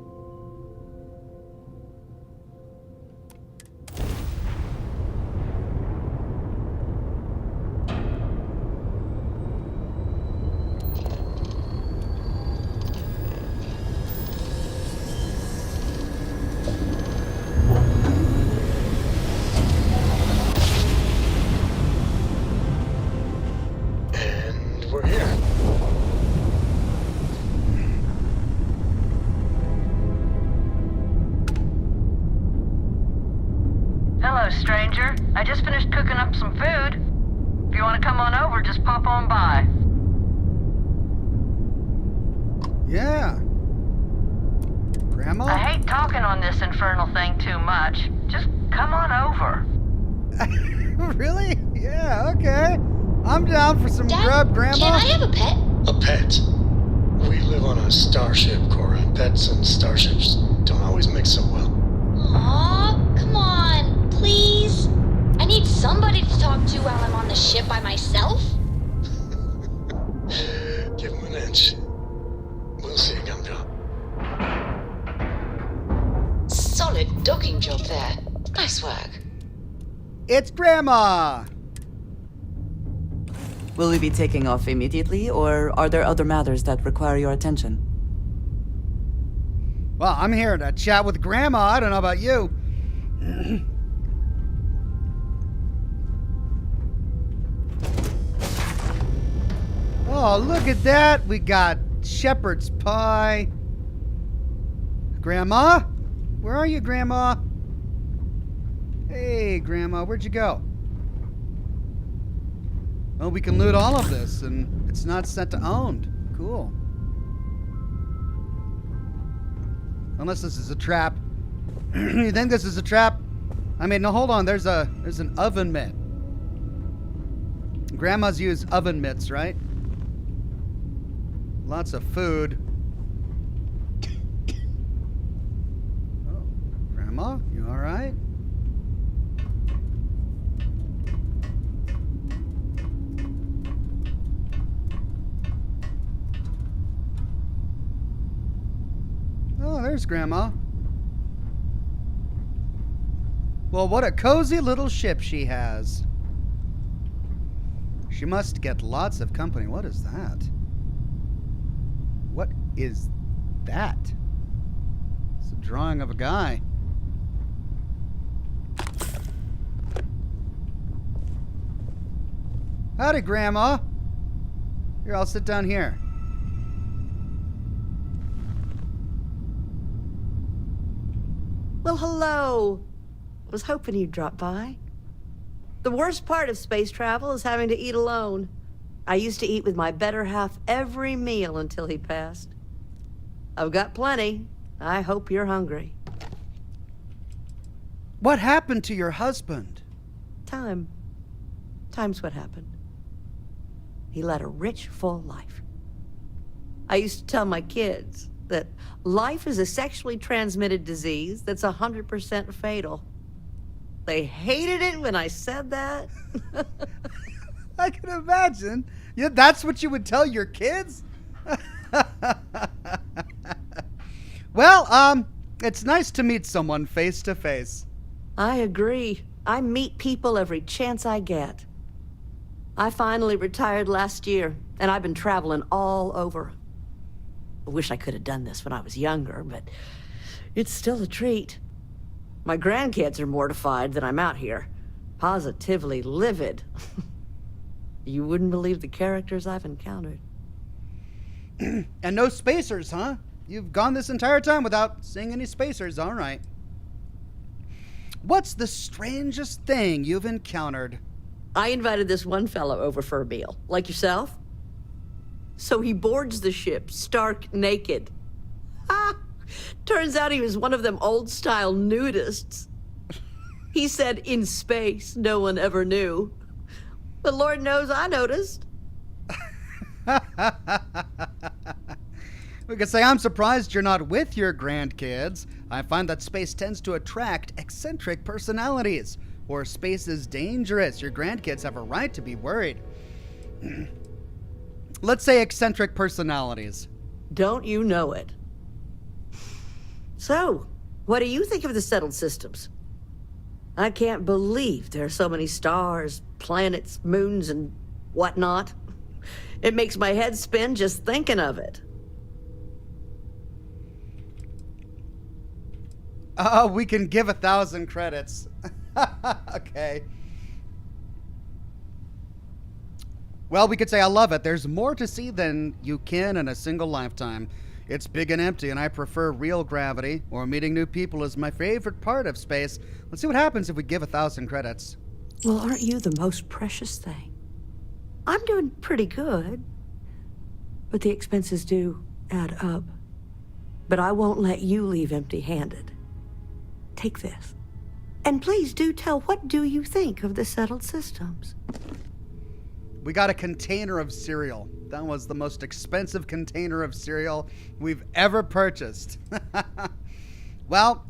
Stranger. I just finished cooking up some food. If you want to come on over, just pop on by. Yeah. Grandma? I hate talking on this infernal thing too much. Just come on over. Really? Yeah, okay. I'm down for some grub, Grandma. Can I have a pet? A pet? We live on a starship, Cora. Pets and starships don't always mix so well. Aw, come on, please. I need somebody to talk to while I'm on the ship by myself. Give him an inch. We'll see, Gumdrop. Solid docking job there. Nice work. It's Grandma! Will we be taking off immediately, or are there other matters that require your attention? Well, I'm here to chat with Grandma. I don't know about you. Oh, look at that. We got shepherd's pie. Grandma? Where are you, Grandma? Hey, Grandma, where'd you go? Oh, we can loot all of this, and it's not set to owned. Cool. Unless this is a trap. You think this is a trap? I mean, no, hold on. There's an oven mitt. Grandmas use oven mitts, right? Lots of food. Oh, Grandma, you all right? There's Grandma. Well, what a cozy little ship she has. She must get lots of company. What is that? What is that? It's a drawing of a guy. Howdy, Grandma. Here, I'll sit down here. Well, hello. Was hoping you'd drop by. The worst part of space travel is having to eat alone. I used to eat with my better half every meal until he passed. I've got plenty. I hope you're hungry. What happened to your husband? Time. Time's what happened. He led a rich, full life. I used to tell my kids that life is a sexually transmitted disease that's 100% fatal. They hated it when I said that. I can imagine. Yeah, that's what you would tell your kids? Well, it's nice to meet someone face to face. I agree. I meet people every chance I get. I finally retired last year, and I've been traveling all over. I wish I could have done this when I was younger, but it's still a treat. My grandkids are mortified that I'm out here. Positively livid. You wouldn't believe the characters I've encountered. And no spacers, huh? You've gone this entire time without seeing any spacers, all right. What's the strangest thing you've encountered? I invited this one fellow over for a meal, like yourself. So he boards the ship, stark naked. Ah! Turns out he was one of them old-style nudists. He said in space, no one ever knew. But Lord knows I noticed. We could say I'm surprised you're not with your grandkids. I find that space tends to attract eccentric personalities. Or space is dangerous. Your grandkids have a right to be worried. Let's say eccentric personalities. Don't you know it? So, what do you think of the settled systems? I can't believe there are so many stars, planets, moons, and whatnot. It makes my head spin just thinking of it. Oh, we can give 1,000 credits. Okay. Well, we could say I love it. There's more to see than you can in a single lifetime. It's big and empty, and I prefer real gravity, or meeting new people is my favorite part of space. Let's see what happens if we give 1,000 credits. Well, aren't you the most precious thing? I'm doing pretty good, but the expenses do add up. But I won't let you leave empty-handed. Take this. And please do tell, what do you think of the settled systems? We got a container of cereal. That was the most expensive container of cereal we've ever purchased. Well,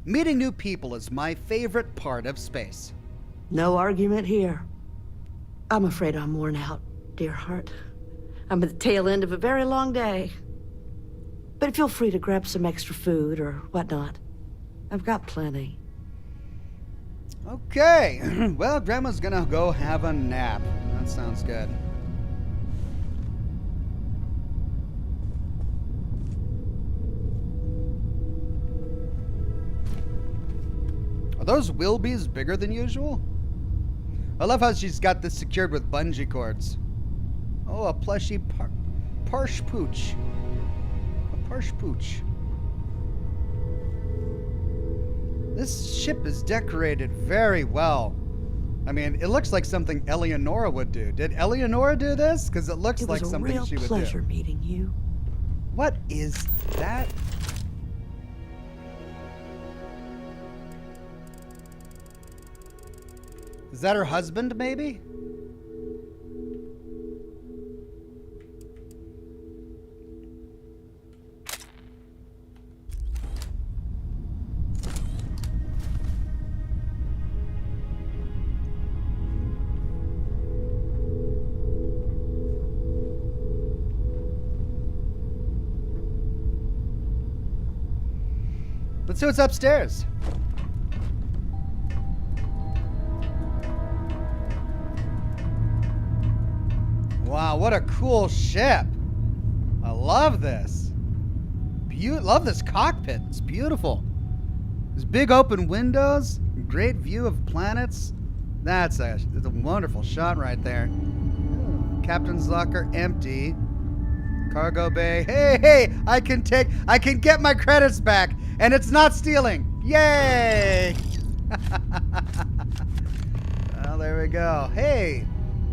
meeting new people is my favorite part of space. No argument here. I'm afraid I'm worn out, dear Hart. I'm at the tail end of a very long day. But feel free to grab some extra food or whatnot. I've got plenty. Okay. Well, Grandma's gonna go have a nap. That sounds good. Are those Wilbies bigger than usual? I love how she's got this secured with bungee cords. Oh, a plushy parsh pooch. A parsh pooch. This ship is decorated very well. I mean, it looks like something Eleonora would do. Did Eleonora do this? Because it looks like something she would do. It was a real pleasure meeting you. What is that? Is that her husband, maybe? Let's see what's upstairs. Wow, what a cool ship. I love this. Love this cockpit. It's beautiful. There's big open windows, great view of planets. That's a wonderful shot right there. Captain's locker empty. Cargo bay. Hey, I can get my credits back, and it's not stealing. Yay! Well, there we go. Hey,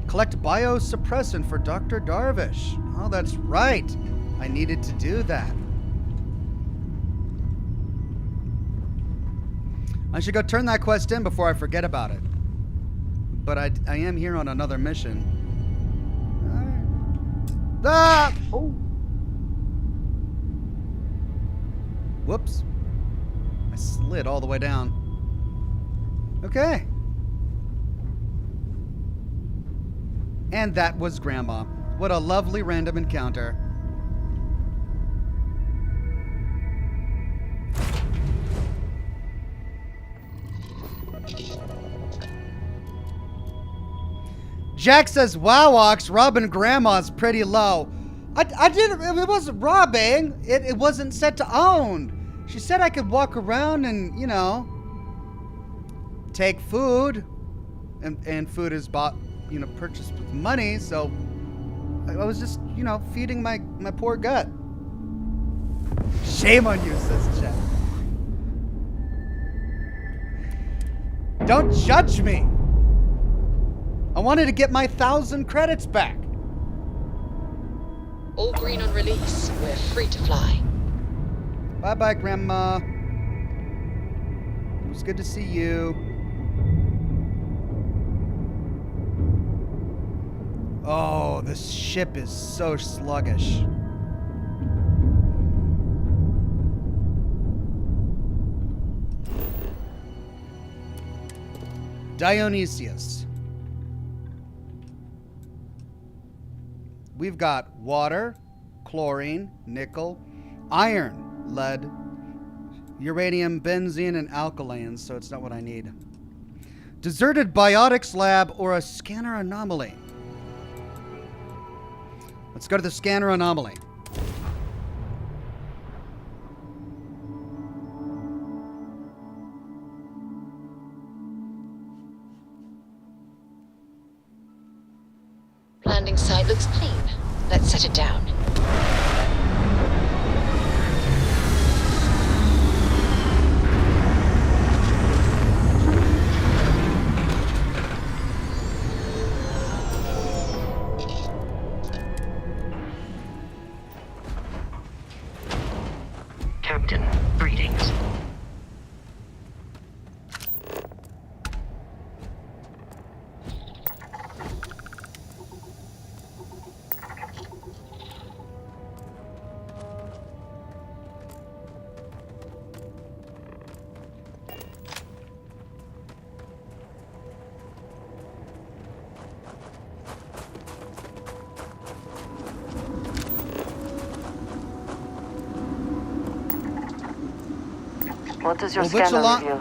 collect biosuppressant for Dr. Darvish. Oh, that's right. I needed to do that. I should go turn that quest in before I forget about it. But I am here on another mission. Ah! Oh. Whoops. I slid all the way down. Okay. And that was Grandma. What a lovely random encounter. Jack says, wow, Ox, robbing Grandma's pretty low. I didn't, it wasn't robbing. It wasn't set to own. She said I could walk around and, you know, take food. And food is bought, you know, purchased with money. So I was just, you know, feeding my poor gut. Shame on you, says Jack. Don't judge me. I wanted to get my 1,000 credits back. All green on release. We're free to fly. Bye-bye, Grandma. It was good to see you. Oh, this ship is so sluggish. Dionysius. We've got water, chlorine, nickel, iron, lead, uranium, benzene, and alkalanes, so it's not what I need. Deserted biotics lab or a scanner anomaly. Let's go to the scanner anomaly. Landing site looks clean. Let's set it down. Captain, greetings. What does your Well, scanner reveal?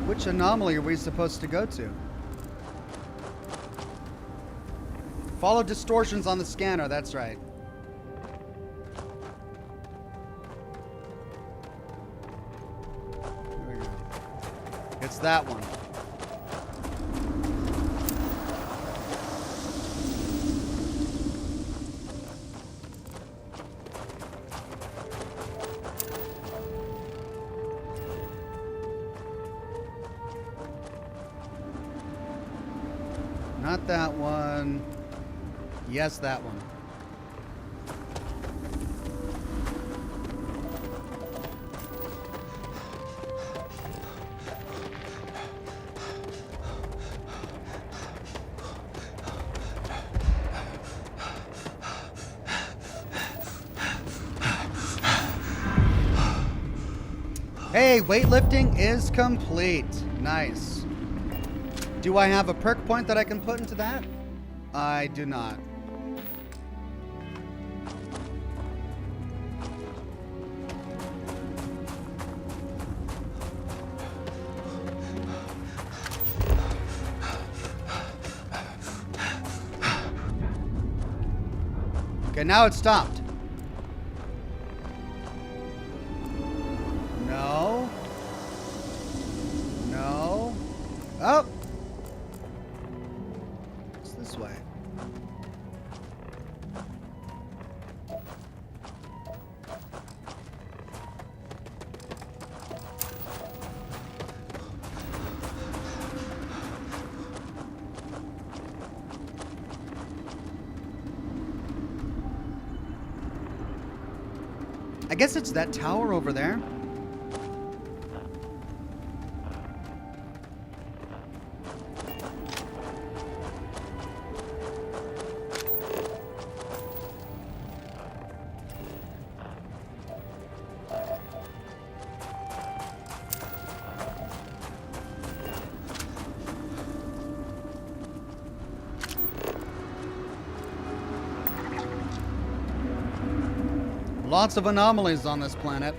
Which anomaly are we supposed to go to? Follow distortions on the scanner, that's right. There we go. It's that one. Not that one. Yes, that one. Hey, weightlifting is complete. Nice. Do I have a perk point that I can put into that? I do not. Okay, now it stopped. No. No. Oh! It's this way. I guess it's that tower over there. Lots of anomalies on this planet.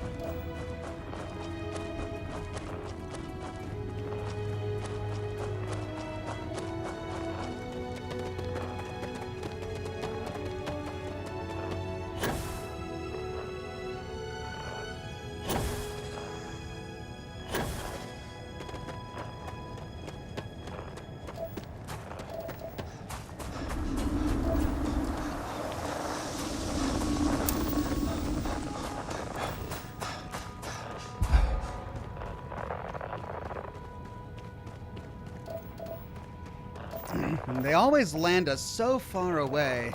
They always land us so far away.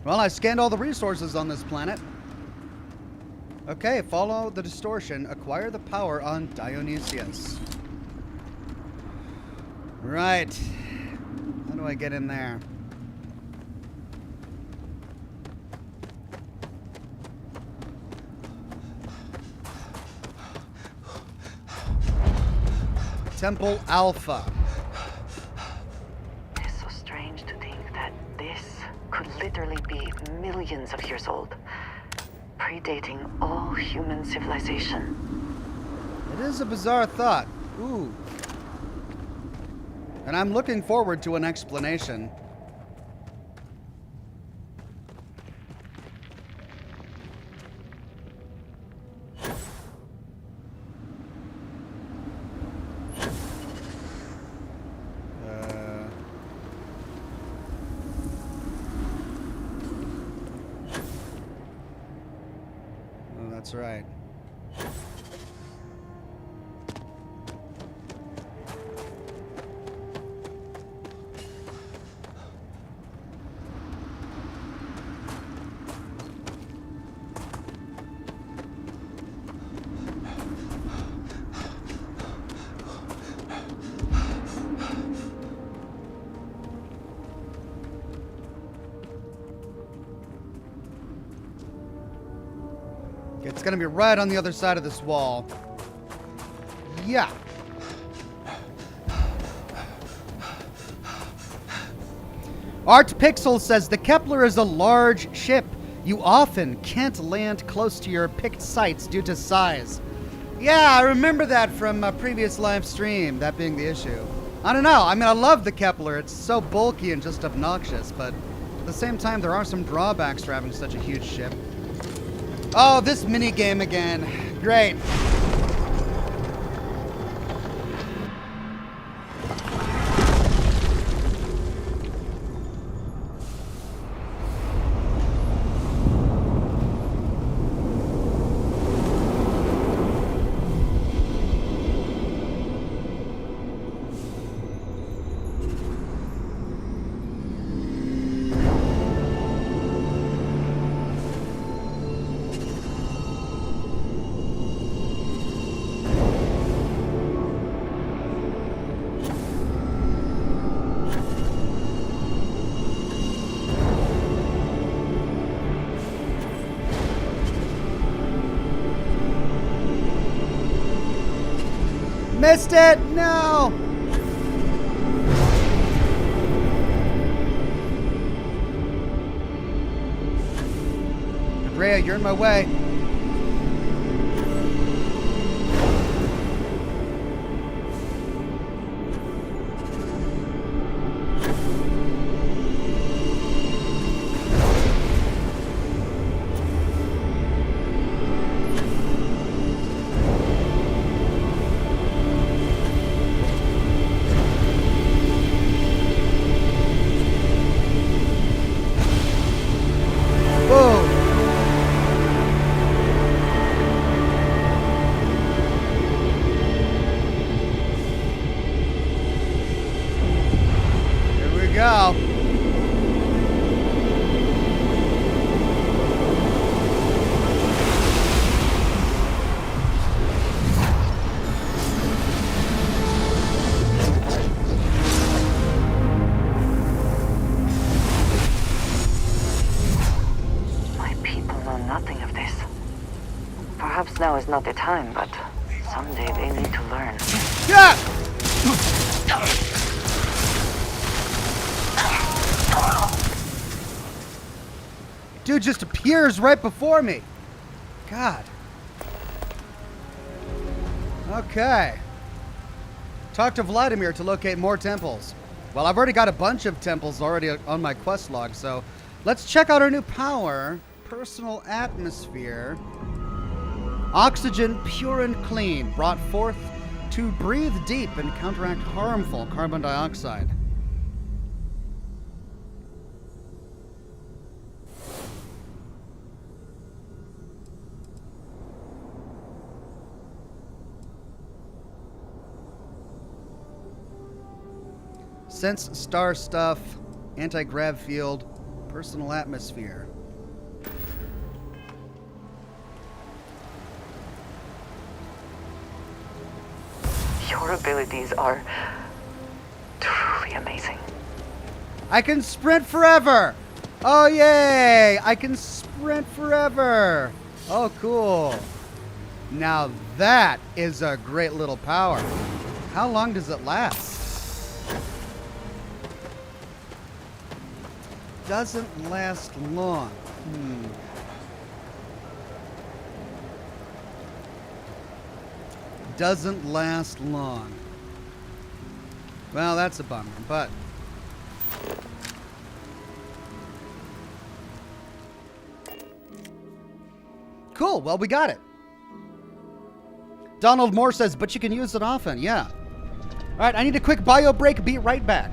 Well, I scanned all the resources on this planet. Okay, follow the distortion. Acquire the power on Dionysius. Right. How do I get in there? Temple Alpha. It's so strange to think that this could literally be millions of years old, predating all human civilization. It is a bizarre thought. Ooh. And I'm looking forward to an explanation. That's right. It's gonna be right on the other side of this wall. Yeah. Art Pixel says the Kepler is a large ship. You often can't land close to your picked sites due to size. Yeah, I remember that from a previous live stream, that being the issue. I don't know. I mean, I love the Kepler. It's so bulky and just obnoxious, but at the same time, there are some drawbacks for having such a huge ship. Oh, this mini game again. Great. Missed it! No! Rhea, you're in my way. Go. My people know nothing of this. Perhaps now is not the time, but someday they need to learn. Yeah! Dude just appears right before me. God. Okay. Talk to Vladimir to locate more temples. Well, I've already got a bunch of temples already on my quest log, so let's check out our new power. Personal atmosphere. Oxygen pure and clean, brought forth to breathe deep and counteract harmful carbon dioxide. Sense star stuff, anti-grav field, personal atmosphere. Your abilities are truly amazing. I can sprint forever! Oh, yay! I can sprint forever! Oh, cool. Now that is a great little power. How long does it last? Doesn't last long. Doesn't last long. Well, that's a bummer, but cool. Well, we got it. Donald Moore says, but you can use it often. Yeah. All right, I need a quick bio break. Be right back.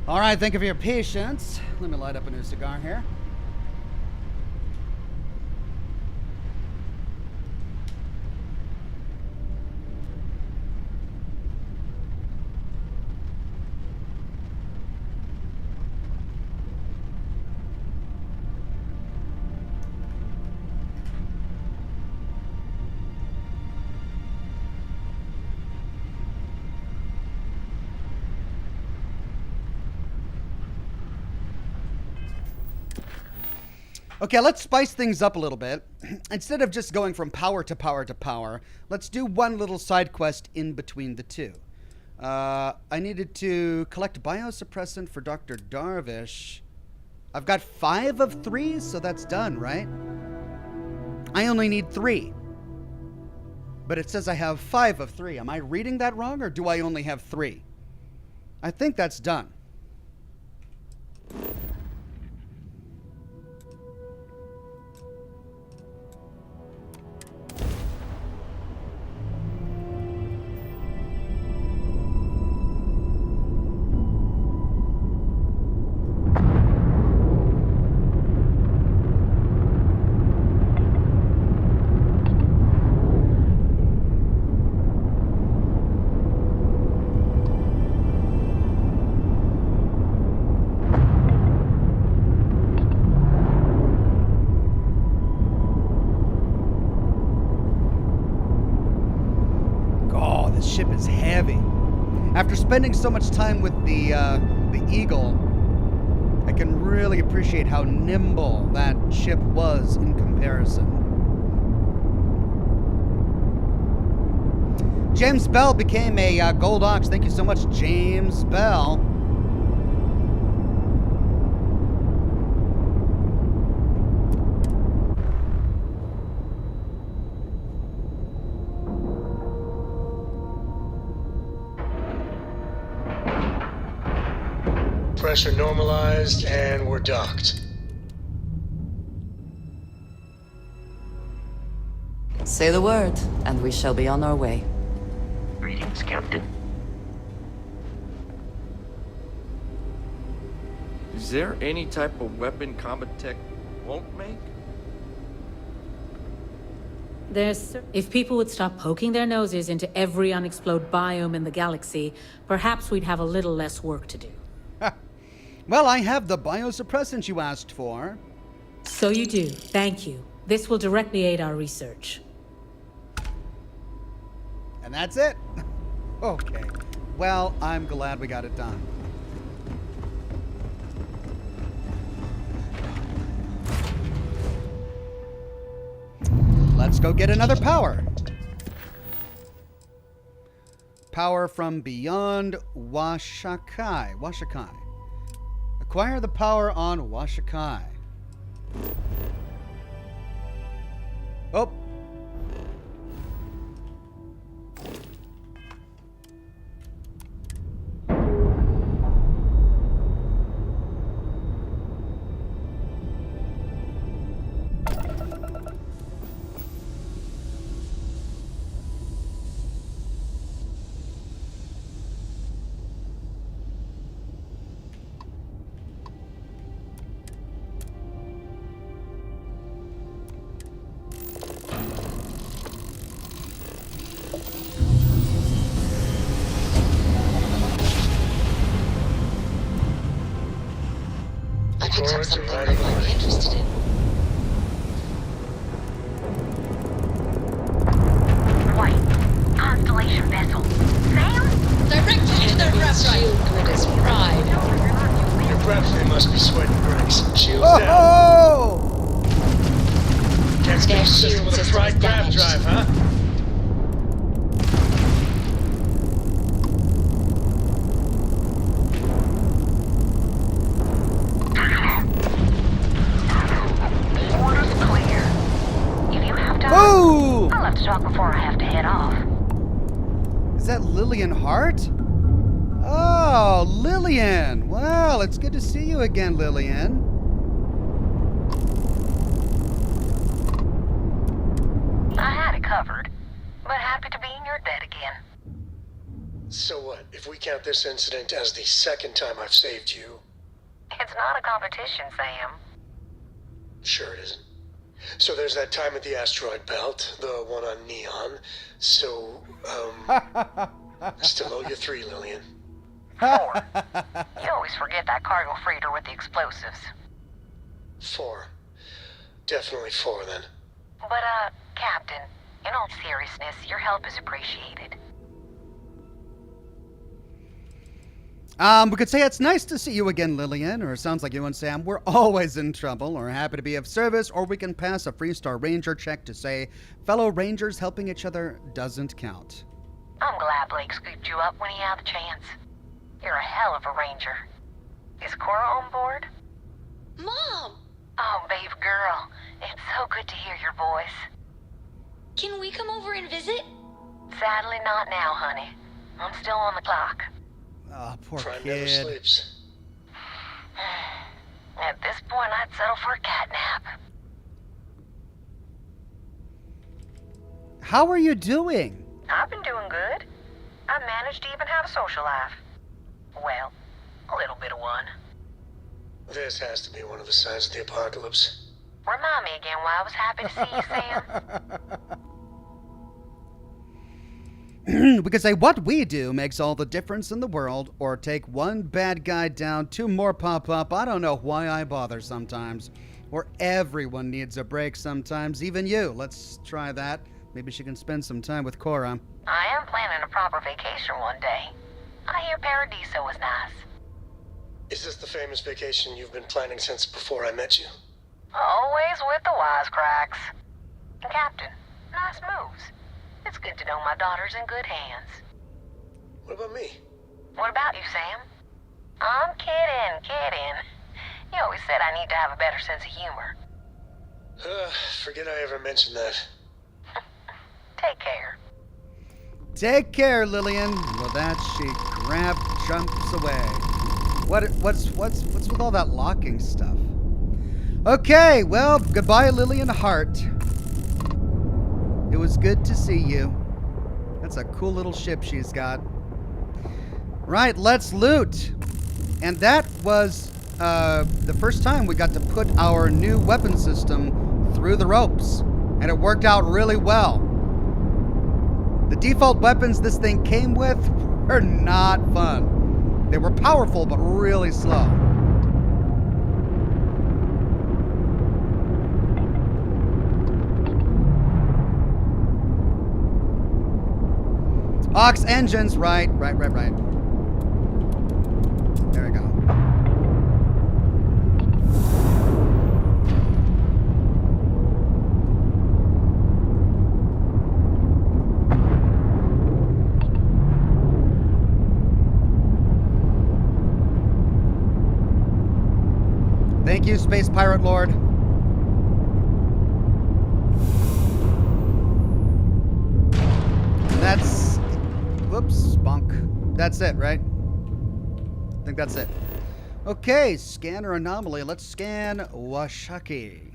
All right, thank you for your patience. Let me light up a new cigar here. Okay, let's spice things up a little bit. Instead of just going from power to power to power, let's do one little side quest in between the two. I needed to collect biosuppressant for Dr. Darvish. I've got 5 of 3, so that's done, right? I only need 3. But it says I have 5 of 3. Am I reading that wrong, or do I only have 3? I think that's done. Ship is heavy. After spending so much time with the Eagle, I can really appreciate how nimble that ship was in comparison. James Bell became a Gold Ox. Thank you so much, James Bell. Pressure normalized, and we're docked. Say the word, and we shall be on our way. Greetings, Captain. Is there any type of weapon combat tech won't make? If people would stop poking their noses into every unexplored biome in the galaxy, perhaps we'd have a little less work to do. Well, I have the biosuppressant you asked for. So you do. Thank you. This will directly aid our research. And that's it. Okay. Well, I'm glad we got it done. Let's go get another power. Power from beyond Washakai. Acquire the power on Washakai. Oh. Picked up something I might be interested in. White. Constellation vessel. Sam? Directly to their shield grid is fried. Your breath, they must be sweating bricks. Shields down. Can't stay consistent with a fried grab drive, huh? Boom! I'll have to talk before I have to head off. Is that Lillian Hart? Oh, Lillian! Well, it's good to see you again, Lillian. I had it covered, but happy to be in your debt again. So what, if we count this incident as the second time I've saved you? It's not a competition, Sam. Sure it isn't. So there's that time at the asteroid belt, the one on Neon. So, still owe you 3, Lillian. 4. You always forget that cargo freighter with the explosives. 4. Definitely 4, then. But, Captain, in all seriousness, your help is appreciated. We could say it's nice to see you again, Lillian, or it sounds like you and Sam were always in trouble, or happy to be of service, or we can pass a Freestar Ranger check to say fellow Rangers helping each other doesn't count. I'm glad Blake scooped you up when he had the chance. You're a hell of a ranger. Is Cora on board? Mom! Oh, babe girl, it's so good to hear your voice. Can we come over and visit? Sadly not now, honey. I'm still on the clock. Oh, poor Prime kid. never sleeps. At this point, I'd settle for a cat nap. How are you doing? I've been doing good. I managed to even have a social life. Well, a little bit of one. This has to be one of the signs of the apocalypse. Remind me again why I was happy to see you, Sam. We could say what we do makes all the difference in the world, or take one bad guy down, two more pop up. I don't know why I bother sometimes. Or everyone needs a break sometimes, even you. Let's try that. Maybe she can spend some time with Cora. I am planning a proper vacation one day. I hear Paradiso was nice. Is this the famous vacation you've been planning since before I met you? Always with the wisecracks. And Captain, nice moves. It's good to know my daughter's in good hands. What about me? What about you, Sam? I'm kidding. You always said I need to have a better sense of humor. Forget I ever mentioned that. Take care. Take care, Lillian. Well, that she jumps away. What's with all that locking stuff? Okay, well, goodbye, Lillian Hart. It was good to see you. That's a cool little ship she's got. Right, let's loot. And that was the first time we got to put our new weapon system through the ropes. And it worked out really well. The default weapons this thing came with were not fun. They were powerful, but really slow. Ox engines, right. There we go. Thank you, Space Pirate Lord. That's... Whoops, bonk. That's it, right? I think that's it. Okay, scanner anomaly. Let's scan Washaki.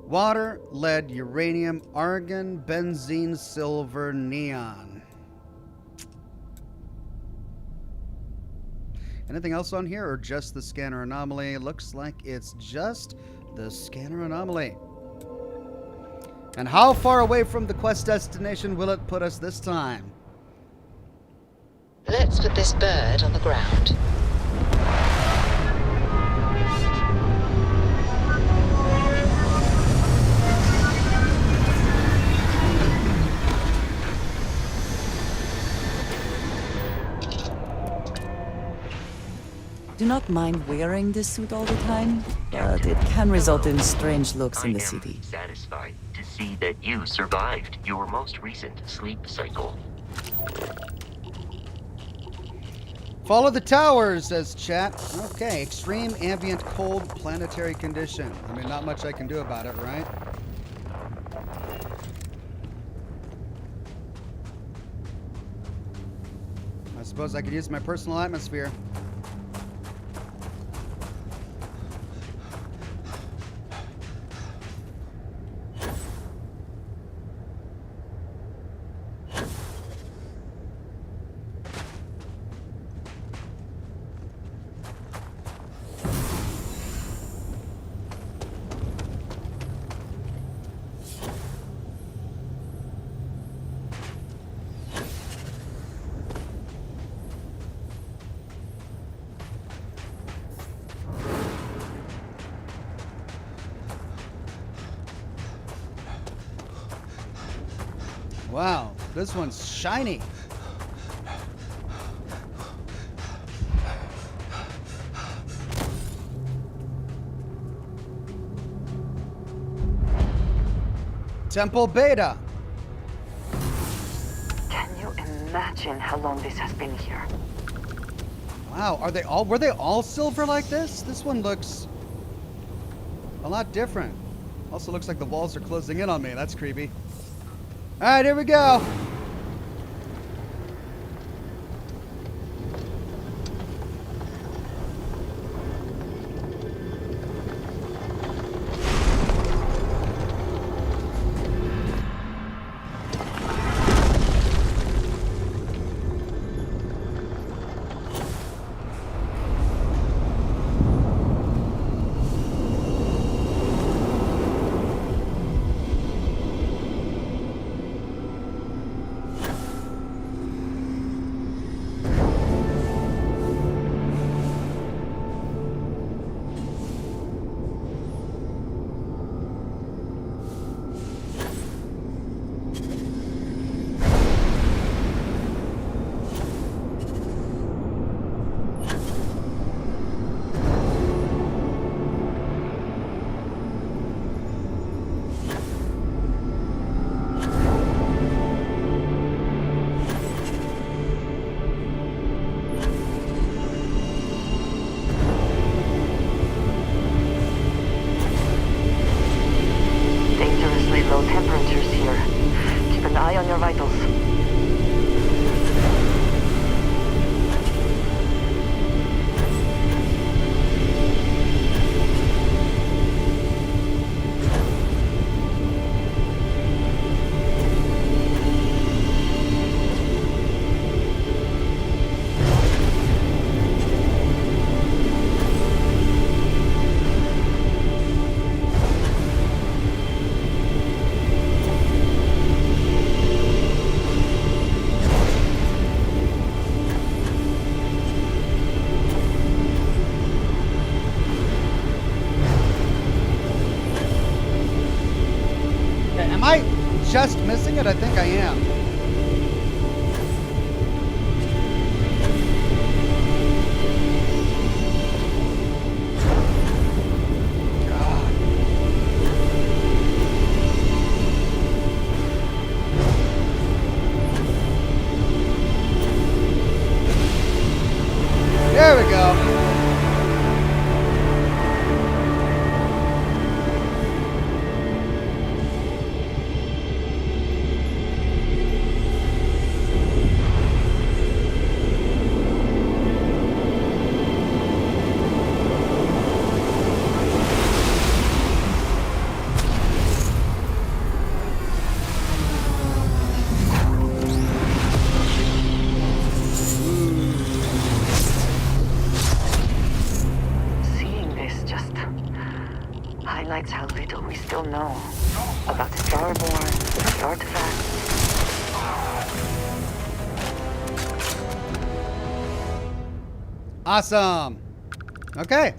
Water, lead, uranium, argon, benzene, silver, neon. Anything else on here, or just the scanner anomaly? Looks like it's just the scanner anomaly. And how far away from the quest destination will it put us this time? Let's put this bird on the ground. Do not mind wearing this suit all the time, but it can result in strange looks in the city. I am satisfied to see that you survived your most recent sleep cycle. Follow the towers, says chat. Okay, extreme ambient cold planetary condition. I mean, not much I can do about it, right? I suppose I could use my personal atmosphere. Wow, this one's shiny. Temple Beta. Can you imagine how long this has been here? Wow, were they all silver like this? This one looks a lot different. Also looks like the walls are closing in on me. That's creepy. All right, here we go. Am I just missing it? I think I am. There we go. Highlights how little we still know about Starborn, the artifacts. Awesome. Okay.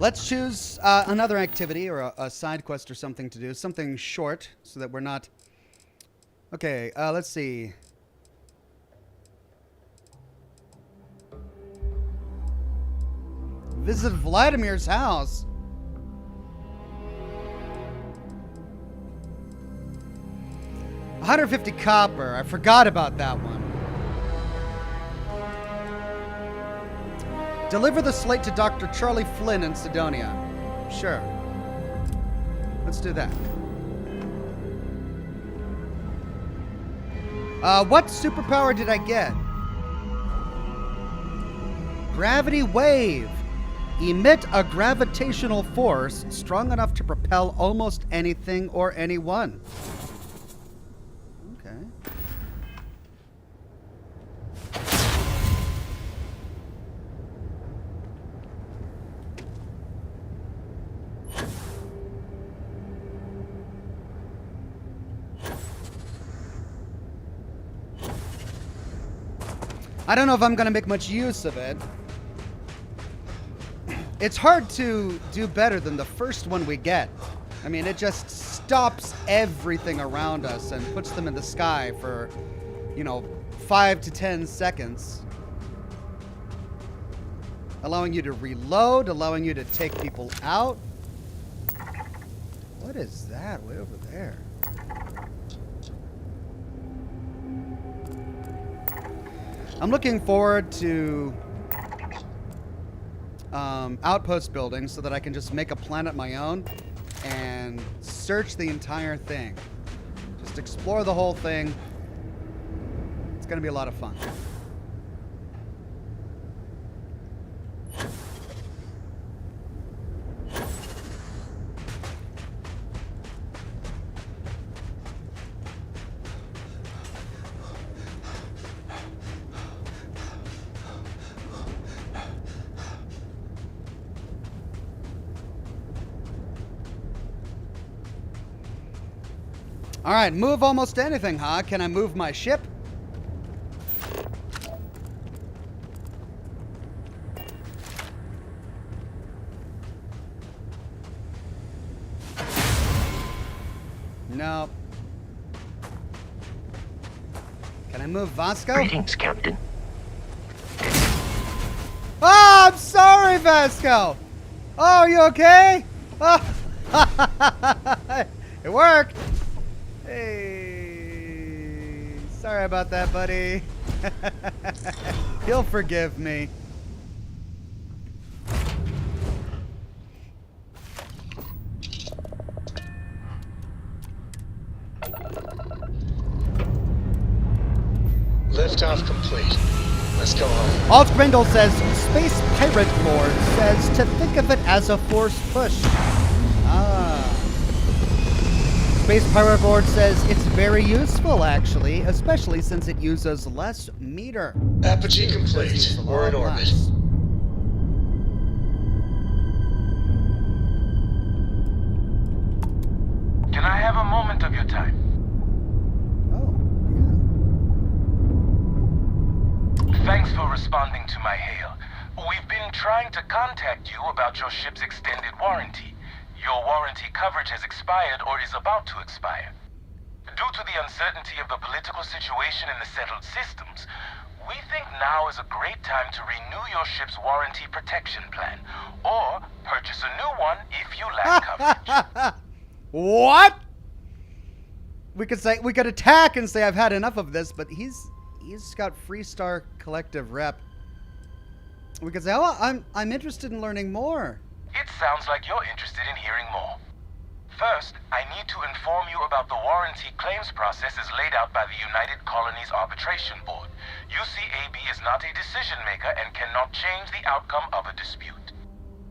Let's choose another activity or a side quest or something to do. Something short so that we're not... Okay, let's see. Visit Vladimir's house. $150 copper. I forgot about that one. Deliver the slate to Dr. Charlie Flynn in Sidonia. Sure. Let's do that. What superpower did I get? Gravity wave. Emit a gravitational force strong enough to propel almost anything or anyone. Okay. I don't know if I'm going to make much use of it. It's hard to do better than the first one we get. I mean, it just stops everything around us and puts them in the sky for, 5 to 10 seconds. Allowing you to reload, allowing you to take people out. What is that way over there? I'm looking forward to outpost building so that I can just make a planet my own and search the entire thing. Just explore the whole thing. It's going to be a lot of fun. All right, move almost anything, huh? Can I move my ship? No. Can I move Vasco? Greetings, Captain. Oh, I'm sorry, Vasco. Oh, are you okay? Oh. It worked. Hey, sorry about that, buddy. You'll forgive me. Liftoff complete. Let's go home. Alt Grindle says, Space Pirate Lord says to think of it as a force push. Ah. Space Pirate Lord says it's very useful, actually, especially since it uses less meter. Apogee complete. We're in orbit. Can I have a moment of your time? Thanks for responding to my hail. We've been trying to contact you about your ship's extended warranty. Your warranty coverage has expired or is about to expire. Due to the uncertainty of the political situation in the settled systems, we think now is a great time to renew your ship's warranty protection plan, or purchase a new one if you lack coverage. What? We could attack and say I've had enough of this, but he's got Freestar Collective rep. We could say, oh, I'm interested in learning more. It sounds like you're interested in hearing more. First, I need to inform you about the warranty claims process as laid out by the United Colonies Arbitration Board. UCAB is not a decision maker and cannot change the outcome of a dispute.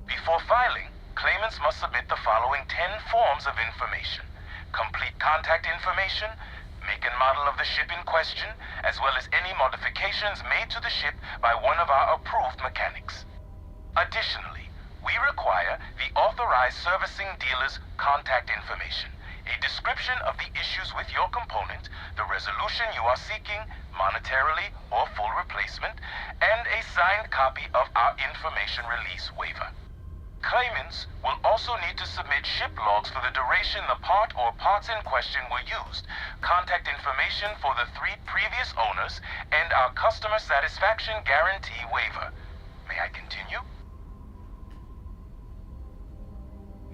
Before filing, claimants must submit the following 10 forms of information: complete contact information, make and model of the ship in question, as well as any modifications made to the ship by one of our approved mechanics. Additionally, we require the authorized servicing dealer's contact information, a description of the issues with your component, the resolution you are seeking, monetarily or full replacement, and a signed copy of our information release waiver. Claimants will also need to submit ship logs for the duration the part or parts in question were used, contact information for the 3 previous owners, and our customer satisfaction guarantee waiver. May I continue?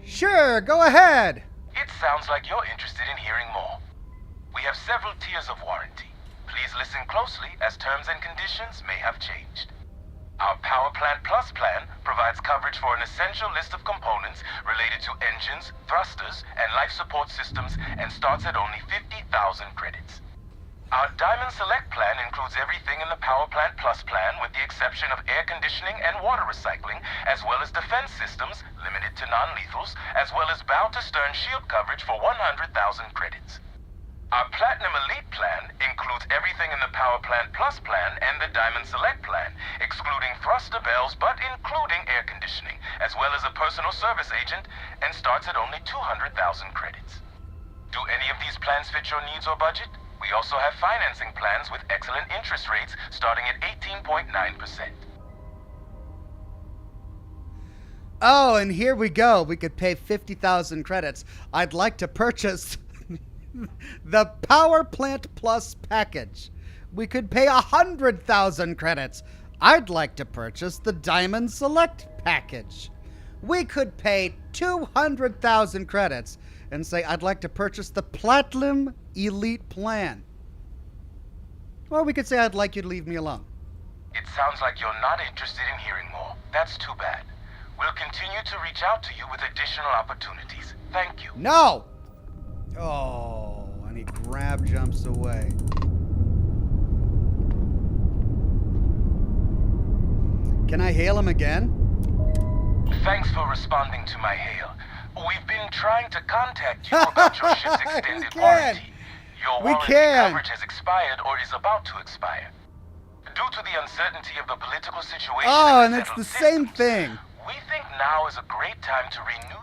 Sure, go ahead. It sounds like you're interested in hearing more. We have several tiers of warranty. Please listen closely as terms and conditions may have changed. Our Power Plant Plus plan provides coverage for an essential list of components related to engines, thrusters, and life support systems and starts at only 50,000 credits. Our Diamond Select plan includes everything in the Power Plant Plus plan with the exception of air conditioning and water recycling, as well as defense systems, limited to non-lethals, as well as bow-to-stern shield coverage for 100,000 credits. Our Platinum Elite plan includes everything in the Power Plant Plus plan and the Diamond Select plan, excluding thruster bells but including air conditioning, as well as a personal service agent, and starts at only 200,000 credits. Do any of these plans fit your needs or budget? We also have financing plans with excellent interest rates starting at 18.9%. Oh, and here we go. We could pay 50,000 credits. I'd like to purchase the Power Plant Plus package. We could pay 100,000 credits. I'd like to purchase the Diamond Select package. We could pay 200,000 credits and say, I'd like to purchase the Platinum Elite plan. Or we could say, I'd like you to leave me alone. It sounds like you're not interested in hearing more. That's too bad. We'll continue to reach out to you with additional opportunities. Thank you. No! Oh, and he grab jumps away. Can I hail him again? Thanks for responding to my hail. We've been trying to contact you about your ship's extended warranty. Your warranty coverage has expired or is about to expire. Due to the uncertainty of the political situation, oh, and it's the same thing. We think now is a great time to renew.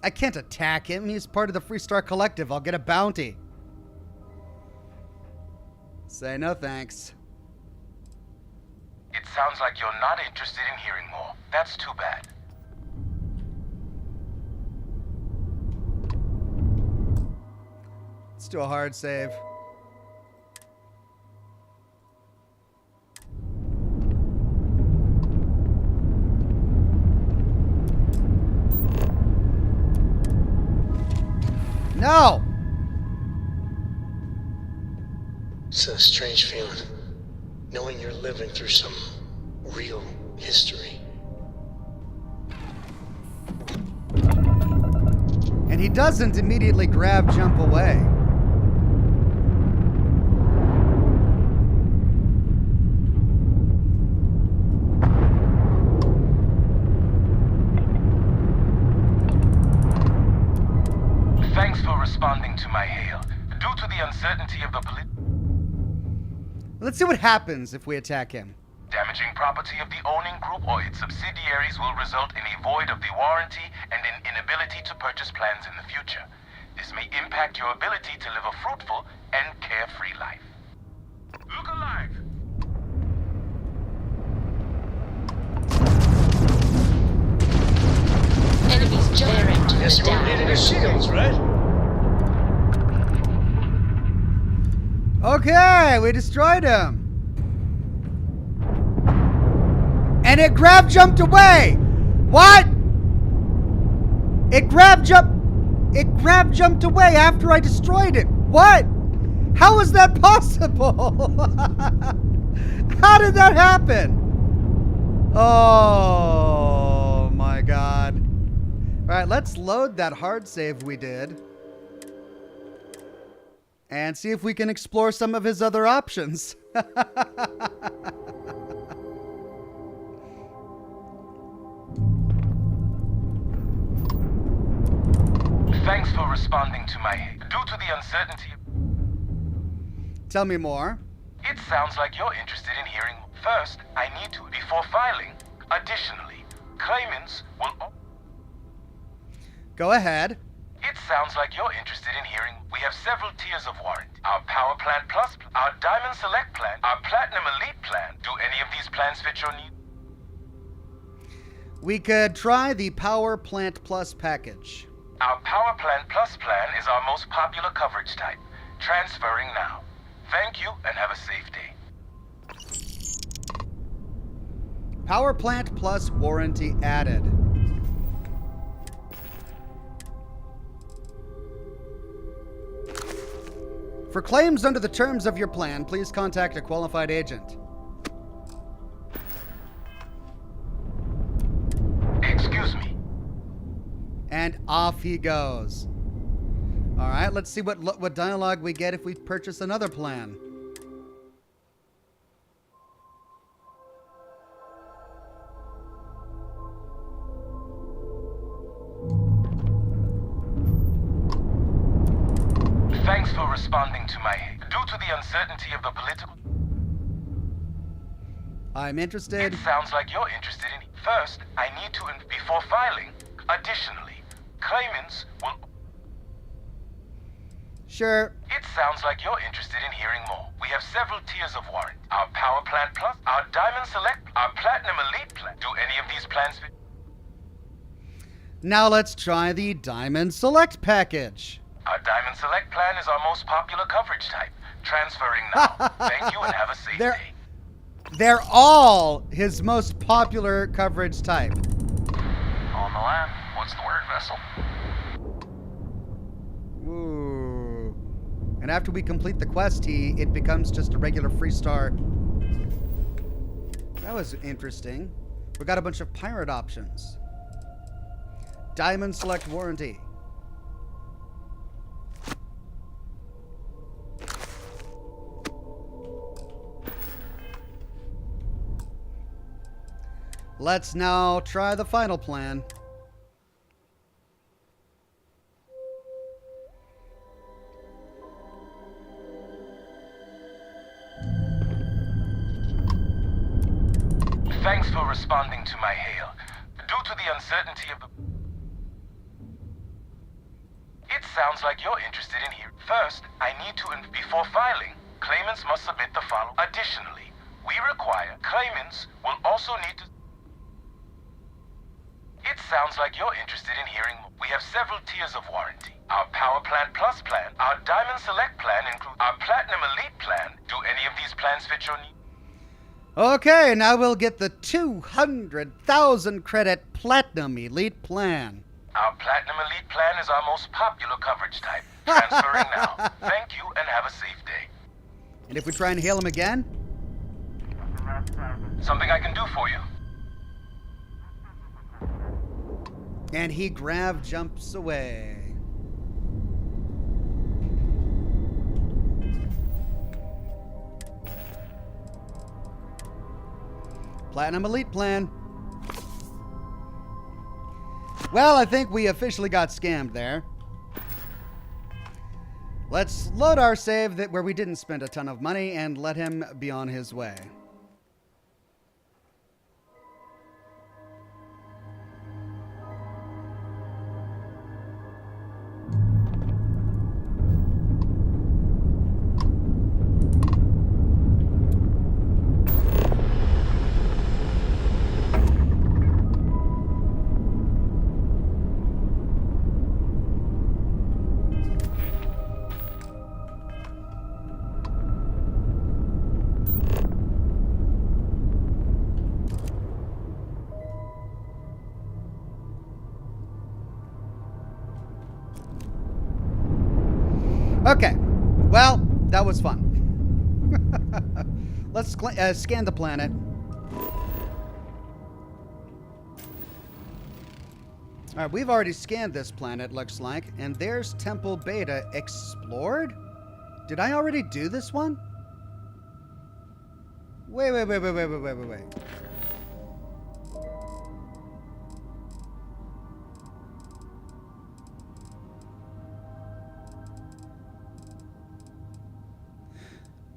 I can't attack him. He's part of the Freestar Collective. I'll get a bounty. Say no thanks. It sounds like you're not interested in hearing more. That's too bad. Let's do a hard save. No! It's a strange feeling, knowing you're living through some real history. And he doesn't immediately grab jump away. Thanks for responding to my hail. Due to the uncertainty of the Let's see what happens if we attack him. damaging property of the owning group or its subsidiaries will result in a void of the warranty and an inability to purchase plans in the future. This may impact your ability to live a fruitful and carefree life. Look alive! Enemies Jarrett Guess we're needing his shields, right? Okay, we destroyed him. And it grab jumped away. What? It grab jumped away after I destroyed it. What? How is that possible? How did that happen? Oh my god. All right, let's load that hard save we did and see if we can explore some of his other options. Thanks for responding to my hail. Due to the uncertainty... Tell me more. It sounds like you're interested in hearing... First, I need to, before filing. Additionally, claimants will... Go ahead. It sounds like you're interested in hearing... We have several tiers of warranty. Our Power Plant Plus, our Diamond Select Plan, our Platinum Elite Plan. Do any of these plans fit your needs? We could try the Power Plant Plus package. Our Power Plant Plus plan is our most popular coverage type. Transferring now. Thank you and have a safe day. Power Plant Plus warranty added. For claims under the terms of your plan, please contact a qualified agent. Excuse me. And off he goes. All right, let's see what dialogue we get if we purchase another plan. Thanks for responding to my... Due to the uncertainty of the political... I'm interested. It sounds like you're interested in... First, I need to... Before filing, additionally, claimants will... Sure. It sounds like you're interested in hearing more. We have several tiers of warranty. Our Power Plant Plus, our Diamond Select, our Platinum Elite Plan. Do any of these plans fit? Now let's try the Diamond Select package. Our Diamond Select plan is our most popular coverage type. Transferring now. Thank you and have a safe day. They're all his most popular coverage type. the lab. What's the word, Vessel? Ooh. And after we complete the quest, it becomes just a regular free star. That was interesting. We got a bunch of pirate options. Diamond select warranty. Let's now try the final plan. Thanks for responding to my hail. Due to the uncertainty of the... It sounds like you're interested in here. First, I need to... Before filing, claimants must submit the following. Additionally, we require claimants will also need to... It sounds like you're interested in hearing more. We have several tiers of warranty. Our Power Plan Plus plan, our Diamond Select plan includes our Platinum Elite plan. Do any of these plans fit your needs? Okay, now we'll get the 200,000 credit Platinum Elite plan. Our Platinum Elite plan is our most popular coverage type. Transferring now. Thank you and have a safe day. And if we try and hail him again? Something I can do for you? And he grav jumps away. Platinum Elite plan. Well, I think we officially got scammed there. Let's load our save where we didn't spend a ton of money and let him be on his way. Okay, well, that was fun. Let's scan the planet. All right, we've already scanned this planet, looks like, and there's Temple Beta explored? Did I already do this one? Wait.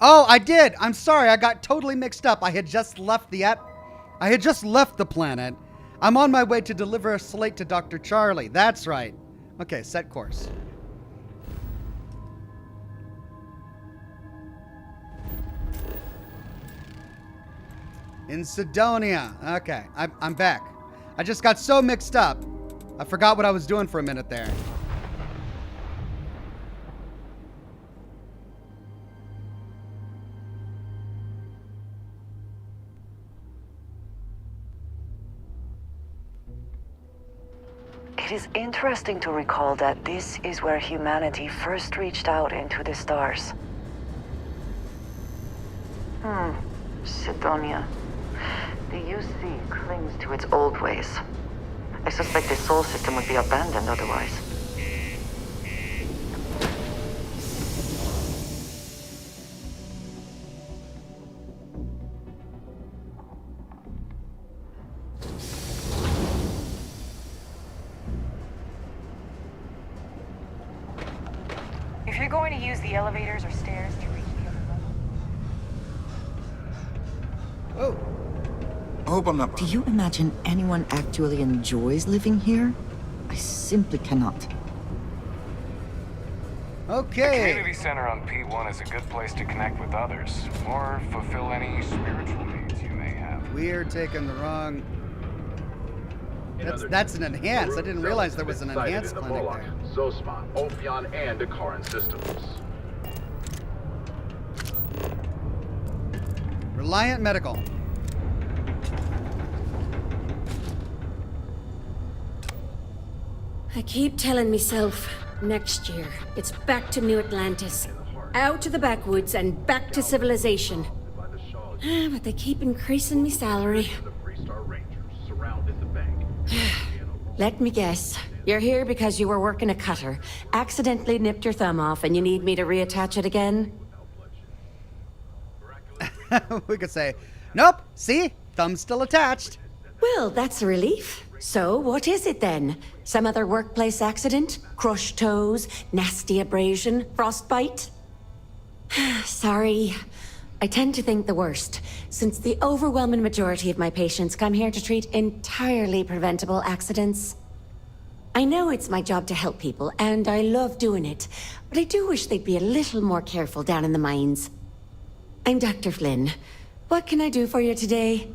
Oh, I did. I'm sorry. I got totally mixed up. I had just left the planet. I'm on my way to deliver a slate to Dr. Charlie. That's right. Okay, set course. In Sidonia. Okay, I'm back. I just got so mixed up. I forgot what I was doing for a minute there. It is interesting to recall that this is where humanity first reached out into the stars. Sidonia. The UC clings to its old ways. I suspect the Sol system would be abandoned otherwise. If you're going to use the elevators or stairs to reach the other level... Oh. I hope I'm not... Do you imagine anyone actually enjoys living here? I simply cannot. Okay. The community center on P1 is a good place to connect with others, or fulfill any spiritual needs you may have. We're taking the wrong... That's an enhance. I didn't realize there was an enhanced clinic there. Zosman, Ophion, and Akaran systems. Reliant Medical. I keep telling myself, next year, it's back to New Atlantis. Out to the backwoods and back to civilization. But they keep increasing me salary. Let me guess. You're here because you were working a cutter, accidentally nipped your thumb off, and you need me to reattach it again? We could say, nope, see? Thumb's still attached. Well, that's a relief. So, what is it then? Some other workplace accident? Crushed toes? Nasty abrasion? Frostbite? Sorry. I tend to think the worst, since the overwhelming majority of my patients come here to treat entirely preventable accidents. I know it's my job to help people, and I love doing it, but I do wish they'd be a little more careful down in the mines. I'm Dr. Flynn. What can I do for you today?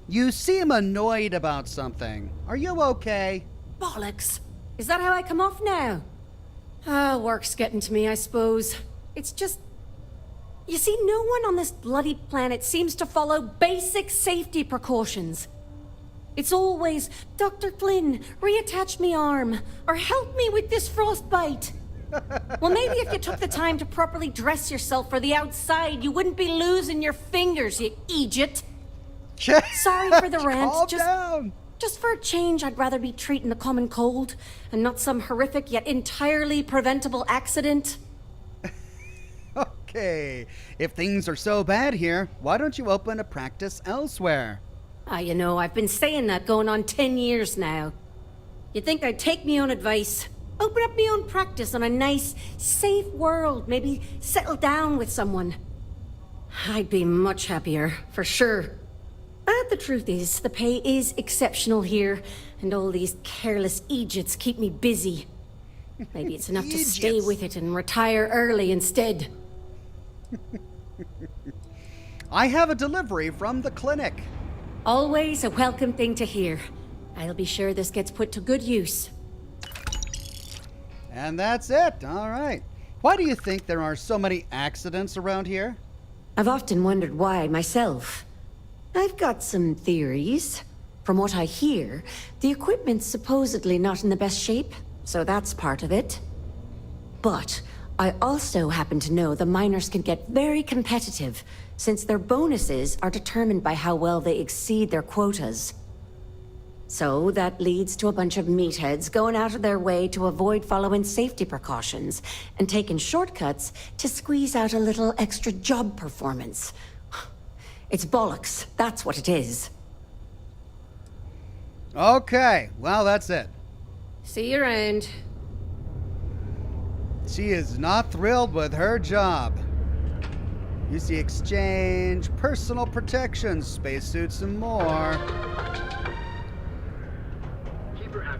You seem annoyed about something. Are you okay? Bollocks. Is that how I come off now? Ah, work's getting to me, I suppose. It's just... You see, no one on this bloody planet seems to follow basic safety precautions. It's always, Dr. Flynn, reattach me arm, or help me with this frostbite. Well, maybe if you took the time to properly dress yourself for the outside, you wouldn't be losing your fingers, you idiot. Sorry for the rant. Just for a change, I'd rather be treating the common cold, and not some horrific yet entirely preventable accident. Okay, if things are so bad here, why don't you open a practice elsewhere? You know, I've been saying that going on 10 years now. You'd think I'd take me own advice, open up my own practice on a nice, safe world, maybe settle down with someone. I'd be much happier, for sure. But the truth is, the pay is exceptional here, and all these careless idiots keep me busy. Maybe it's enough to stay with it and retire early instead. I have a delivery from the clinic. Always a welcome thing to hear. I'll be sure this gets put to good use. And that's it. All right. Why do you think there are so many accidents around here? I've often wondered why myself. I've got some theories. From what I hear, the equipment's supposedly not in the best shape, so that's part of it. But I also happen to know the miners can get very competitive, since their bonuses are determined by how well they exceed their quotas. So that leads to a bunch of meatheads going out of their way to avoid following safety precautions and taking shortcuts to squeeze out a little extra job performance. It's bollocks, that's what it is. Okay, well, that's it. See you around. She is not thrilled with her job. UC exchange, personal protection, spacesuits, and more.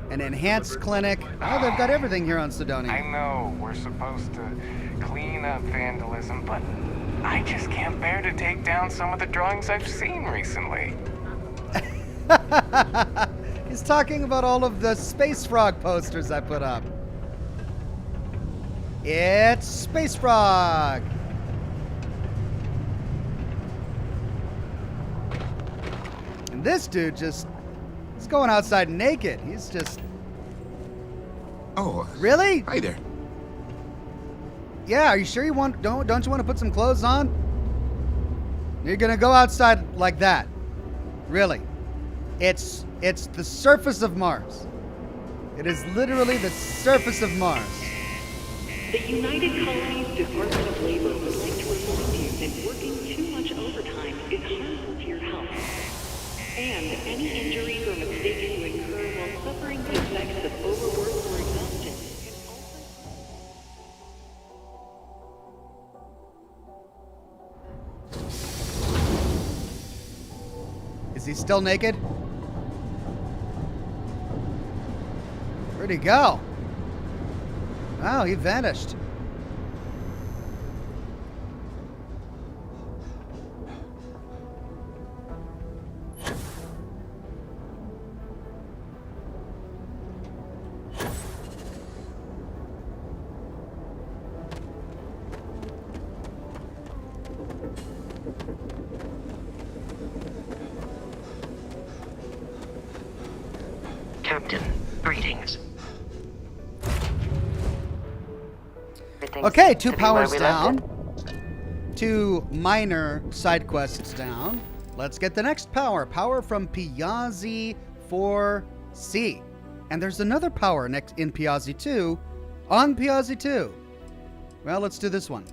An enhanced clinic. Oh, they've got everything here on Sidonia. I know we're supposed to clean up vandalism, but I just can't bear to take down some of the drawings I've seen recently. He's talking about all of the Space Frog posters I put up. It's Space Frog! And this dude he's going outside naked. He's just... Oh. Really? Hi there. Yeah, are you sure don't you want to put some clothes on? You're gonna go outside like that. Really. It's the surface of Mars. It is literally the surface of Mars. The United Colonies Department of Labor would like to remind you that working too much overtime is harmful to your health. And any injuries or mistakes you incur while suffering the effects of overwork or exhaustion can Is he still naked? Where'd he go? Oh, he vanished. Captain, Everything Okay, seems 2 to be where powers we left down. it. 2 minor side quests down. Let's get the next power. Power from Piazzi 4C. And there's another power next in Piazzi 2 on Piazzi 2. Well, let's do this one.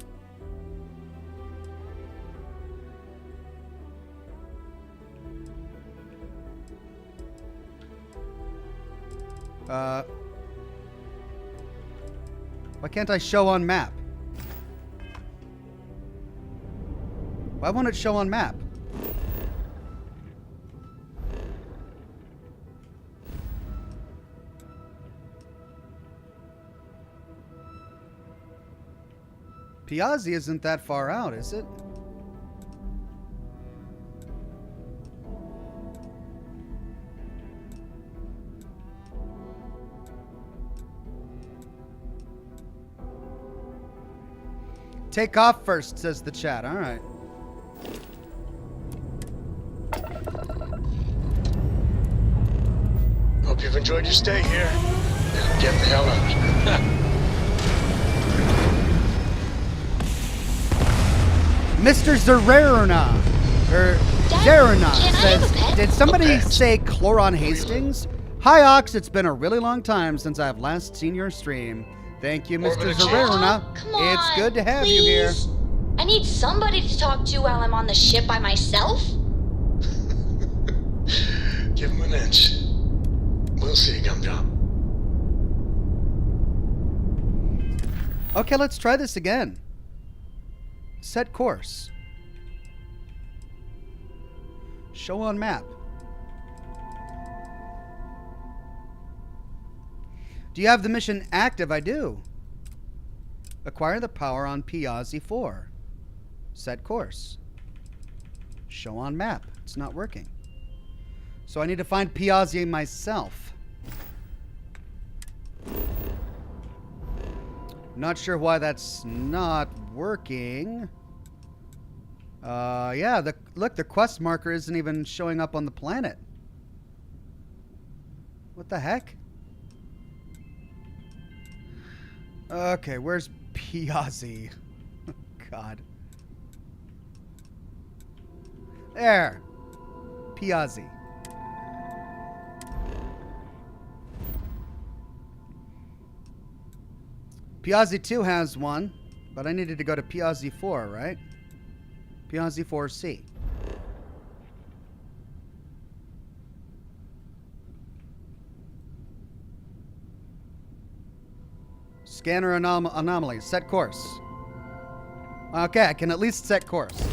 Why can't I show on map? Why won't it show on map? Piazzi isn't that far out, is it? Take off first, says the chat. All right. Hope you've enjoyed your stay here. Now get the hell out. Mr. Zererna, or Zererna says, did somebody say Chloron Hastings? Hi, Ox. It's been a really long time since I've last seen your stream. Thank you, Mr. Zererna. Come on, It's good to have you here. please. I need somebody to talk to while I'm on the ship by myself. Give him an inch. We'll see, Gumdrop. Okay, let's try this again. Set course. Show on map. Do you have the mission active? I do. Acquire the power on Piazzi 4. Set course. Show on map. It's not working. So I need to find Piazzi myself. Not sure why that's not working. Yeah, look, the quest marker isn't even showing up on the planet. What the heck? Okay, where's Piazzi? God. There. Piazzi. Piazzi 2 has one, but I needed to go to Piazzi 4, right? Piazzi 4C. Scanner anomaly. Set course. Okay, I can at least set course.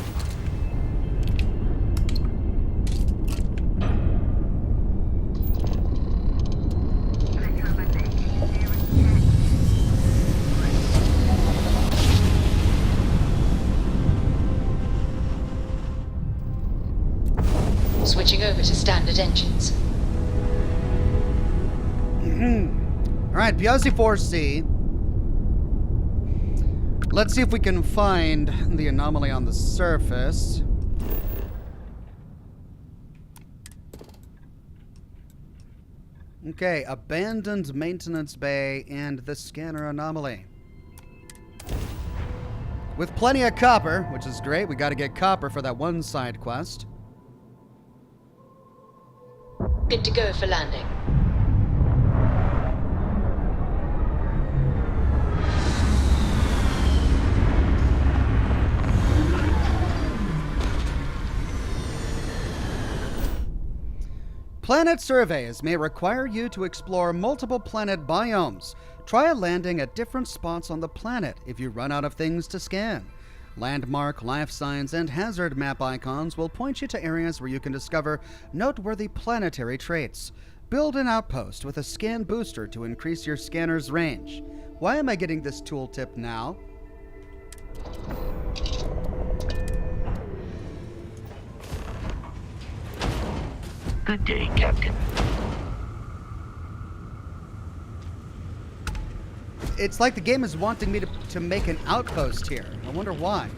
Switching over to standard engines. All right, Piazzi 4C. Let's see if we can find the anomaly on the surface. Okay, abandoned maintenance bay and the scanner anomaly. With plenty of copper, which is great. We got to get copper for that one side quest. Good to go for landing. Planet surveys may require you to explore multiple planet biomes. Try landing at different spots on the planet if you run out of things to scan. Landmark, life signs, and hazard map icons will point you to areas where you can discover noteworthy planetary traits. Build an outpost with a scan booster to increase your scanner's range. Why am I getting this tooltip now? Good day, Captain. It's like the game is wanting me to make an outpost here. I wonder why.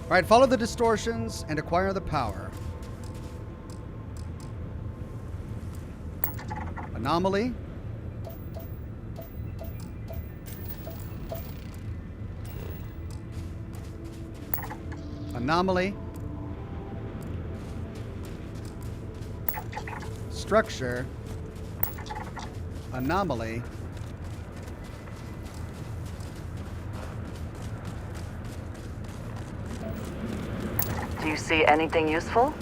All right, follow the distortions and acquire the power. Anomaly. Anomaly. Structure. Anomaly. Do you see anything useful?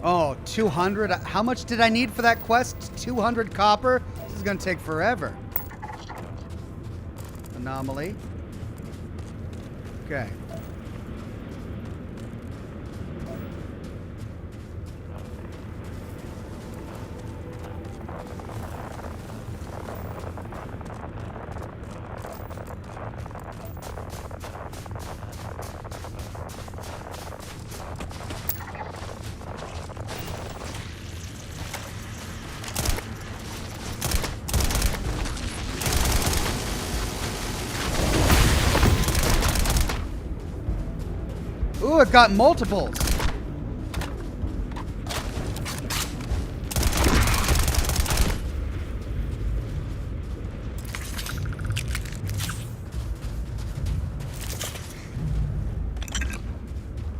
Oh, 200. How much did I need for that quest? 200 copper? This is going to take forever. Anomaly. Okay. Ooh, it got multiples.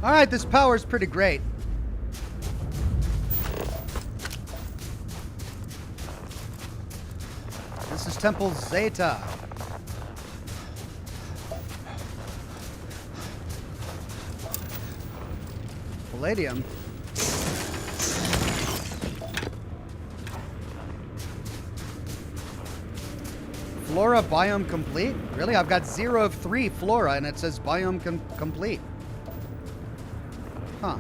All right, this power is pretty great. This is Temple Zeta. Palladium. Flora biome complete? Really? I've got 0 of 3 flora and it says biome complete. Huh.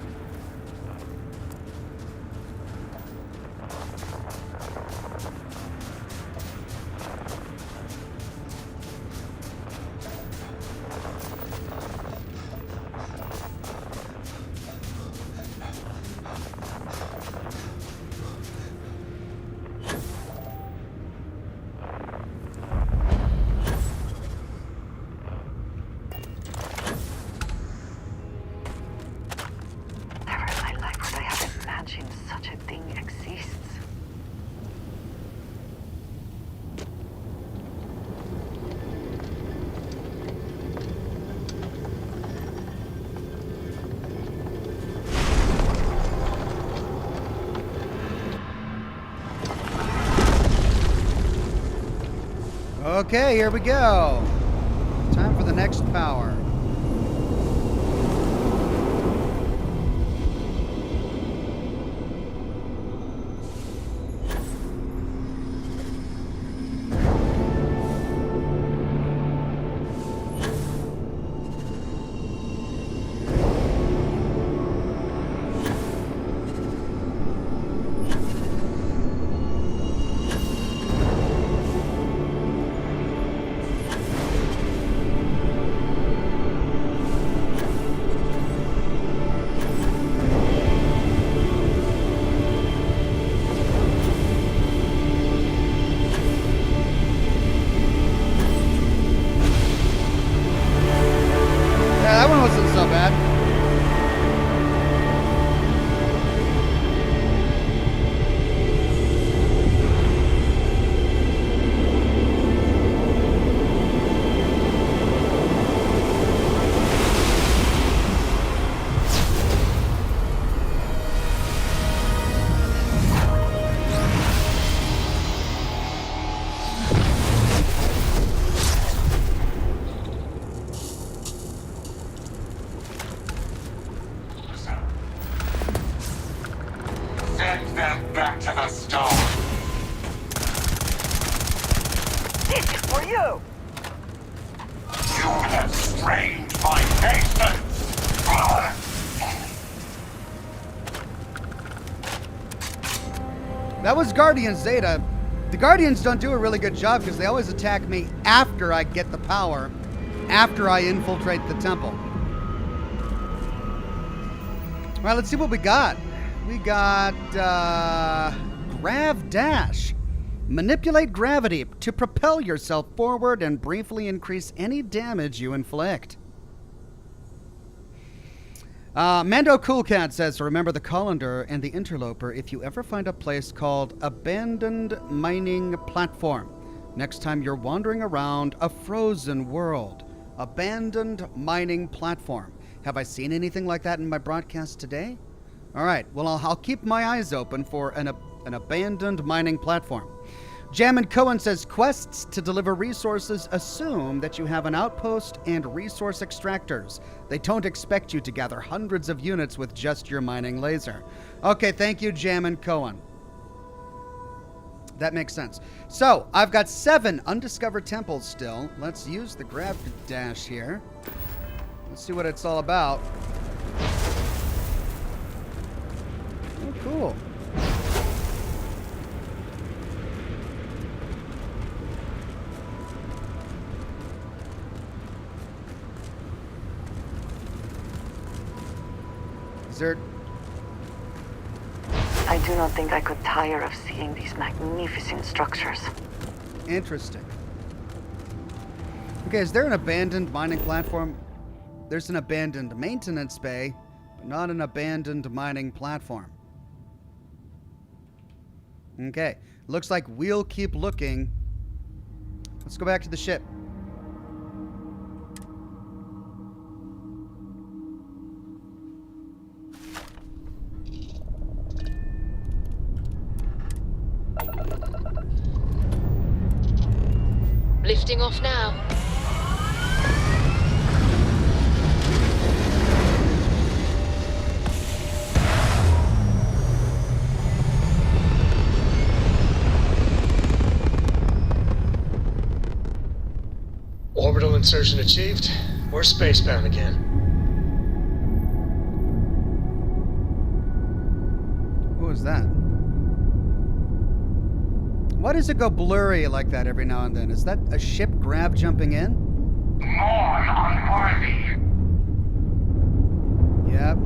Okay, here we go. Time for the next power. back to the stone. This is for you! You have strained my patience! That was Guardian Zeta. The Guardians don't do a really good job because they always attack me after I get the power, after I infiltrate the temple. All right, let's see what we got. We got Grav Dash. Manipulate gravity to propel yourself forward and briefly increase any damage you inflict. Mando Coolcat says, remember the Colander and the Interloper if you ever find a place called Abandoned Mining Platform. Next time you're wandering around a frozen world. Abandoned Mining Platform. Have I seen anything like that in my broadcast today? All right, well, I'll keep my eyes open for an abandoned mining platform. Jam and Cohen says, quests to deliver resources assume that you have an outpost and resource extractors. They don't expect you to gather hundreds of units with just your mining laser. Okay, thank you, Jam and Cohen. That makes sense. So, I've got 7 undiscovered temples still. Let's use the grab dash here. Let's see what it's all about. Oh, cool. I do not think I could tire of seeing these magnificent structures. Interesting. Okay, is there an abandoned mining platform? There's an abandoned maintenance bay, but not an abandoned mining platform. Okay, looks like we'll keep looking. Let's go back to the ship. Lifting off now. Orbital insertion achieved. We're spacebound again. What was that? Why does it go blurry like that every now and then? Is that a ship grav jumping in? More unworthy. Yep.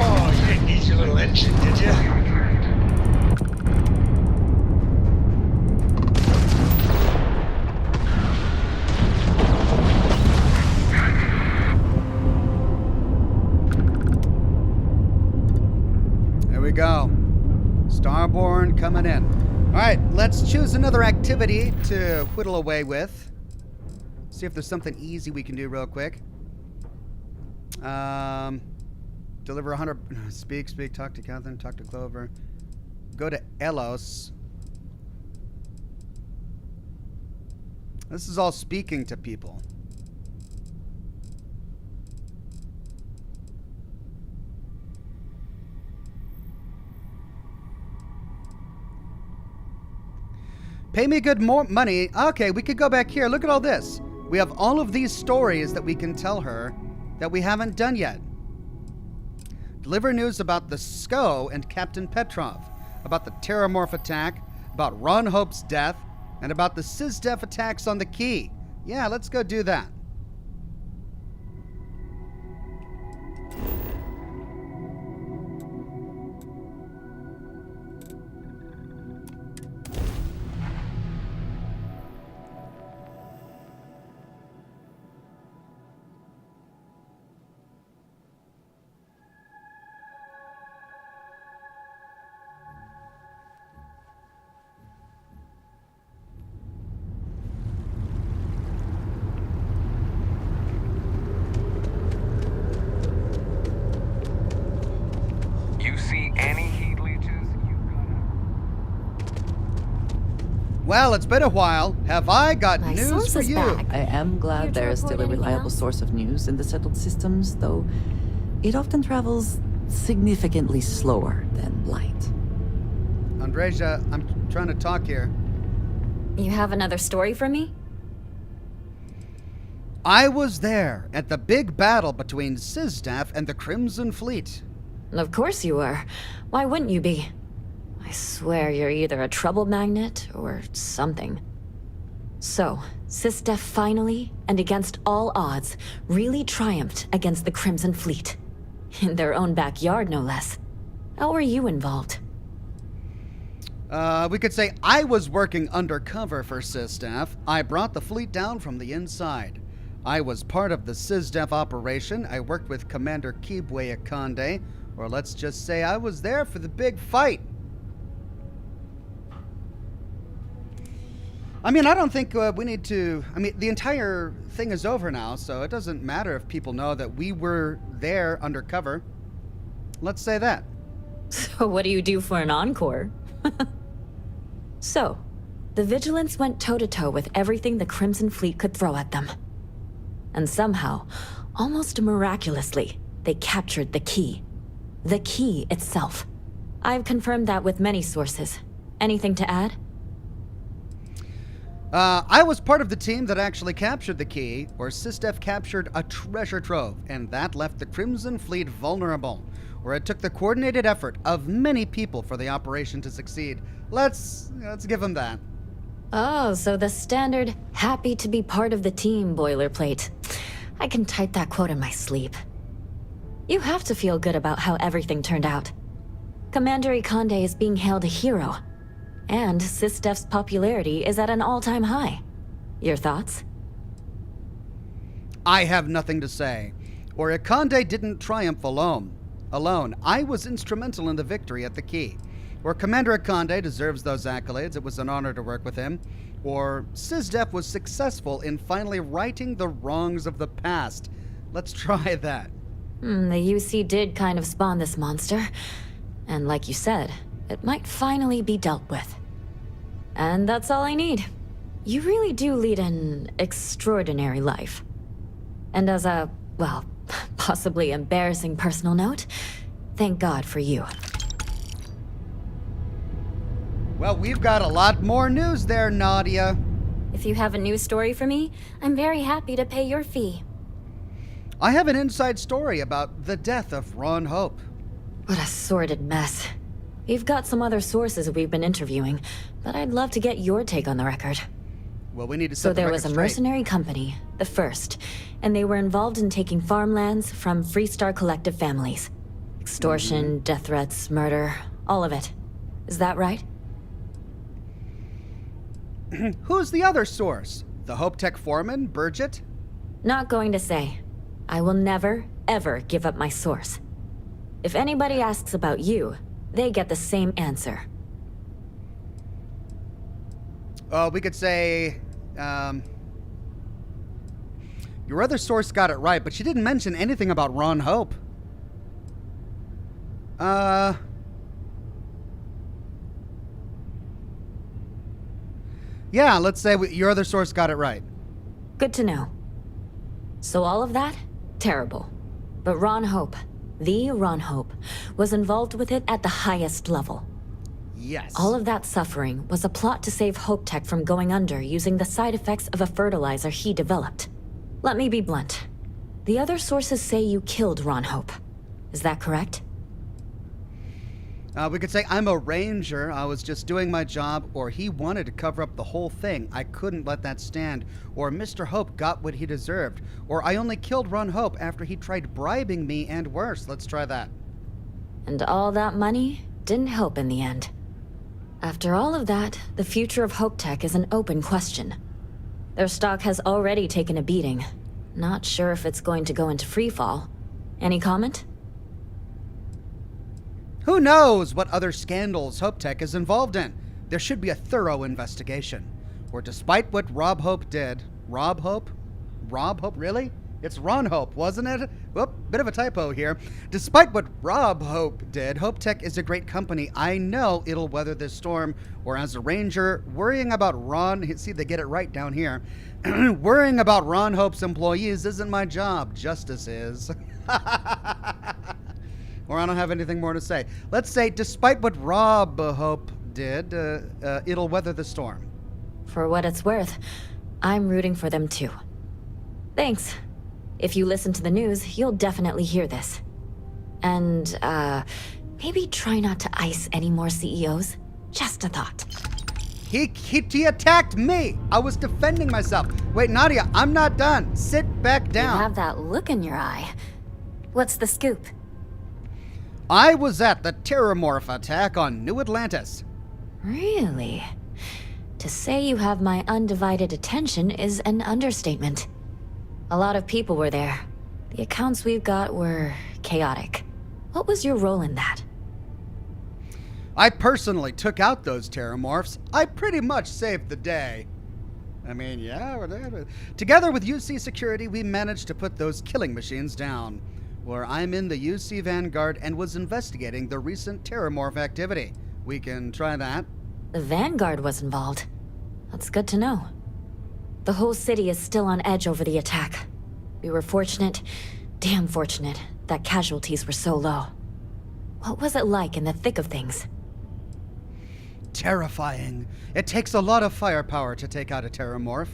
Oh, you didn't need your little engine, did you? Go. Starborn coming in. All right, let's choose another activity to whittle away with. See if there's something easy we can do real quick. Deliver 100. Speak. Talk to Catherine. Talk to Clover. Go to Elos. This is all speaking to people. Pay me good more money. Okay, we could go back here. Look at all this. We have all of these stories that we can tell her that we haven't done yet. Deliver news about the SCO and Captain Petrov, about the Terramorph attack, about Ron Hope's death, and about the SysDef attacks on the Key. Yeah, let's go do that. Well, it's been a while. Have I got news for you? I am glad there is still a reliable source of news in the settled systems, though it often travels significantly slower than light. Andreja, I'm trying to talk here. You have another story for me? I was there at the big battle between SysDef and the Crimson Fleet. Of course you were. Why wouldn't you be? I swear you're either a trouble magnet or something. So, SysDef finally, and against all odds, really triumphed against the Crimson Fleet. In their own backyard, no less. How were you involved? We could say I was working undercover for SysDef. I brought the fleet down from the inside. I was part of the SysDef operation. I worked with Commander Kibwe Akande, or let's just say I was there for the big fight. I mean, I don't think we need to... I mean, the entire thing is over now, so it doesn't matter if people know that we were there undercover. Let's say that. So what do you do for an encore? So, the Vigilance went toe-to-toe with everything the Crimson Fleet could throw at them. And somehow, almost miraculously, they captured the key. The key itself. I've confirmed that with many sources. Anything to add? I was part of the team that actually captured the key, or SysDef captured a treasure trove, and that left the Crimson Fleet vulnerable, where it took the coordinated effort of many people for the operation to succeed. Let's give them that. Oh, so the standard happy to be part of the team boilerplate. I can type that quote in my sleep. You have to feel good about how everything turned out. Commander Ikande is being hailed a hero, and SysDef's popularity is at an all-time high. Your thoughts? I have nothing to say. Or Ikande didn't triumph alone. I was instrumental in the victory at the key. Or Commander Akande deserves those accolades. It was an honor to work with him. Or SysDef was successful in finally righting the wrongs of the past. Let's try that. The UC did kind of spawn this monster. And like you said, it might finally be dealt with. And that's all I need. You really do lead an extraordinary life. And as a, well, possibly embarrassing personal note, thank God for you. Well, we've got a lot more news there, Nadia. If you have a news story for me, I'm very happy to pay your fee. I have an inside story about the death of Ron Hope. What a sordid mess. We've got some other sources we've been interviewing, but I'd love to get your take on the record. Well, we need to set So the there record was a straight. mercenary company, the First, and they were involved in taking farmlands from Freestar Collective families. Extortion, death threats, murder, all of it. Is that right? Who's the other source? The Hope Tech foreman, Burgett? Not going to say. I will never, ever give up my source. If anybody asks about you, they get the same answer. We could say, your other source got it right, but she didn't mention anything about Ron Hope. Yeah, let's say your other source got it right. Good to know. So all of that? Terrible. But Ron Hope, the Ron Hope, was involved with it at the highest level. Yes. All of that suffering was a plot to save Hope Tech from going under using the side effects of a fertilizer he developed. Let me be blunt. The other sources say you killed Ron Hope. Is that correct? We could say I'm a ranger, I was just doing my job, or he wanted to cover up the whole thing. I couldn't let that stand. Or Mr. Hope got what he deserved. Or I only killed Ron Hope after he tried bribing me and worse. Let's try that. And all that money didn't help in the end. After all of that, the future of Hope Tech is an open question. Their stock has already taken a beating. Not sure if it's going to go into freefall. Any comment? Who knows what other scandals Hope Tech is involved in? There should be a thorough investigation. Or despite what Rob Hope did... Rob Hope? Rob Hope, really? It's Ron Hope, wasn't it? Whoop, bit of a typo here. Despite what Rob Hope did, Hope Tech is a great company. I know it'll weather this storm. Or as a ranger, worrying about Ron... See, they get it right down here. Worrying about Ron Hope's employees isn't my job. Justice is. Or I don't have anything more to say. Let's say, despite what Rob Hope did, it'll weather the storm. For what it's worth, I'm rooting for them too. Thanks. If you listen to the news, you'll definitely hear this. And, Maybe try not to ice any more CEOs. Just a thought. He attacked me. I was defending myself. Wait, Nadia, I'm not done. Sit back down. You have that look in your eye. What's the scoop? I was at the Terramorph attack on New Atlantis. Really? To say you have my undivided attention is an understatement. A lot of people were there. The accounts we've got were chaotic. What was your role in that? I personally took out those Terramorphs. I pretty much saved the day. I mean, yeah. Together with UC Security, we managed to put those killing machines down. Where I'm in the UC Vanguard and was investigating the recent Terramorph activity. We can try that. The Vanguard was involved. That's good to know. The whole city is still on edge over the attack. We were fortunate, damn fortunate, that casualties were so low. What was it like in the thick of things? Terrifying. It takes a lot of firepower to take out a Terramorph.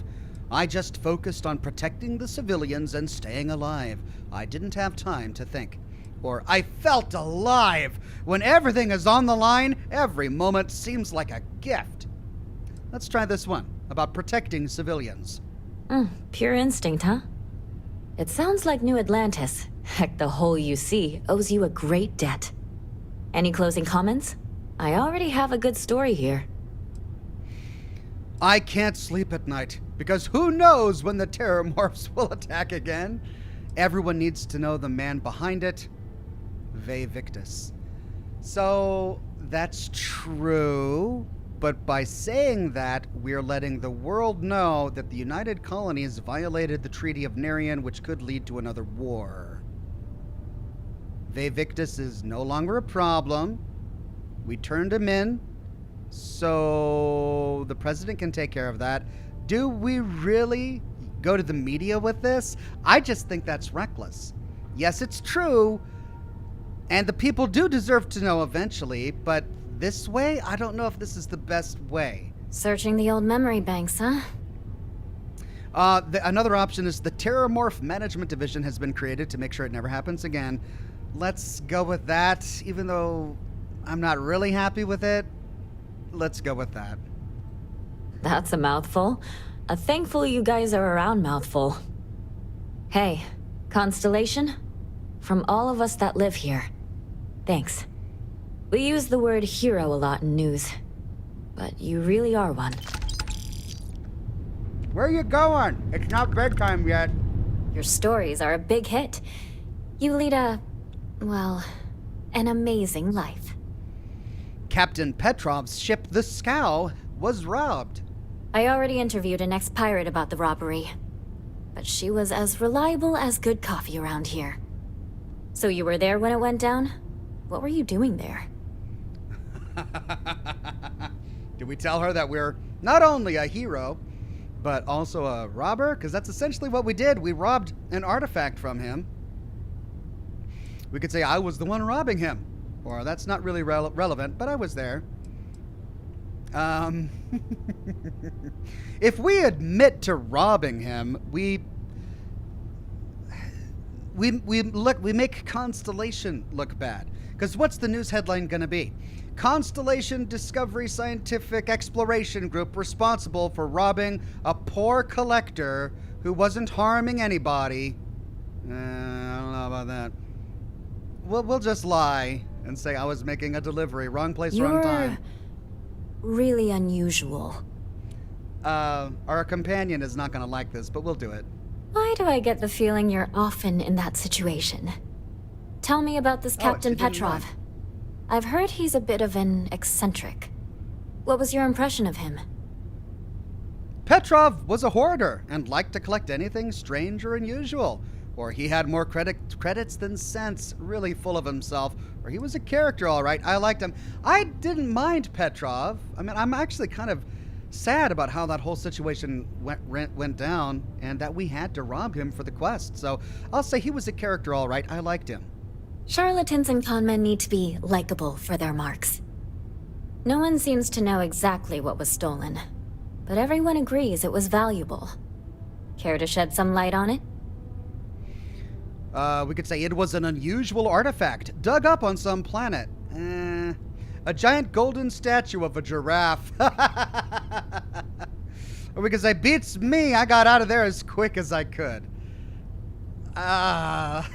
I just focused on protecting the civilians and staying alive. I didn't have time to think. Or I felt alive. When everything is on the line, every moment seems like a gift. Let's try this one, about protecting civilians. Pure instinct, huh? It sounds like New Atlantis, heck, the whole UC, owes you a great debt. Any closing comments? I already have a good story here. I can't sleep at night, because who knows when the Terramorphs will attack again? Everyone needs to know the man behind it. Ve Victus. So, that's true, but by saying that, we're letting the world know that the United Colonies violated the Treaty of Nerion, which could lead to another war. Ve Victus is no longer a problem. We turned him in, so the president can take care of that. Do we really go to the media with this? I just think that's reckless. Yes, it's true, and the people do deserve to know eventually, but this way, I don't know if this is the best way. Searching the old memory banks, huh? Another option is the Terramorph Management Division has been created to make sure it never happens again. Let's go with that, even though I'm not really happy with it. Let's go with that. That's a mouthful. A thankful you guys are around mouthful. Hey, Constellation? From all of us that live here, thanks. We use the word hero a lot in news, but you really are one. Where are you going? It's not bedtime yet. Your stories are a big hit. You lead well, an amazing life. Captain Petrov's ship, the Scow, was robbed. I already interviewed an ex-pirate about the robbery, but she was as reliable as good coffee around here. So you were there when it went down? What were you doing there? Did we tell her that we're not only a hero, but also a robber? Because that's essentially what we did. We robbed an artifact from him. We could say I was the one robbing him. Or that's not really relevant, but I was there. If we admit to robbing him, we make Constellation look bad. Because what's the news headline going to be? Constellation Discovery Scientific Exploration Group responsible for robbing a poor collector who wasn't harming anybody. I don't know about that. We'll just lie and say I was making a delivery. Wrong place, wrong time. Really unusual. Our companion is not going to like this, but we'll do it. Why do I get the feeling you're often in that situation? Tell me about this Captain Petrov. I've heard he's a bit of an eccentric. What was your impression of him? Petrov was a hoarder and liked to collect anything strange or unusual. Or he had more credits than cents, really full of himself. Or he was a character, all right. I liked him. I didn't mind Petrov. I mean, I'm actually kind of sad about how that whole situation went down and that we had to rob him for the quest. So I'll say he was a character, all right. I liked him. Charlatans and conmen need to be likable for their marks. No one seems to know exactly what was stolen, but everyone agrees it was valuable. Care to shed some light on it? We could say it was an unusual artifact dug up on some planet. A giant golden statue of a giraffe. Or because I beats me, I got out of there as quick as I could. Part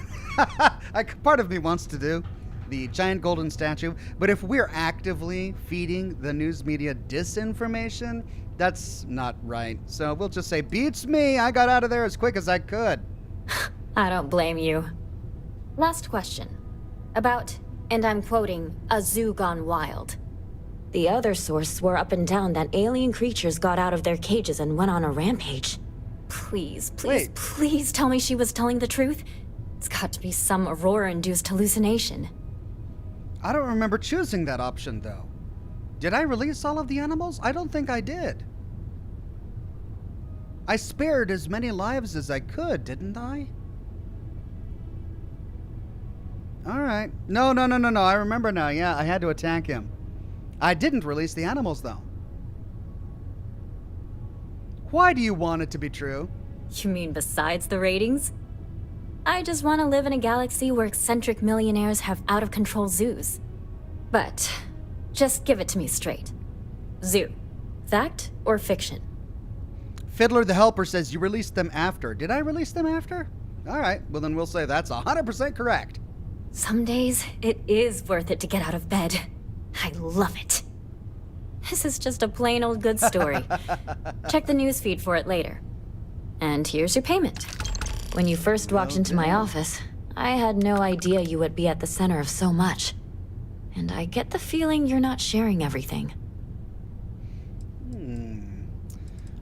of me wants to do the giant golden statue, but if we're actively feeding the news media disinformation, that's not right. So we'll just say, beats me, I got out of there as quick as I could. I don't blame you. Last question. About, and I'm quoting, a zoo gone wild. The other source swore up and down that alien creatures got out of their cages and went on a rampage. Please, please, please tell me she was telling the truth. It's got to be some Aurora-induced hallucination. I don't remember choosing that option, though. Did I release all of the animals? I don't think I did. I spared as many lives as I could, didn't I? Alright. No. I remember now. Yeah, I had to attack him. I didn't release the animals, though. Why do you want it to be true? You mean besides the ratings? I just want to live in a galaxy where eccentric millionaires have out-of-control zoos. But, just give it to me straight. Zoo. Fact or fiction? Fiddler the Helper says you released them after. Did I release them after? Alright, well then we'll say that's 100% correct. Some days, it is worth it to get out of bed. I love it. This is just a plain old good story. Check the newsfeed for it later. And here's your payment. When you first walked into my office, I had no idea you would be at the center of so much. And I get the feeling you're not sharing everything.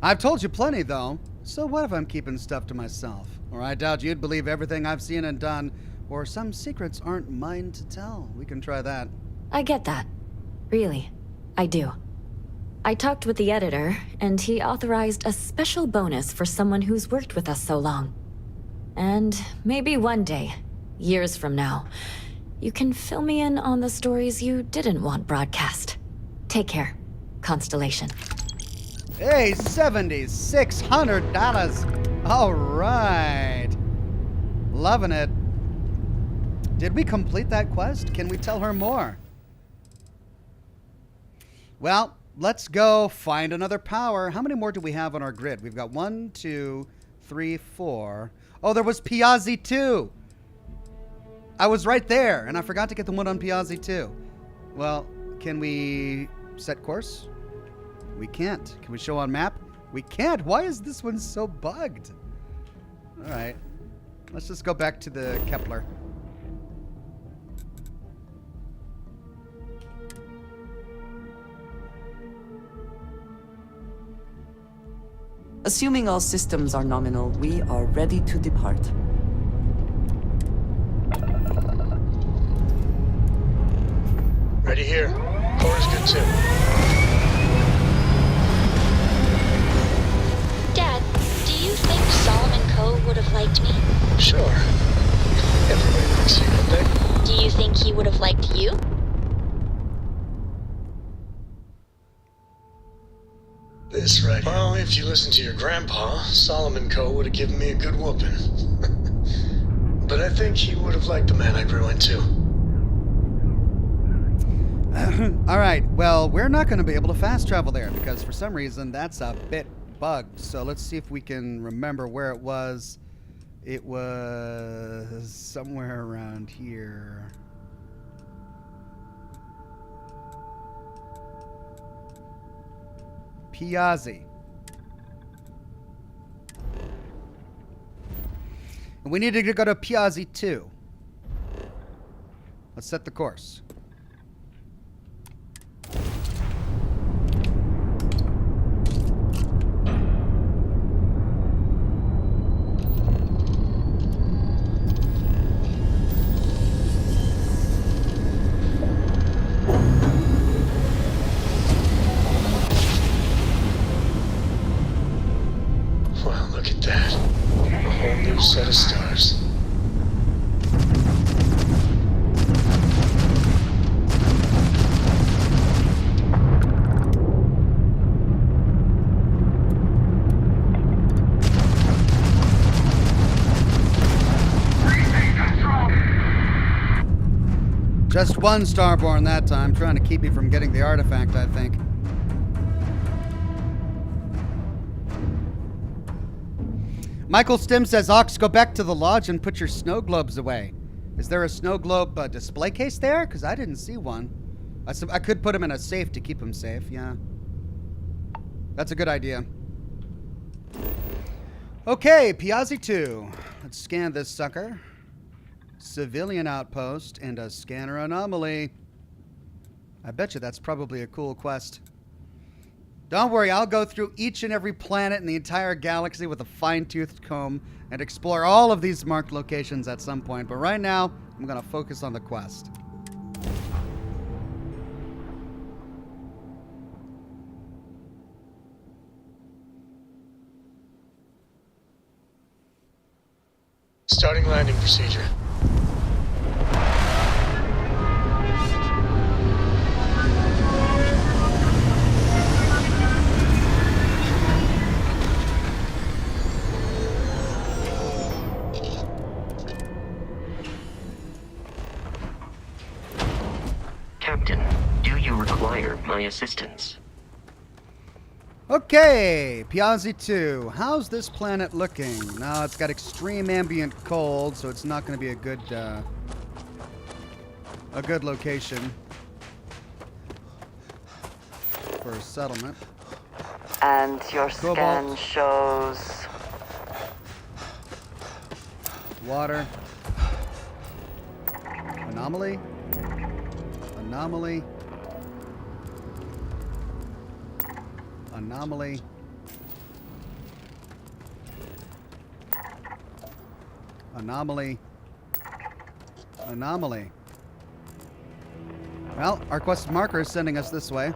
I've told you plenty, though. So what if I'm keeping stuff to myself? Or I doubt you'd believe everything I've seen and done. Or some secrets aren't mine to tell. We can try that. I get that. Really, I do. I talked with the editor, and he authorized a special bonus for someone who's worked with us so long. And maybe one day, years from now, you can fill me in on the stories you didn't want broadcast. Take care, Constellation. Hey, $7,600. All right. Loving it. Did we complete that quest? Can we tell her more? Well, let's go find another power. How many more do we have on our grid? We've got 1, 2, 3, 4. Oh, there was Piazzi 2. I was right there, and I forgot to get the one on Piazzi 2. Well, can we set course? We can't. Can we show on map? We can't. Why is this one so bugged? All right. Let's just go back to the Kepler. Assuming all systems are nominal, we are ready to depart. Ready here. Core is good too. Dad, do you think Solomon Coe would have liked me? Sure. Everybody likes you, don't they? Do you think he would have liked you? This right. Well, if you listen to your grandpa, Solomon Coe would have given me a good whooping. But I think he would have liked the man I grew into. All right, well, we're not going to be able to fast travel there because for some reason that's a bit bugged. So let's see if we can remember where it was. It was somewhere around here. Piazzi. And we need to go to Piazzi 2. Let's set the course. Wow, look at that. A whole new set of stars. Just one Starborn that time, trying to keep me from getting the artifact, I think. Michael Stim says, Ox, go back to the lodge and put your snow globes away. Is there a snow globe display case there? Because I didn't see one. I could put them in a safe to keep them safe, yeah. That's a good idea. Okay, Piazzi 2. Let's scan this sucker. Civilian outpost and a scanner anomaly. I bet you that's probably a cool quest. Don't worry, I'll go through each and every planet in the entire galaxy with a fine-toothed comb and explore all of these marked locations at some point. But right now, I'm going to focus on the quest. Starting landing procedure. Captain, do you require my assistance? Okay, Piazzi 2. How's this planet looking? Now it's got extreme ambient cold, so it's not going to be a good location for a settlement. And your scan shows water. Anomaly. Anomaly. Anomaly. Anomaly. Anomaly. Well, our quest marker is sending us this way.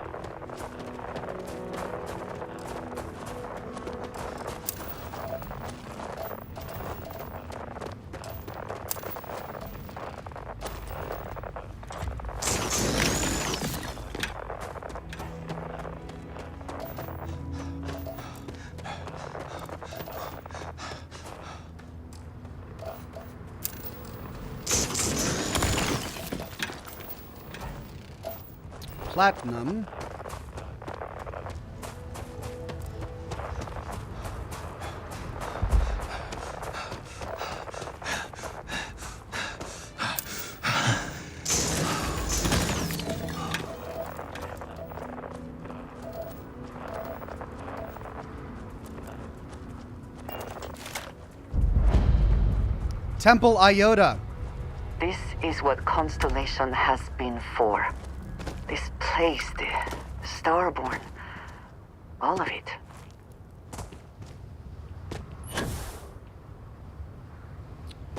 Platinum. Temple Iota. this is what Constellation has been for. This place, the Starborn, all of it.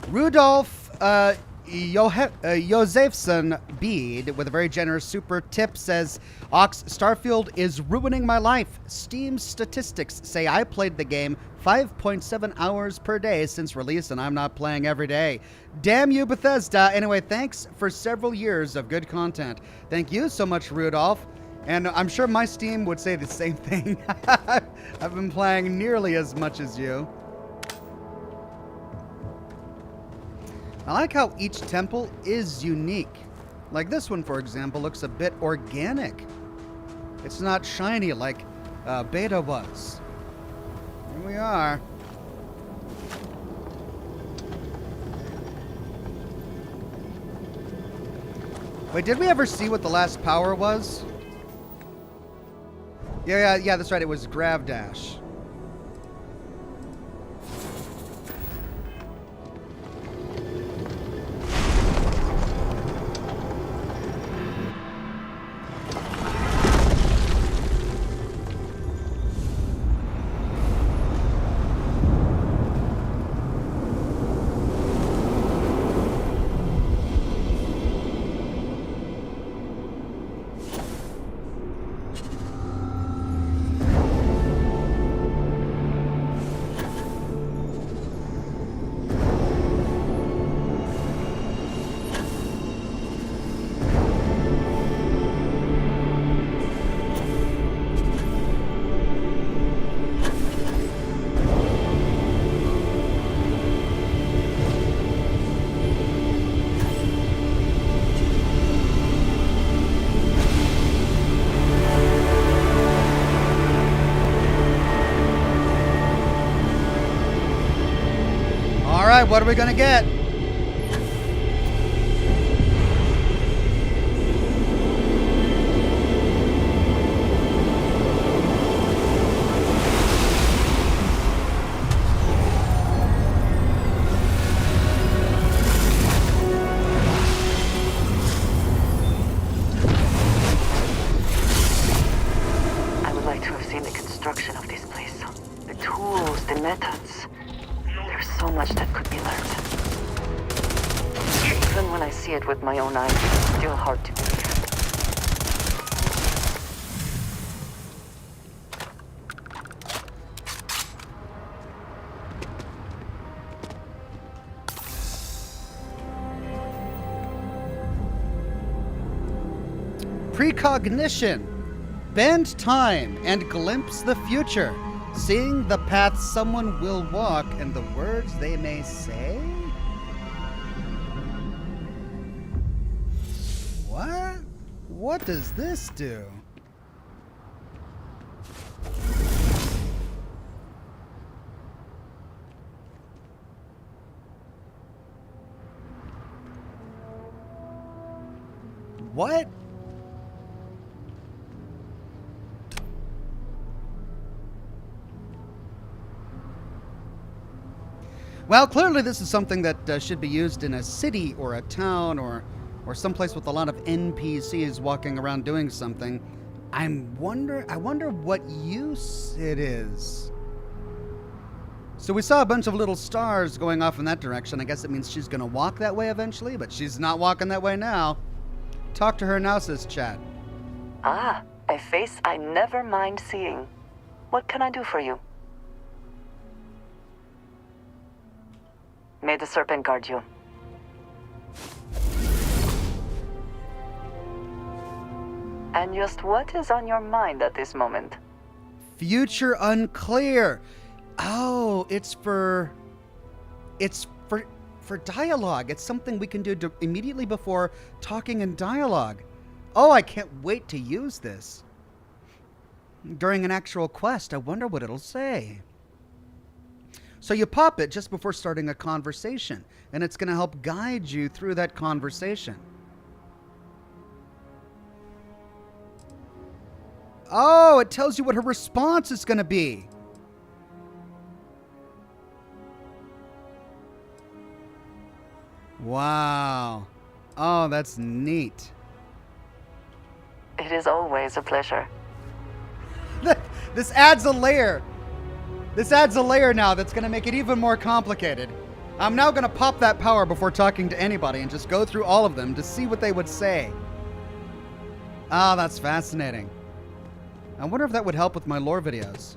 Rudolph Josefson Bede, with a very generous super tip, says, Ox, Starfield is ruining my life. Steam statistics say I played the game 5.7 hours per day since release, and I'm not playing every day. Damn you, Bethesda. Anyway, thanks for several years of good content. Thank you so much, Rudolph. And I'm sure my Steam would say the same thing. I've been playing nearly as much as you. I like how each temple is unique. Like this one, for example, looks a bit organic. It's not shiny like Beta was. Here we are. Wait, did we ever see what the last power was? Yeah, that's right. It was Grav Dash. right, what are we gonna get? I would like to have seen the construction of this place. The tools, the methods. There's so much that could be learned. Even when I see it with my own eyes, it's still hard to believe. Precognition. Bend time and glimpse the future. Seeing the path someone will walk and the words they may say? What? What does this do? What? Well, clearly this is something that should be used in a city or a town or someplace with a lot of NPCs walking around doing something. I wonder what use it is. So we saw a bunch of little stars going off in that direction. I guess it means she's going to walk that way eventually, but she's not walking that way now. Talk to her now, says chat. Ah, a face I never mind seeing. What can I do for you? May the serpent guard you. And just what is on your mind at this moment? Future unclear. Oh, it's for dialogue. It's something we can do immediately before talking in dialogue. Oh, I can't wait to use this. During an actual quest, I wonder what it'll say. So you pop it just before starting a conversation, and it's going to help guide you through that conversation. Oh, it tells you what her response is going to be. Wow. Oh, that's neat. It is always a pleasure. This adds a layer. This adds a layer now that's going to make it even more complicated. I'm now going to pop that power before talking to anybody and just go through all of them to see what they would say. Ah, that's fascinating. I wonder if that would help with my lore videos.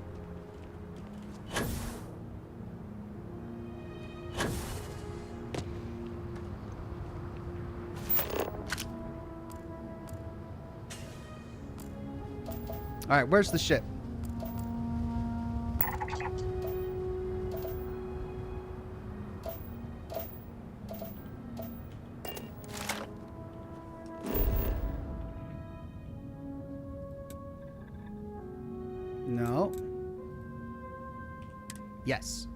All right, where's the ship? No. Yes.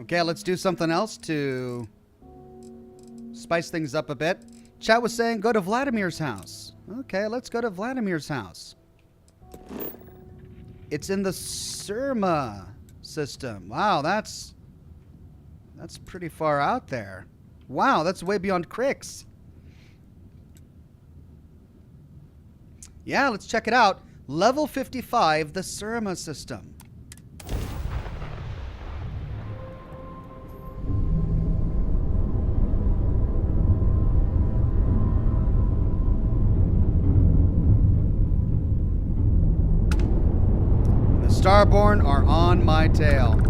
Okay, let's do something else to spice things up a bit. Chat was saying go to Vladimir's house. Okay, let's go to Vladimir's house. It's in the Surma system. Wow, that's pretty far out there. Wow, that's way beyond Crix. Yeah, let's check it out. Level 55, the Surma system. The Starborn are on my tail.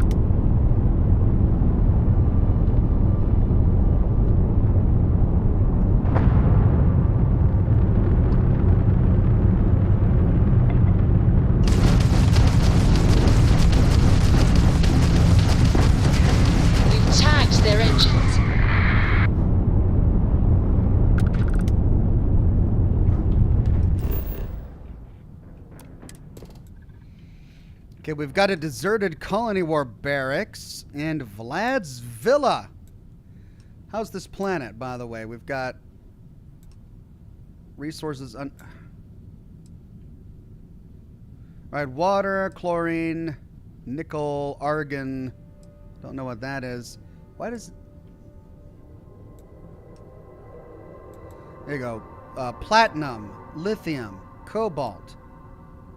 Their engines. Okay, we've got a deserted colony war barracks and Vlad's villa. How's this planet, by the way? We've got resources. All right, water, chlorine, nickel, argon. Don't know what that is. Why does... There you go. Platinum, lithium, cobalt,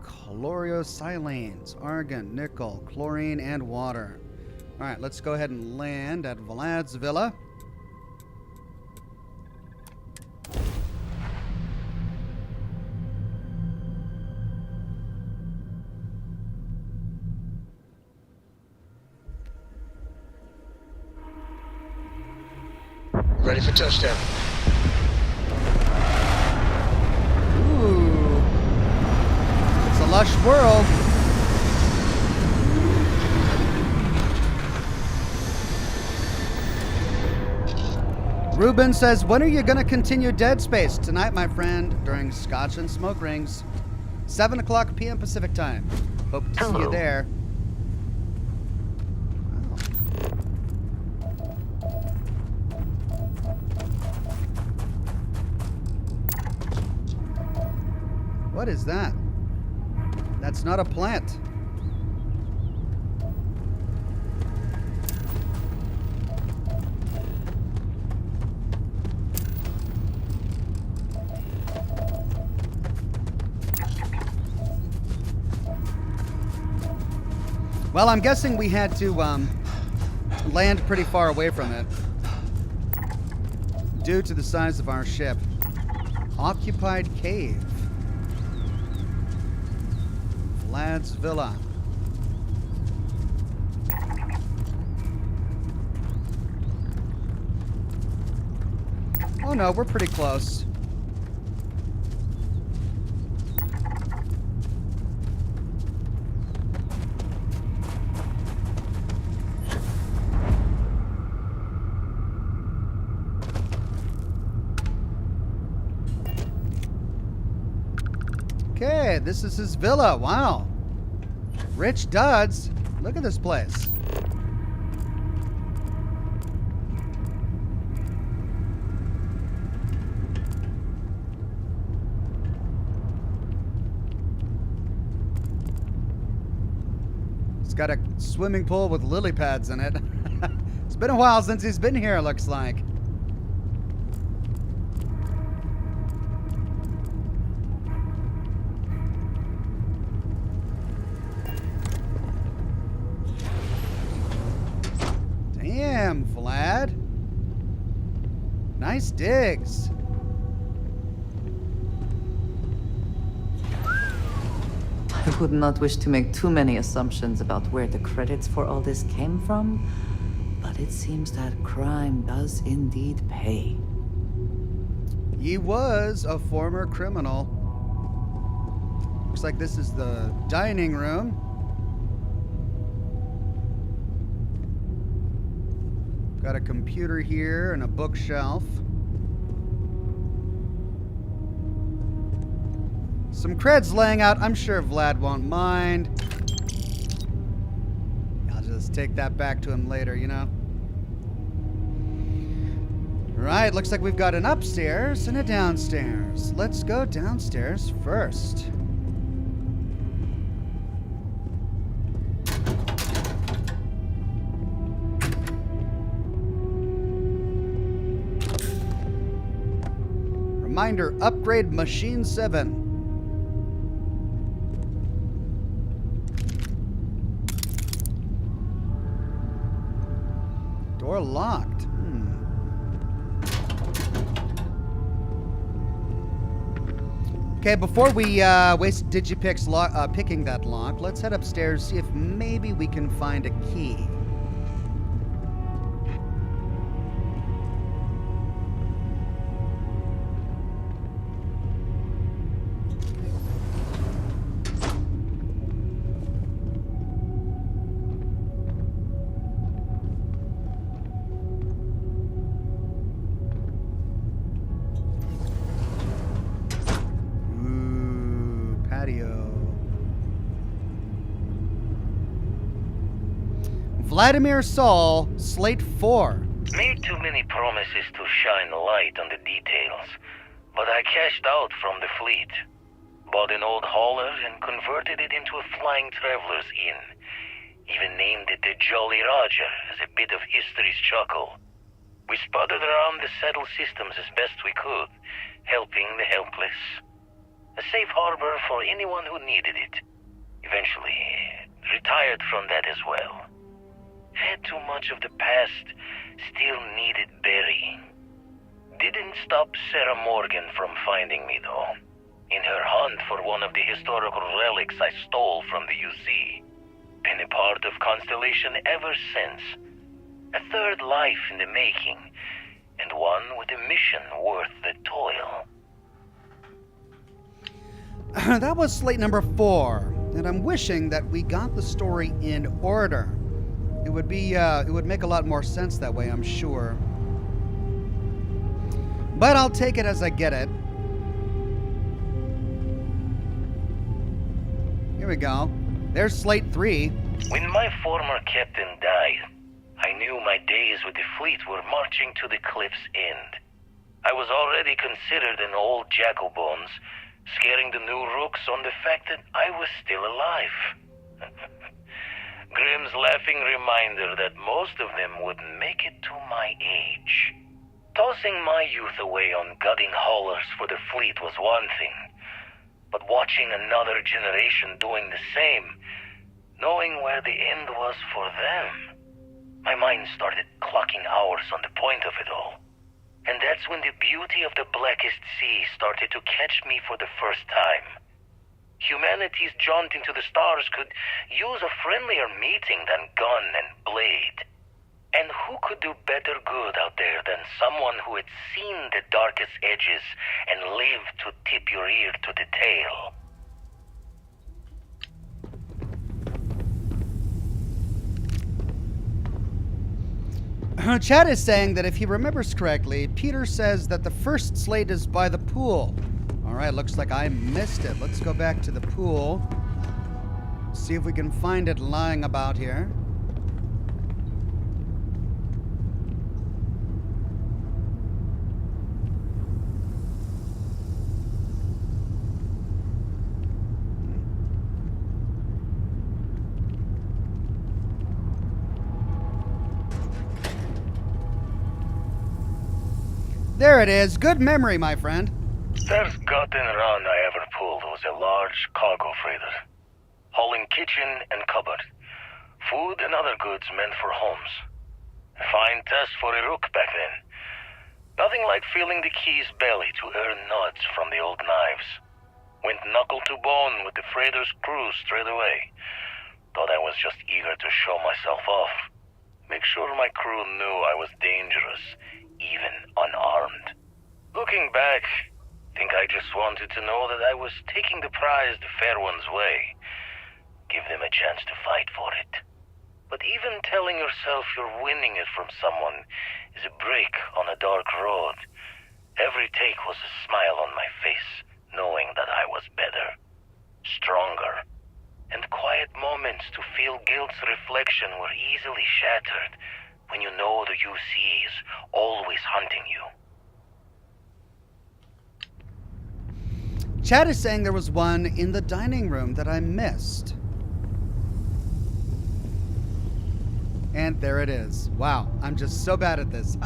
chlorosilanes, argon, nickel, chlorine, and water. All right, let's go ahead and land at Vlad's villa. Ready for touchdown. Ooh. It's a lush world. Ruben says, when are you going to continue Dead Space? Tonight, my friend, during Scotch and Smoke Rings. 7 o'clock p.m. Pacific time. Hope to see you there. What is that? That's not a plant. Well, I'm guessing we had to land pretty far away from it due to the size of our ship. Occupied cave. Vlad's villa. Oh no, we're pretty close. Okay, this is his villa. Wow. Rich duds. Look at this place. It's got a swimming pool with lily pads in it. It's been a while since he's been here, looks like. Damn, Vlad. Nice digs. I would not wish to make too many assumptions about where the credits for all this came from, but it seems that crime does indeed pay. He was a former criminal. Looks like this is the dining room. Got a computer here and a bookshelf. Some creds laying out. I'm sure Vlad won't mind. I'll just take that back to him later, you know? Right, looks like we've got an upstairs and a downstairs. Let's go downstairs first. Reminder, upgrade Machine 7. Door locked. Okay, before we waste Digipix picking that lock, let's head upstairs, see if maybe we can find a key. Vladimir Sol, Slate 4. Made too many promises to shine light on the details, but I cashed out from the fleet. Bought an old hauler and converted it into a flying traveler's inn. Even named it the Jolly Roger as a bit of history's chuckle. We sputtered around the settled systems as best we could, helping the helpless. A safe harbor for anyone who needed it. Eventually, retired from that as well. Had too much of the past, still needed burying. Didn't stop Sarah Morgan from finding me though, in her hunt for one of the historical relics I stole from the UC. Been a part of Constellation ever since. A third life in the making, and one with a mission worth the toil. That was slate number 4, and I'm wishing that we got the story in order. It would make a lot more sense that way, I'm sure. But I'll take it as I get it. Here we go. There's slate 3. When my former captain died, I knew my days with the fleet were marching to the cliff's end. I was already considered an old jack-o'-bones, scaring the new rooks on the fact that I was still alive. Grimm's laughing reminder that most of them wouldn't make it to my age. Tossing my youth away on gutting haulers for the fleet was one thing, but watching another generation doing the same, knowing where the end was for them, my mind started clocking hours on the point of it all. And that's when the beauty of the blackest sea started to catch me for the first time. Humanity's jaunt into the stars could use a friendlier meeting than gun and blade. And who could do better good out there than someone who had seen the darkest edges and lived to tip your ear to the tale? Chad is saying that if he remembers correctly, Peter says that the first slate is by the pool. All right, looks like I missed it. Let's go back to the pool. See if we can find it lying about here. There it is. Good memory, my friend. First gotten run I ever pulled was a large cargo freighter, hauling kitchen and cupboard, food and other goods meant for homes. A fine test for a rook back then. Nothing like feeling the key's belly to earn nuts from the old knives. Went knuckle to bone with the freighter's crew straight away. Thought I was just eager to show myself off. Make sure my crew knew I was dangerous, even unarmed. Looking back, think I just wanted to know that I was taking the prize the fair one's way. Give them a chance to fight for it. But even telling yourself you're winning it from someone is a break on a dark road. Every take was a smile on my face, knowing that I was better, stronger. And quiet moments to feel guilt's reflection were easily shattered when you know the UC is always hunting you. Chad is saying there was one in the dining room that I missed. And there it is. Wow, I'm just so bad at this.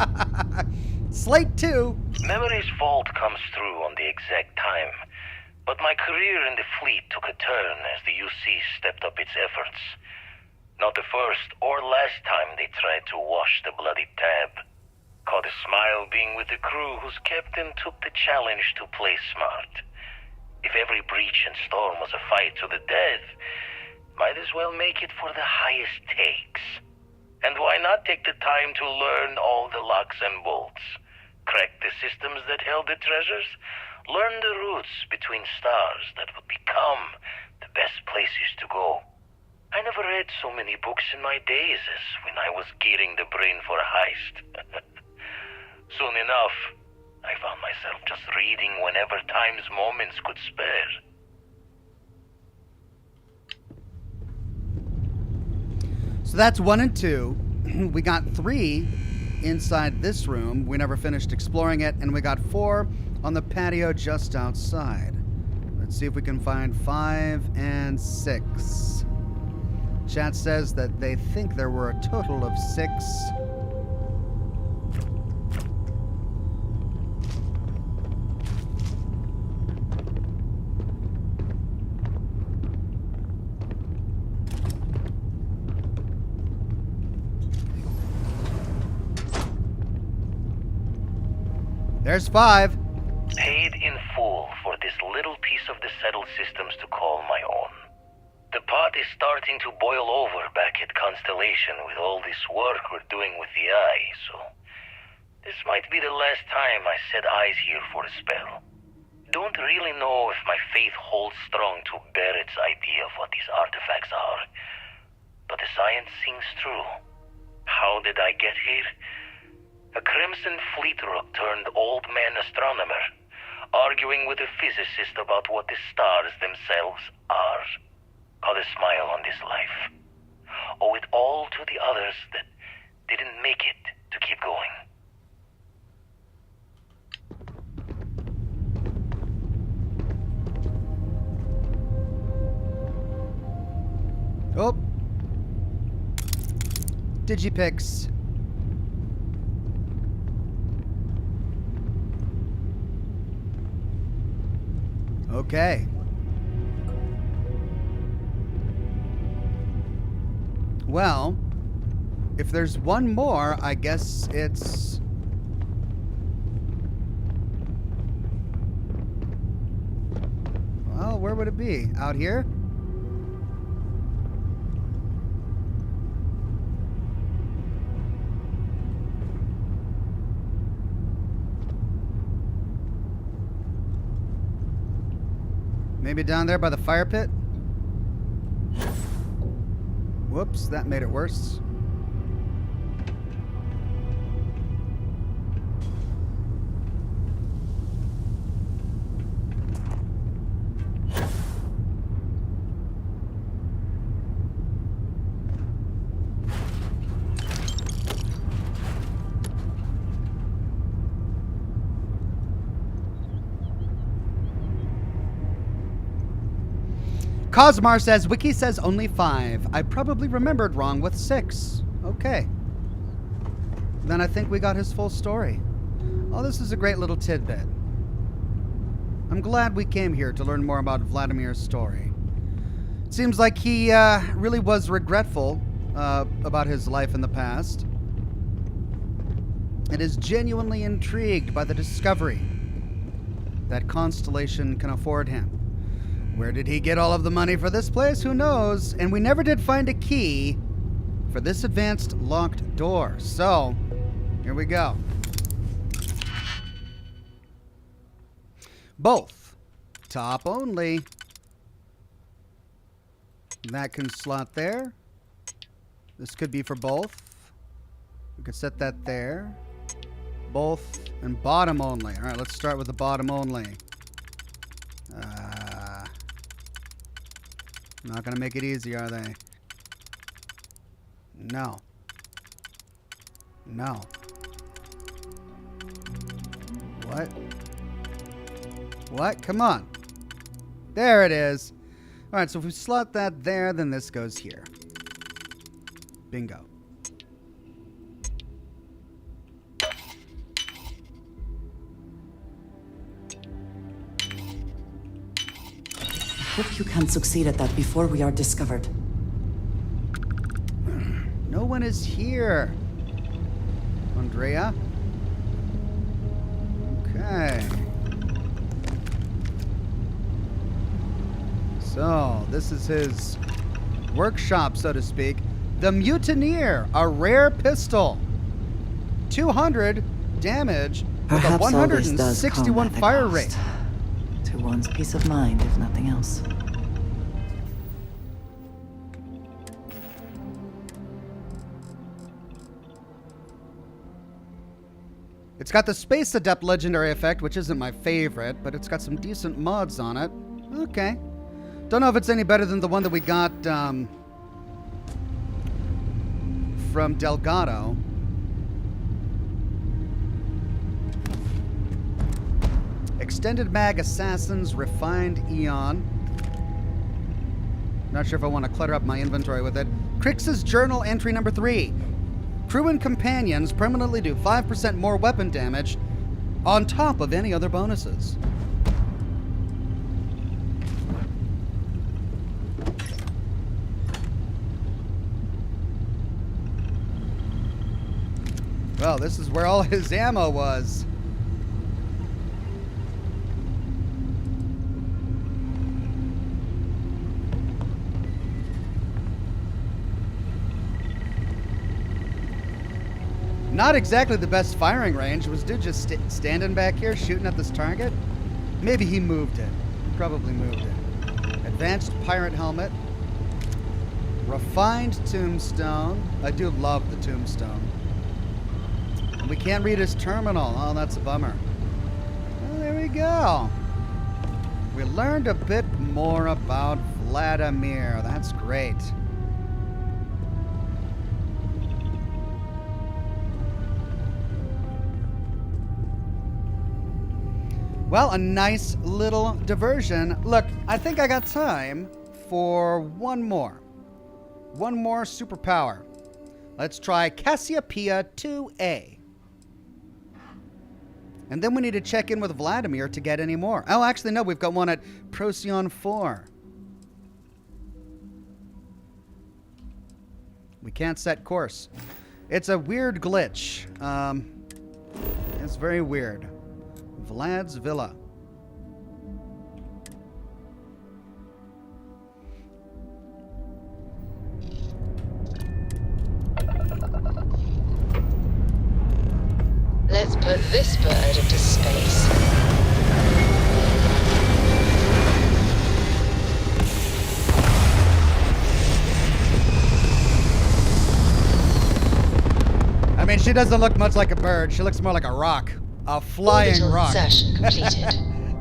Slate 2. Memory's fault comes through on the exact time, but my career in the fleet took a turn as the UC stepped up its efforts. Not the first or last time they tried to wash the bloody tab. Caught a smile being with the crew whose captain took the challenge to play smart. If every breach and storm was a fight to the death, might as well make it for the highest takes. And why not take the time to learn all the locks and bolts? Crack the systems that held the treasures? Learn the routes between stars that would become the best places to go. I never read so many books in my days as when I was gearing the brain for Heist. Soon enough, I found myself just reading whenever time's moments could spare. So that's 1 and 2. We got 3 inside this room. We never finished exploring it. And we got 4 on the patio just outside. Let's see if we can find 5 and 6. Chat says that they think there were a total of 6. There's 5. Paid in full for this little piece of the settled systems to call my own. The pot is starting to boil over back at Constellation with all this work we're doing with the eye, so this might be the last time I set eyes here for a spell. Don't really know if my faith holds strong to Barrett's idea of what these artifacts are, but the science sings true. How did I get here? A Crimson Fleet rook turned old man astronomer, arguing with a physicist about what the stars themselves are. Got a smile on this life. Owe it all to the others that didn't make it to keep going. Oh. Digipix. Okay. Well, if there's one more, I guess it's... Well, where would it be? Out here? Maybe down there by the fire pit? Whoops, that made it worse. Cosmar says, Wiki says only 5. I probably remembered wrong with 6. Okay. Then I think we got his full story. Oh, this is a great little tidbit. I'm glad we came here to learn more about Vladimir's story. It seems like he really was regretful about his life in the past. And is genuinely intrigued by the discovery that Constellation can afford him. Where did he get all of the money for this place? Who knows? And we never did find a key for this advanced locked door. So, here we go. Both. Top only. That can slot there. This could be for both. We could set that there. Both and bottom only. All right, let's start with the bottom only. Not gonna make it easy, are they? No. No. What? What? Come on. There it is. All right, so if we slot that there, then this goes here. Bingo. Hope you can succeed at that before we are discovered. No one is here. Andrea? Okay. So, this is his workshop, so to speak. The Mutineer, a rare pistol. 200 damage with a 161 fire rate. To one's peace of mind, if nothing else. It's got the Space Adept legendary effect, which isn't my favorite, but it's got some decent mods on it. Okay. Don't know if it's any better than the one that we got from Delgado. Extended mag assassins, refined eon. Not sure if I want to clutter up my inventory with it. Crix's journal entry number 3. Crew and companions permanently do 5% more weapon damage on top of any other bonuses. Well, this is where all his ammo was. Not exactly the best firing range. Was dude just standing back here shooting at this target? Maybe he moved it. Probably moved it. Advanced pirate helmet. Refined tombstone. I do love the tombstone. We can't read his terminal. Oh, that's a bummer. Well, there we go. We learned a bit more about Vladimir. That's great. Well, a nice little diversion. Look, I think I got time for one more. One more superpower. Let's try Cassiopeia 2A. And then we need to check in with Vladimir to get any more. Oh, actually, no, we've got one at Procyon 4. We can't set course. It's a weird glitch. It's very weird. Vlad's Villa. Let's put this bird into space. I mean, she doesn't look much like a bird. She looks more like a rock. A flying Orbital rock. insertion completed.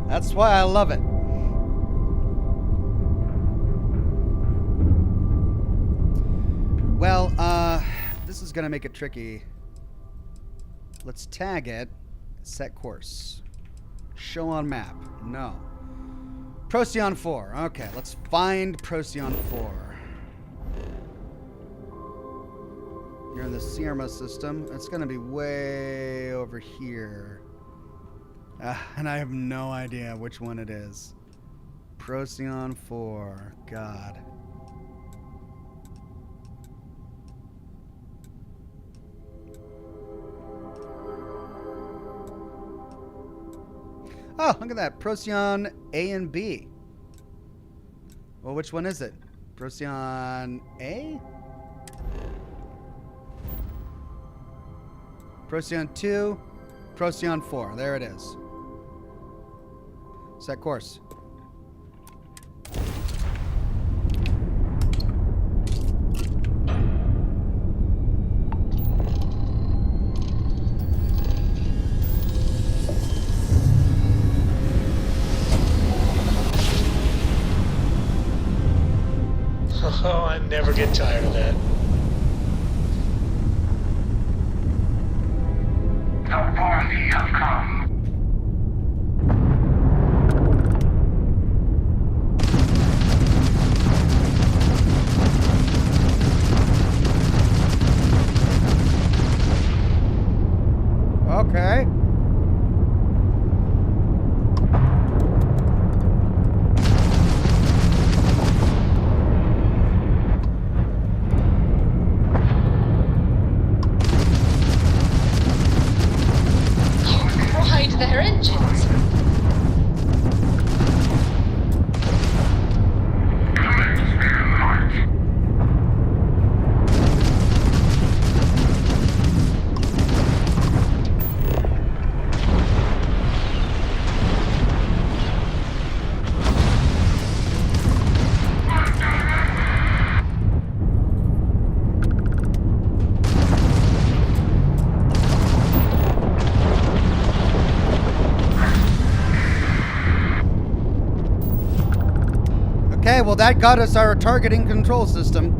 That's why I love it. Well, this is gonna make it tricky. Let's tag it. Set course. Show on map. No. Procyon 4. Okay, let's find Procyon 4. You're in the Sierra system. It's going to be way over here. And I have no idea which one it is. Procyon 4. God. Oh, look at that. Procyon A and B. Well, which one is it? Procyon A? Procyon 2, Procyon 4. There it is. Set course. Oh, I never get tired of that. The party has come. Okay. Their engines. Okay, well that got us our targeting control system.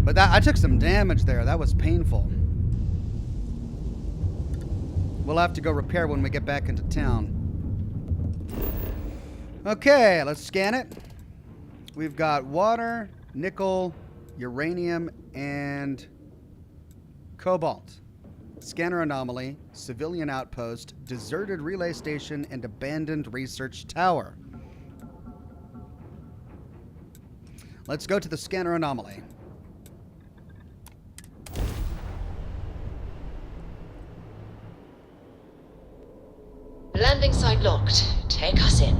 But that I took some damage there. That was painful. We'll have to go repair when we get back into town. Okay, let's scan it. We've got water, nickel, uranium, and cobalt. Scanner anomaly, civilian outpost, deserted relay station, and abandoned research tower. Let's go to the scanner anomaly. Landing site locked. Take us in.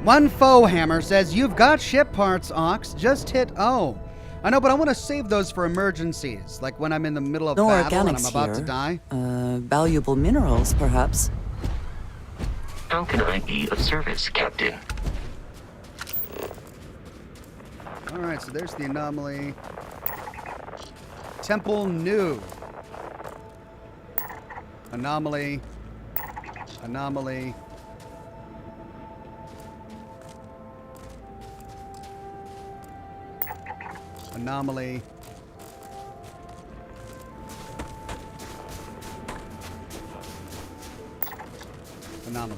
One foe hammer says, "You've got ship parts, Ox. Just hit O." I know, but I want to save those for emergencies, like when I'm in the middle of No battle and I'm organics about to here. die. Valuable minerals, perhaps. How can I be of service, Captain? All right, so there's the anomaly. Temple new. Anomaly. Anomaly. Anomaly. Anomaly.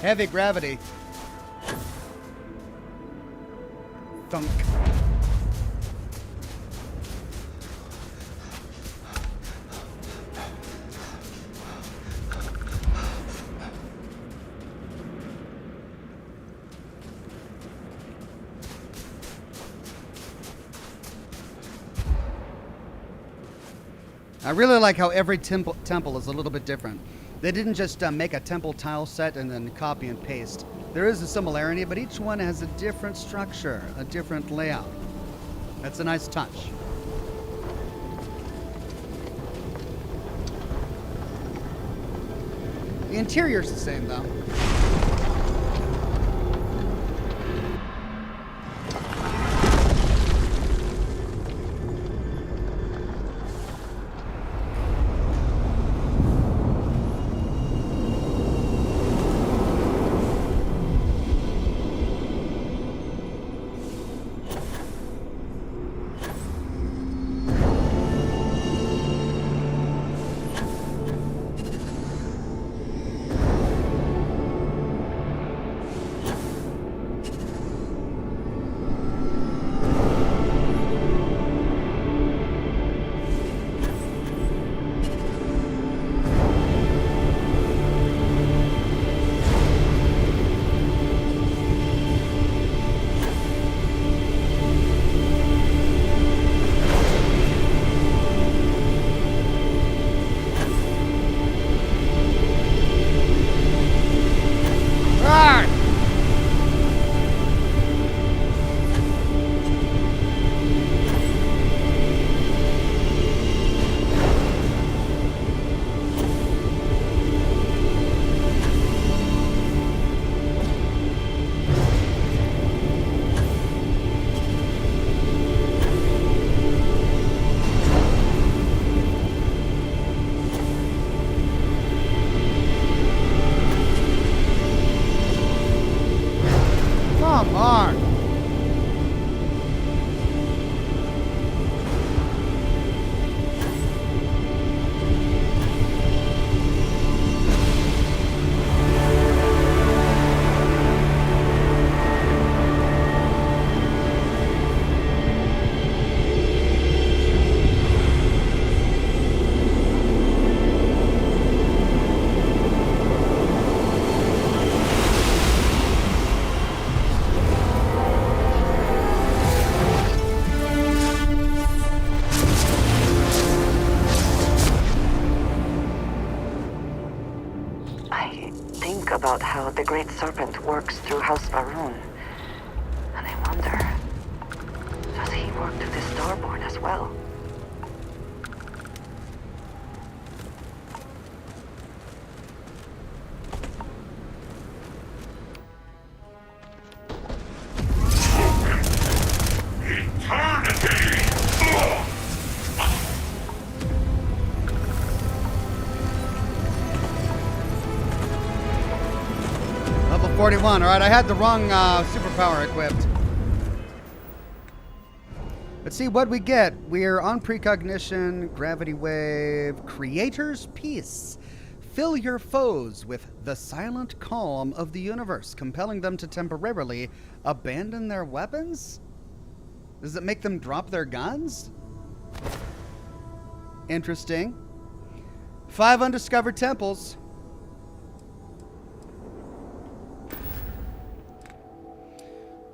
Heavy gravity. Thunk. I really like how every temple is a little bit different. They didn't just make a temple tile set and then copy and paste. There is a similarity, but each one has a different structure, a different layout. That's a nice touch. The interior's the same, though. think about how the Great Serpent works through House Varun. And I wonder, does he work through the Starborn as well? Level 41. All right, I had the wrong superpower equipped. Let's see what we get. We're on precognition, gravity wave, creator's peace. Fill your foes with the silent calm of the universe, compelling them to temporarily abandon their weapons? Does it make them drop their guns? Interesting. 5 undiscovered temples.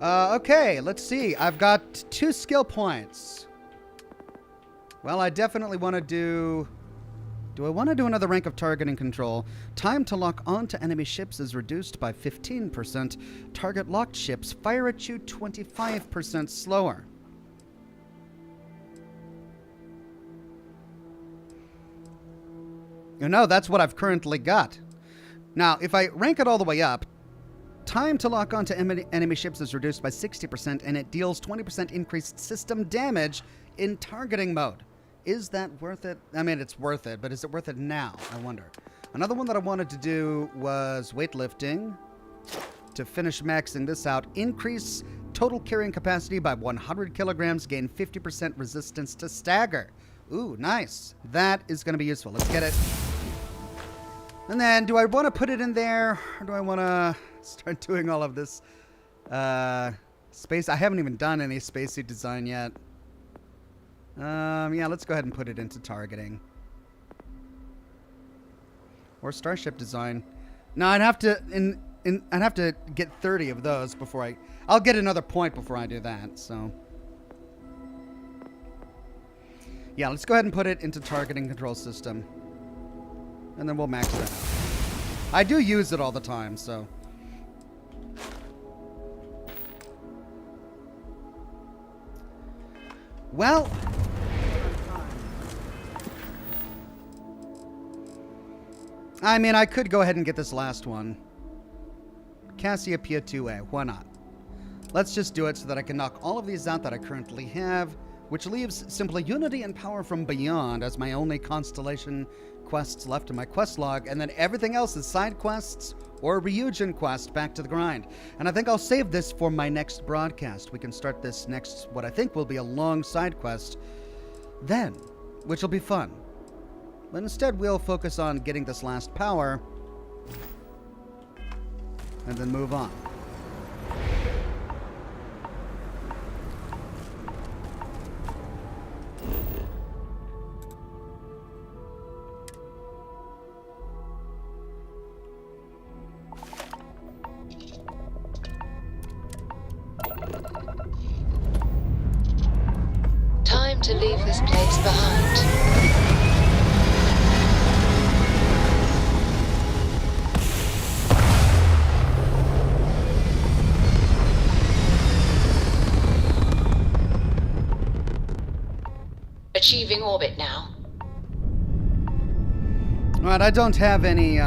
Okay, let's see. I've got 2 skill points. Well, I definitely want to do... Do I want to do another rank of targeting control? Time to lock onto enemy ships is reduced by 15%. Target locked ships fire at you 25% slower. No, that's what I've currently got. Now, if I rank it all the way up, time to lock onto enemy ships is reduced by 60%, and it deals 20% increased system damage in targeting mode. Is that worth it? I mean, it's worth it, but is it worth it now? I wonder. Another one that I wanted to do was weightlifting. To finish maxing this out, increase total carrying capacity by 100 kilograms, gain 50% resistance to stagger. Ooh, nice. That is going to be useful. Let's get it. And then, do I want to put it in there, or do I want to start doing all of this space? I haven't even done any spacesuit design yet. Yeah, let's go ahead and put it into targeting. Or starship design. No, I'd have to I'd have to get 30 of those before I'll get another point before I do that, so. Yeah, let's go ahead and put it into targeting control system. And then we'll max that out. I do use it all the time, so. Well. I mean, I could go ahead and get this last one. Cassiopeia 2A. Why not? Let's just do it so that I can knock all of these out that I currently have, which leaves simply Unity and Power from Beyond as my only constellation quests left in my quest log, and then everything else is side quests or Ryujin quest back to the grind. And I think I'll save this for my next broadcast. We can start this next, what I think will be a long side quest then, which will be fun. But instead, we'll focus on getting this last power and then move on. Time to leave this place behind. Achieving orbit now. Alright, I don't have any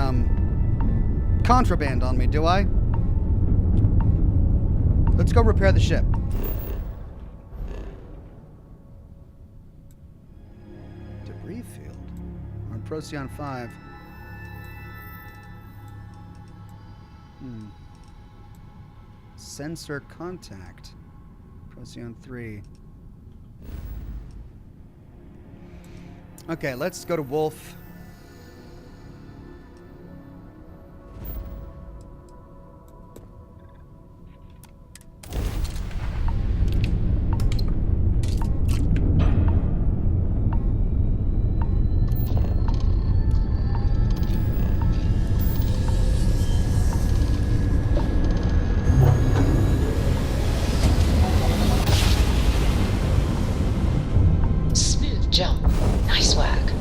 contraband on me, do I? Let's go repair the ship. Debris field. On Procyon 5. Sensor contact. Procyon 3. Okay, let's go to Wolf. Smooth jump. Nice work.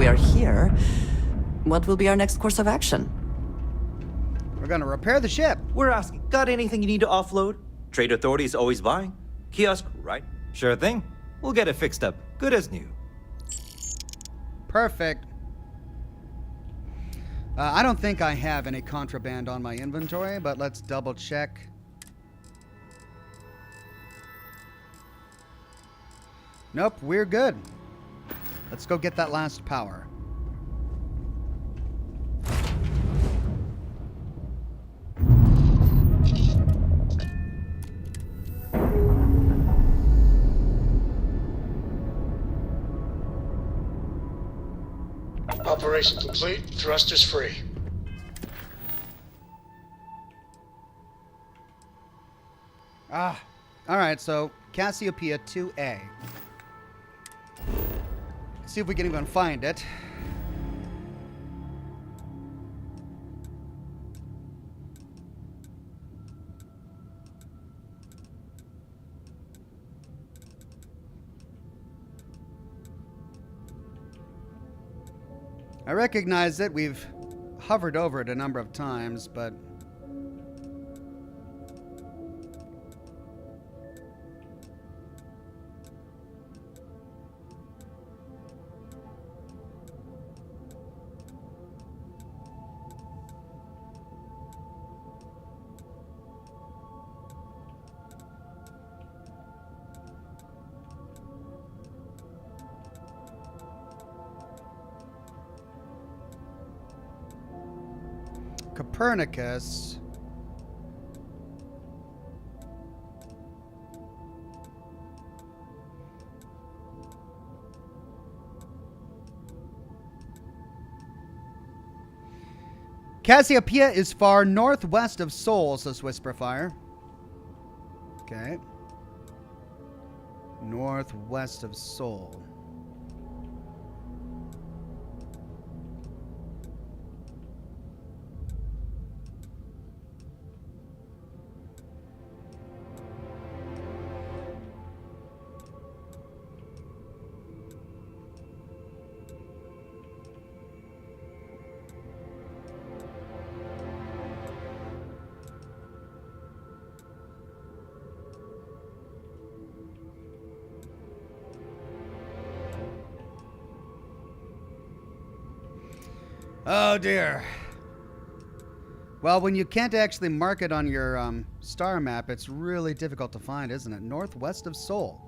we are here, what will be our next course of action? We're gonna repair the ship. We're asking, got anything you need to offload? Trade Authority is always buying. Kiosk, right? Sure thing. We'll get it fixed up. Good as new. Perfect. I don't think I have any contraband on my inventory, but let's double check. Nope, we're good. Let's go get that last power. Operation complete. Thrusters free. Ah, all right. So Cassiopeia 2A. See if we can even find it. I recognize it. We've hovered over it a number of times, but Copernicus. Cassiopeia is far northwest of Seoul, says Whisperfire. Okay. Northwest of Seoul. Oh dear. Well, when you can't actually mark it on your star map, it's really difficult to find, isn't it? Northwest of Seoul.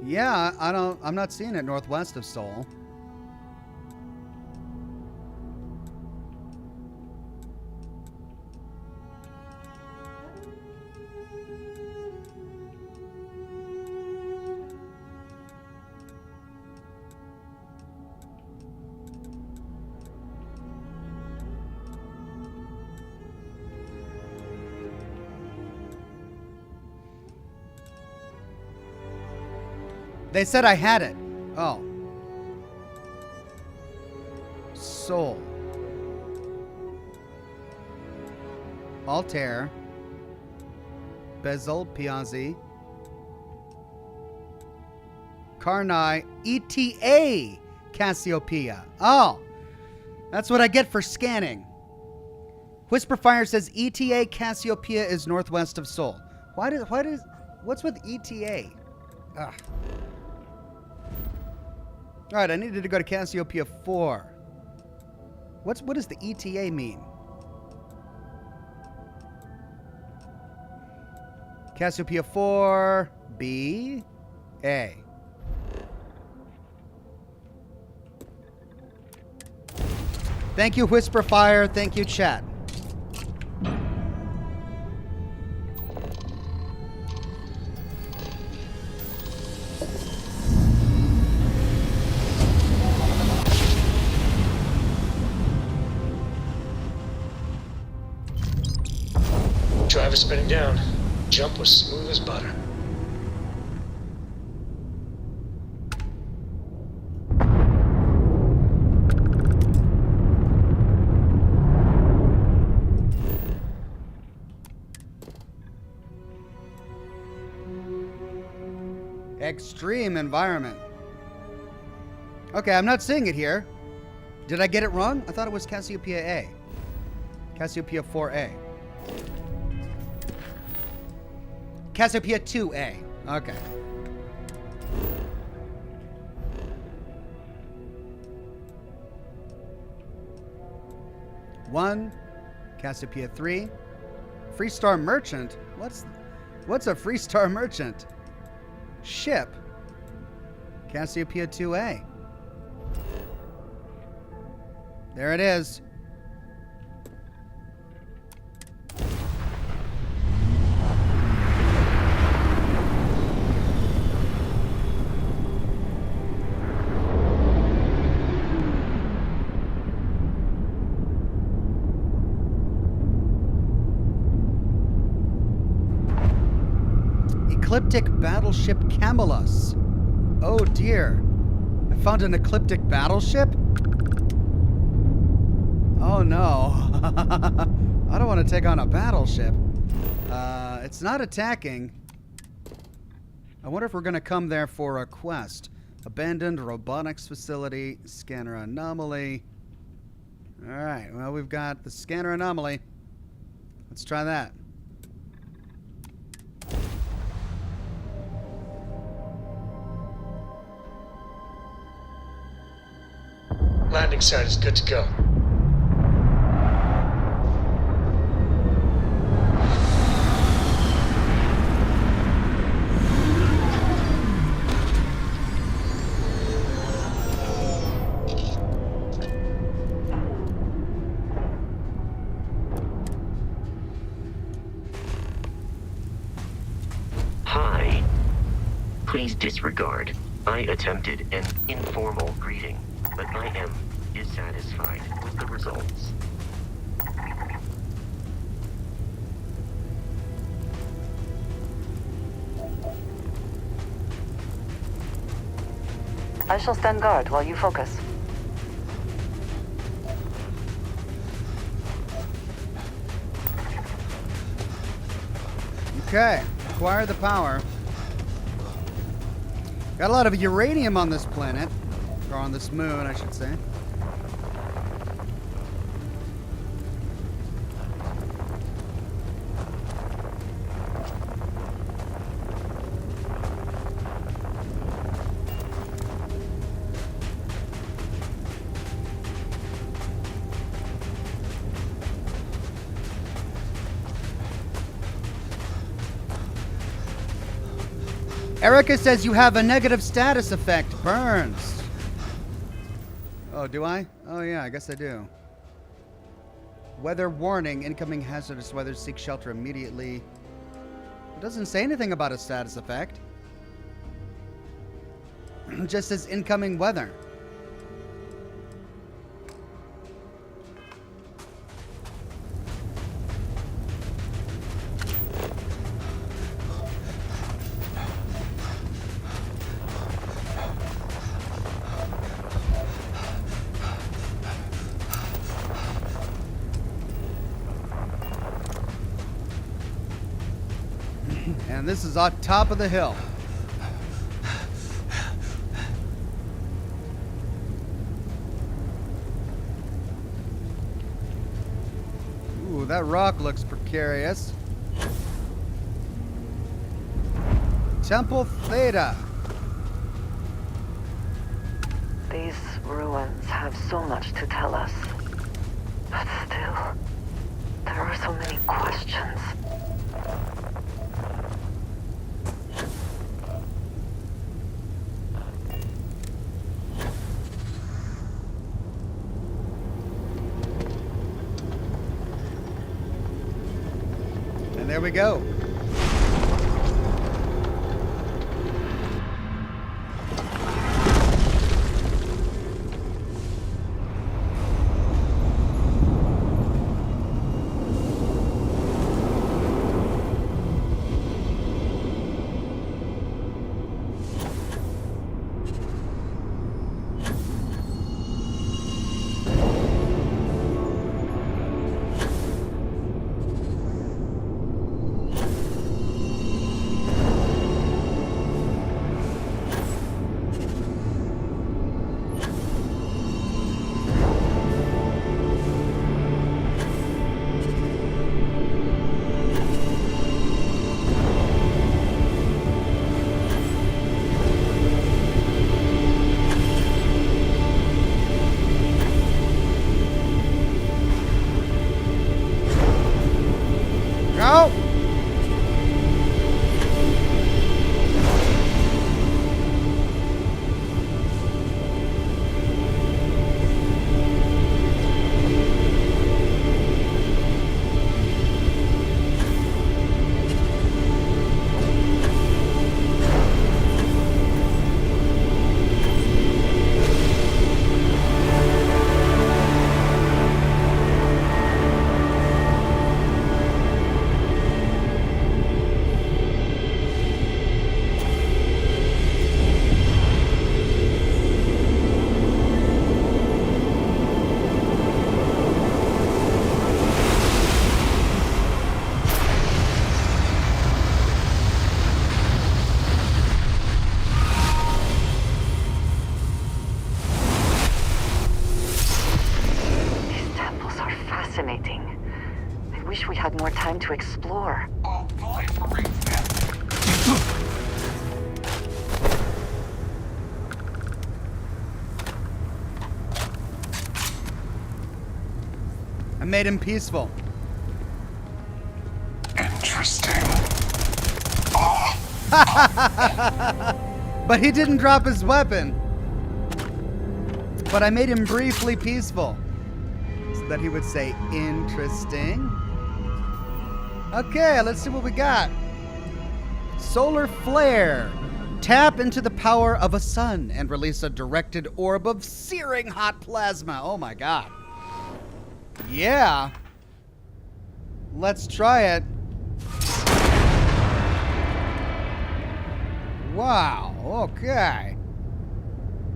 Yeah, I'm not seeing it northwest of Seoul. They said I had it. Oh. Seoul. Altair. Bezel, Piazzi. Karnai, ETA, Cassiopeia. Oh. That's what I get for scanning. Whisperfire says ETA Cassiopeia is northwest of Seoul. What's with ETA? Ugh. All right, I needed to go to Cassiopeia 4. What does the ETA mean? Cassiopeia 4, B, A. Thank you, Whisperfire. Thank you, chat. Driver spinning down. Jump was smooth as butter. Extreme environment. Okay, I'm not seeing it here. Did I get it wrong? I thought it was Cassiopeia A. Cassiopeia 4A. Cassiopeia 2A. Okay. One. Cassiopeia 3. Freestar Merchant? What's a Freestar Merchant? Ship. Cassiopeia 2A. There it is. Ecliptic battleship Camelus. Oh dear. I found an ecliptic battleship? Oh no. I don't want to take on a battleship. It's not attacking. I wonder if we're going to come there for a quest. Abandoned robotics facility, scanner anomaly. Alright, well, we've got the scanner anomaly. Let's try that. Landing site is good to go. Hi. Please disregard. I attempted an informal greeting, but I am dissatisfied with the results. I shall stand guard while you focus. Okay, acquire the power. Got a lot of uranium on this planet. Or on this moon, I should say. Erica says you have a negative status effect. Burns. Oh, do I? Oh, yeah, I guess I do. Weather warning. Incoming hazardous weather. Seek shelter immediately. It doesn't say anything about a status effect. It just says incoming weather. And this is on top of the hill. Ooh, that rock looks precarious. Temple Theta. These ruins have so much to tell us. But still, there are so many questions. And there we go. go. To explore. I made him peaceful. Interesting. But he didn't drop his weapon. But I made him briefly peaceful, so that he would say, interesting. Okay, let's see what we got. Solar flare. Tap into the power of a sun and release a directed orb of searing hot plasma. Oh my god. Yeah. Let's try it. Wow, okay.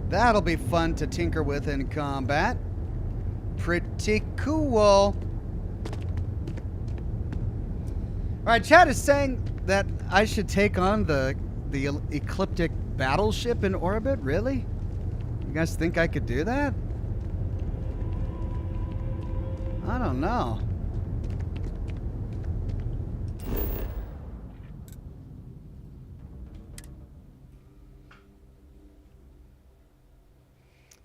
That'll be fun to tinker with in combat. Pretty cool. Alright, chat is saying that I should take on the ecliptic battleship in orbit? Really? You guys think I could do that? I don't know.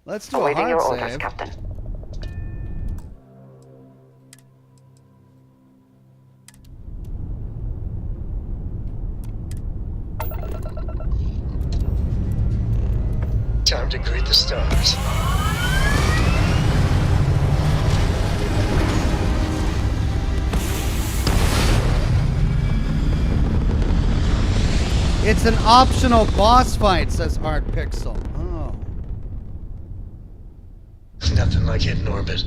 Let's do a Awaiting hard your save. orders, Captain. Time to greet the stars. It's an optional boss fight, says Hart Pixel. Oh. Nothing like hitting orbit.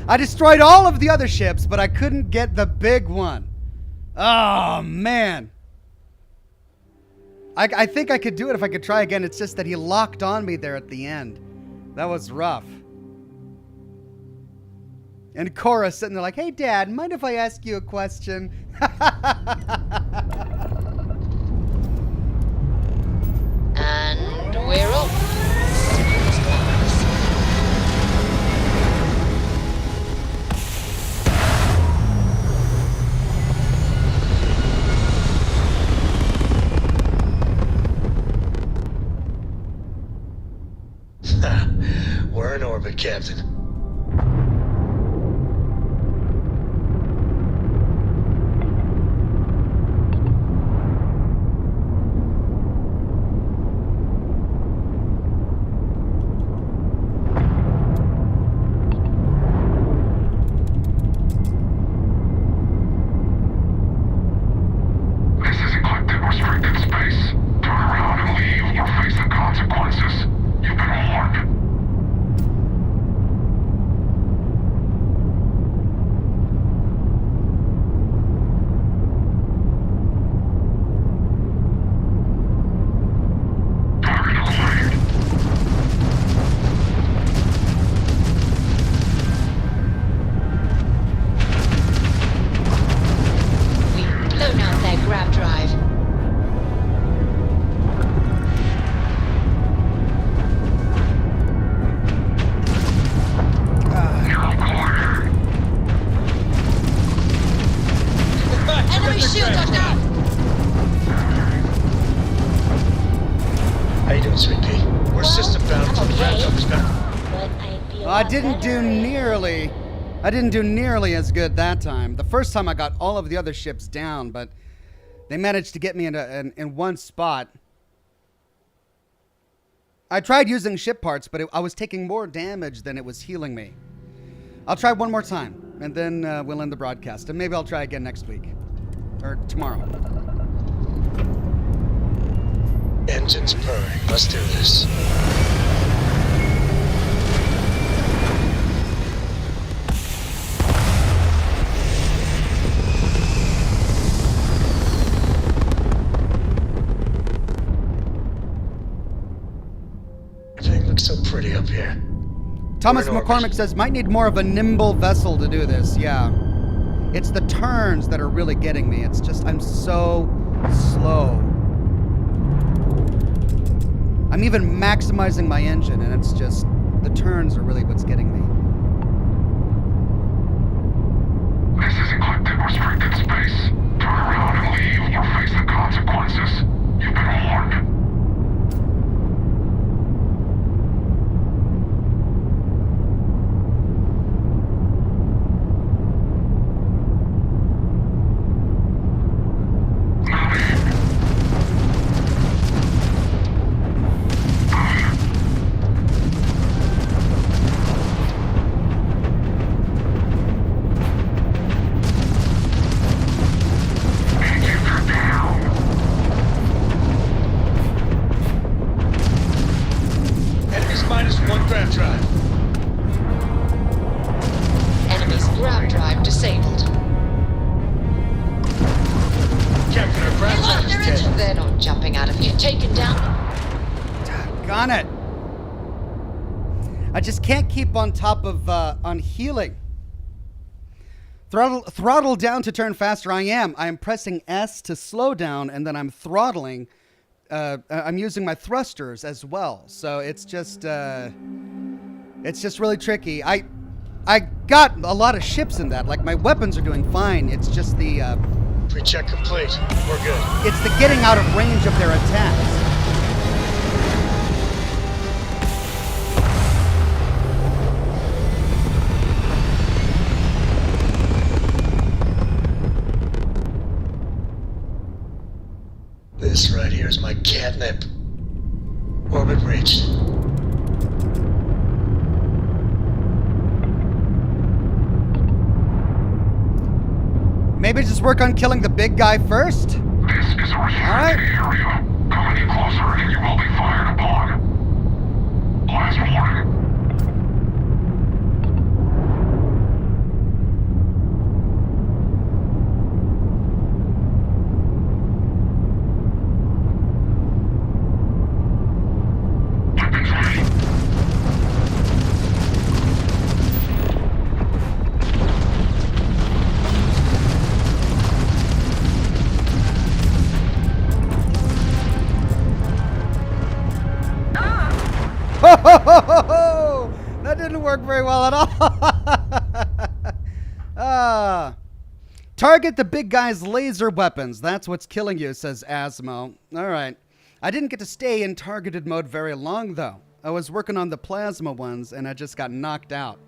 I destroyed all of the other ships, but I couldn't get the big one. Oh, man. I think I could do it if I could try again. It's just that he locked on me there at the end. That was rough. And Cora sitting there like, hey, Dad, mind if I ask you a question? And we're off. grab drive. Enemy shield up now! How you doing, Sweet Pea? We're system bound until the ground comes back. But I'd be a I lot didn't better do if- nearly as good that time. The first time I got all of the other ships down, but they managed to get me in one spot. I tried using ship parts, but I was taking more damage than it was healing me. I'll try one more time, and then we'll end the broadcast. And maybe I'll try again next week. Or tomorrow. Engines purring. Let's do this. Everything looks so pretty up here. Thomas We're in orbit. McCormick says, might need more of a nimble vessel to do this. Yeah. It's the turns that are really getting me. It's just, I'm so slow. I'm even maximizing my engine, and it's just, the turns are really what's getting me. This is encrypted restricted space. Turn around and leave or face the consequences. You've been warned. Enemies -1 grab drive. Enemy's grab drive disabled. Captain, our grab drive is dead. They're not jumping out of here. Taken down. Got it. I just can't keep on top of, on healing. Throttle down to turn faster. I am pressing S to slow down, and then I'm throttling. I'm using my thrusters as well. So it's just really tricky. I got a lot of ships in that. Like, my weapons are doing fine. It's just the, Pre-check complete. We're good. it's the getting out of range of their attacks. This right here is my catnip. Orbit reached. Maybe just work on killing the big guy first? This is a restricted area. Come any closer and you will be fired upon. Last warning. Weapons ready. That didn't work very well at all. Target the big guy's laser weapons. That's what's killing you, says Asmo. All right. I didn't get to stay in targeted mode very long, though. I was working on the plasma ones, and I just got knocked out.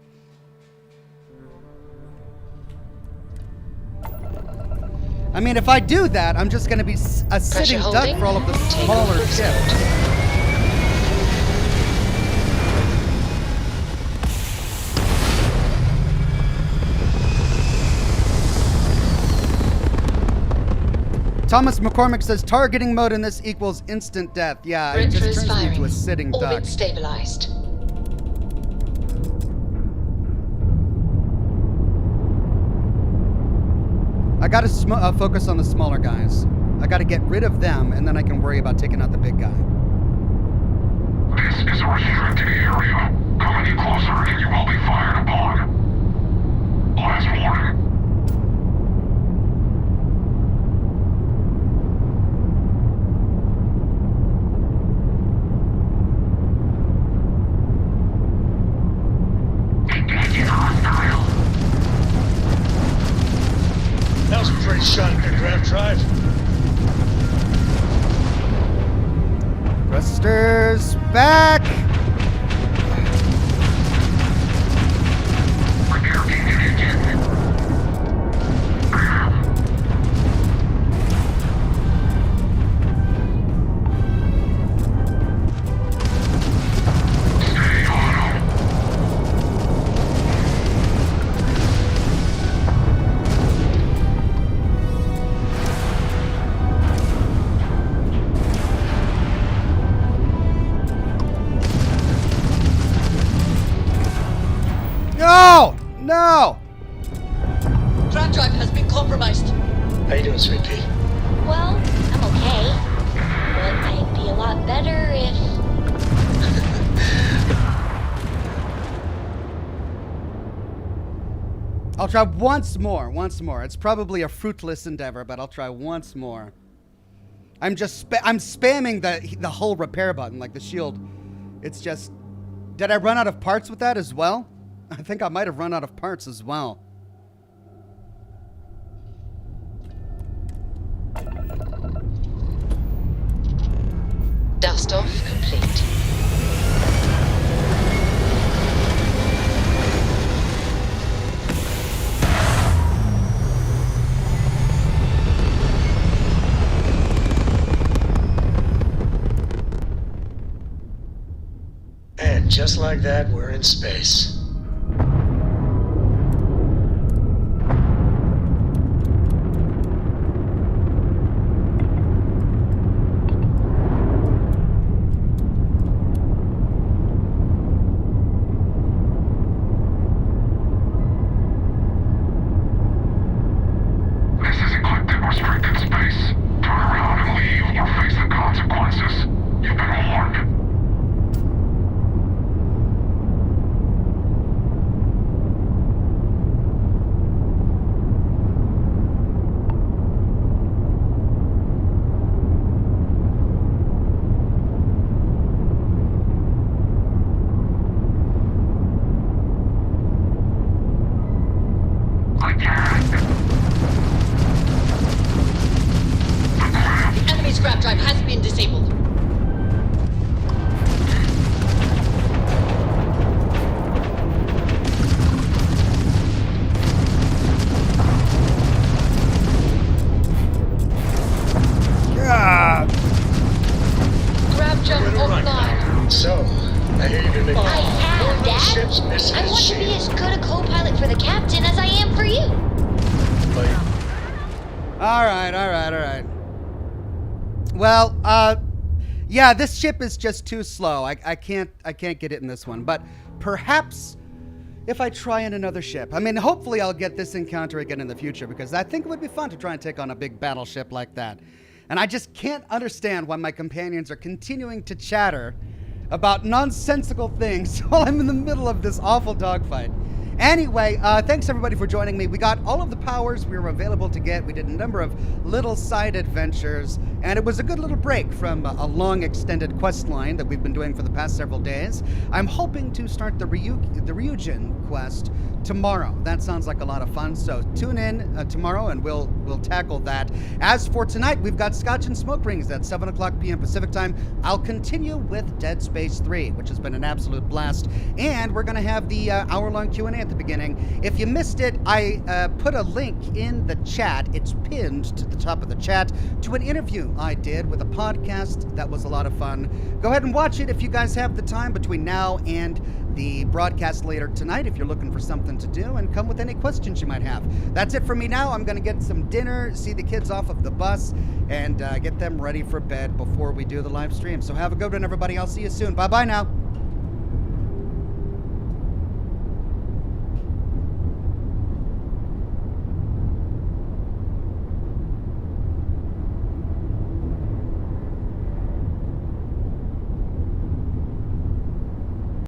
I mean, if I do that, I'm just going to be a sitting duck holding. for all of the Take smaller over ships. Thomas McCormick says targeting mode in this equals instant death. Yeah, it Reactor just is turns me into firing. a sitting duck. Orbit stabilized. I gotta focus on the smaller guys. I gotta get rid of them, and then I can worry about taking out the big guy. This is a restricted area. Come any closer and you will be fired upon. Last warning. Drive. Thrusters back. No! No! Trap drive has been compromised. How you doing, Sweet Pea? Well, I'm okay. But I'd be a lot better if... I'll try once more. It's probably a fruitless endeavor, but I'll try once more. I'm spamming the whole repair button, like the shield. It's just... Did I run out of parts with that as well? I think I might have run out of parts as well. Dust off complete. And just like that, we're in space. Well, yeah, this ship is just too slow. I can't get it in this one. But perhaps if I try in another ship. I mean, hopefully I'll get this encounter again in the future, because I think it would be fun to try and take on a big battleship like that. And I just can't understand why my companions are continuing to chatter about nonsensical things while I'm in the middle of this awful dogfight. Anyway, thanks everybody for joining me. We got all of the powers we were available to get. We did a number of little side adventures, and it was a good little break from a long extended quest line that we've been doing for the past several days. I'm hoping to start the Ryujin quest tomorrow. That sounds like a lot of fun, so tune in tomorrow and we'll tackle that. As for tonight, we've got Scotch and Smoke Rings at 7 o'clock p.m. Pacific time. I'll continue with Dead Space 3, which has been an absolute blast, and we're going to have the hour-long Q&A at the beginning. If you missed it, I put a link in the chat. It's pinned to the top of the chat to an interview I did with a podcast that was a lot of fun. Go ahead and watch it if you guys have the time between now and the broadcast later tonight, if you're looking for something to do, and come with any questions you might have. That's it for me now. I'm going to get some dinner, see the kids off of the bus, and get them ready for bed before we do the live stream. So have a good one, everybody. I'll see you soon. Bye-bye now.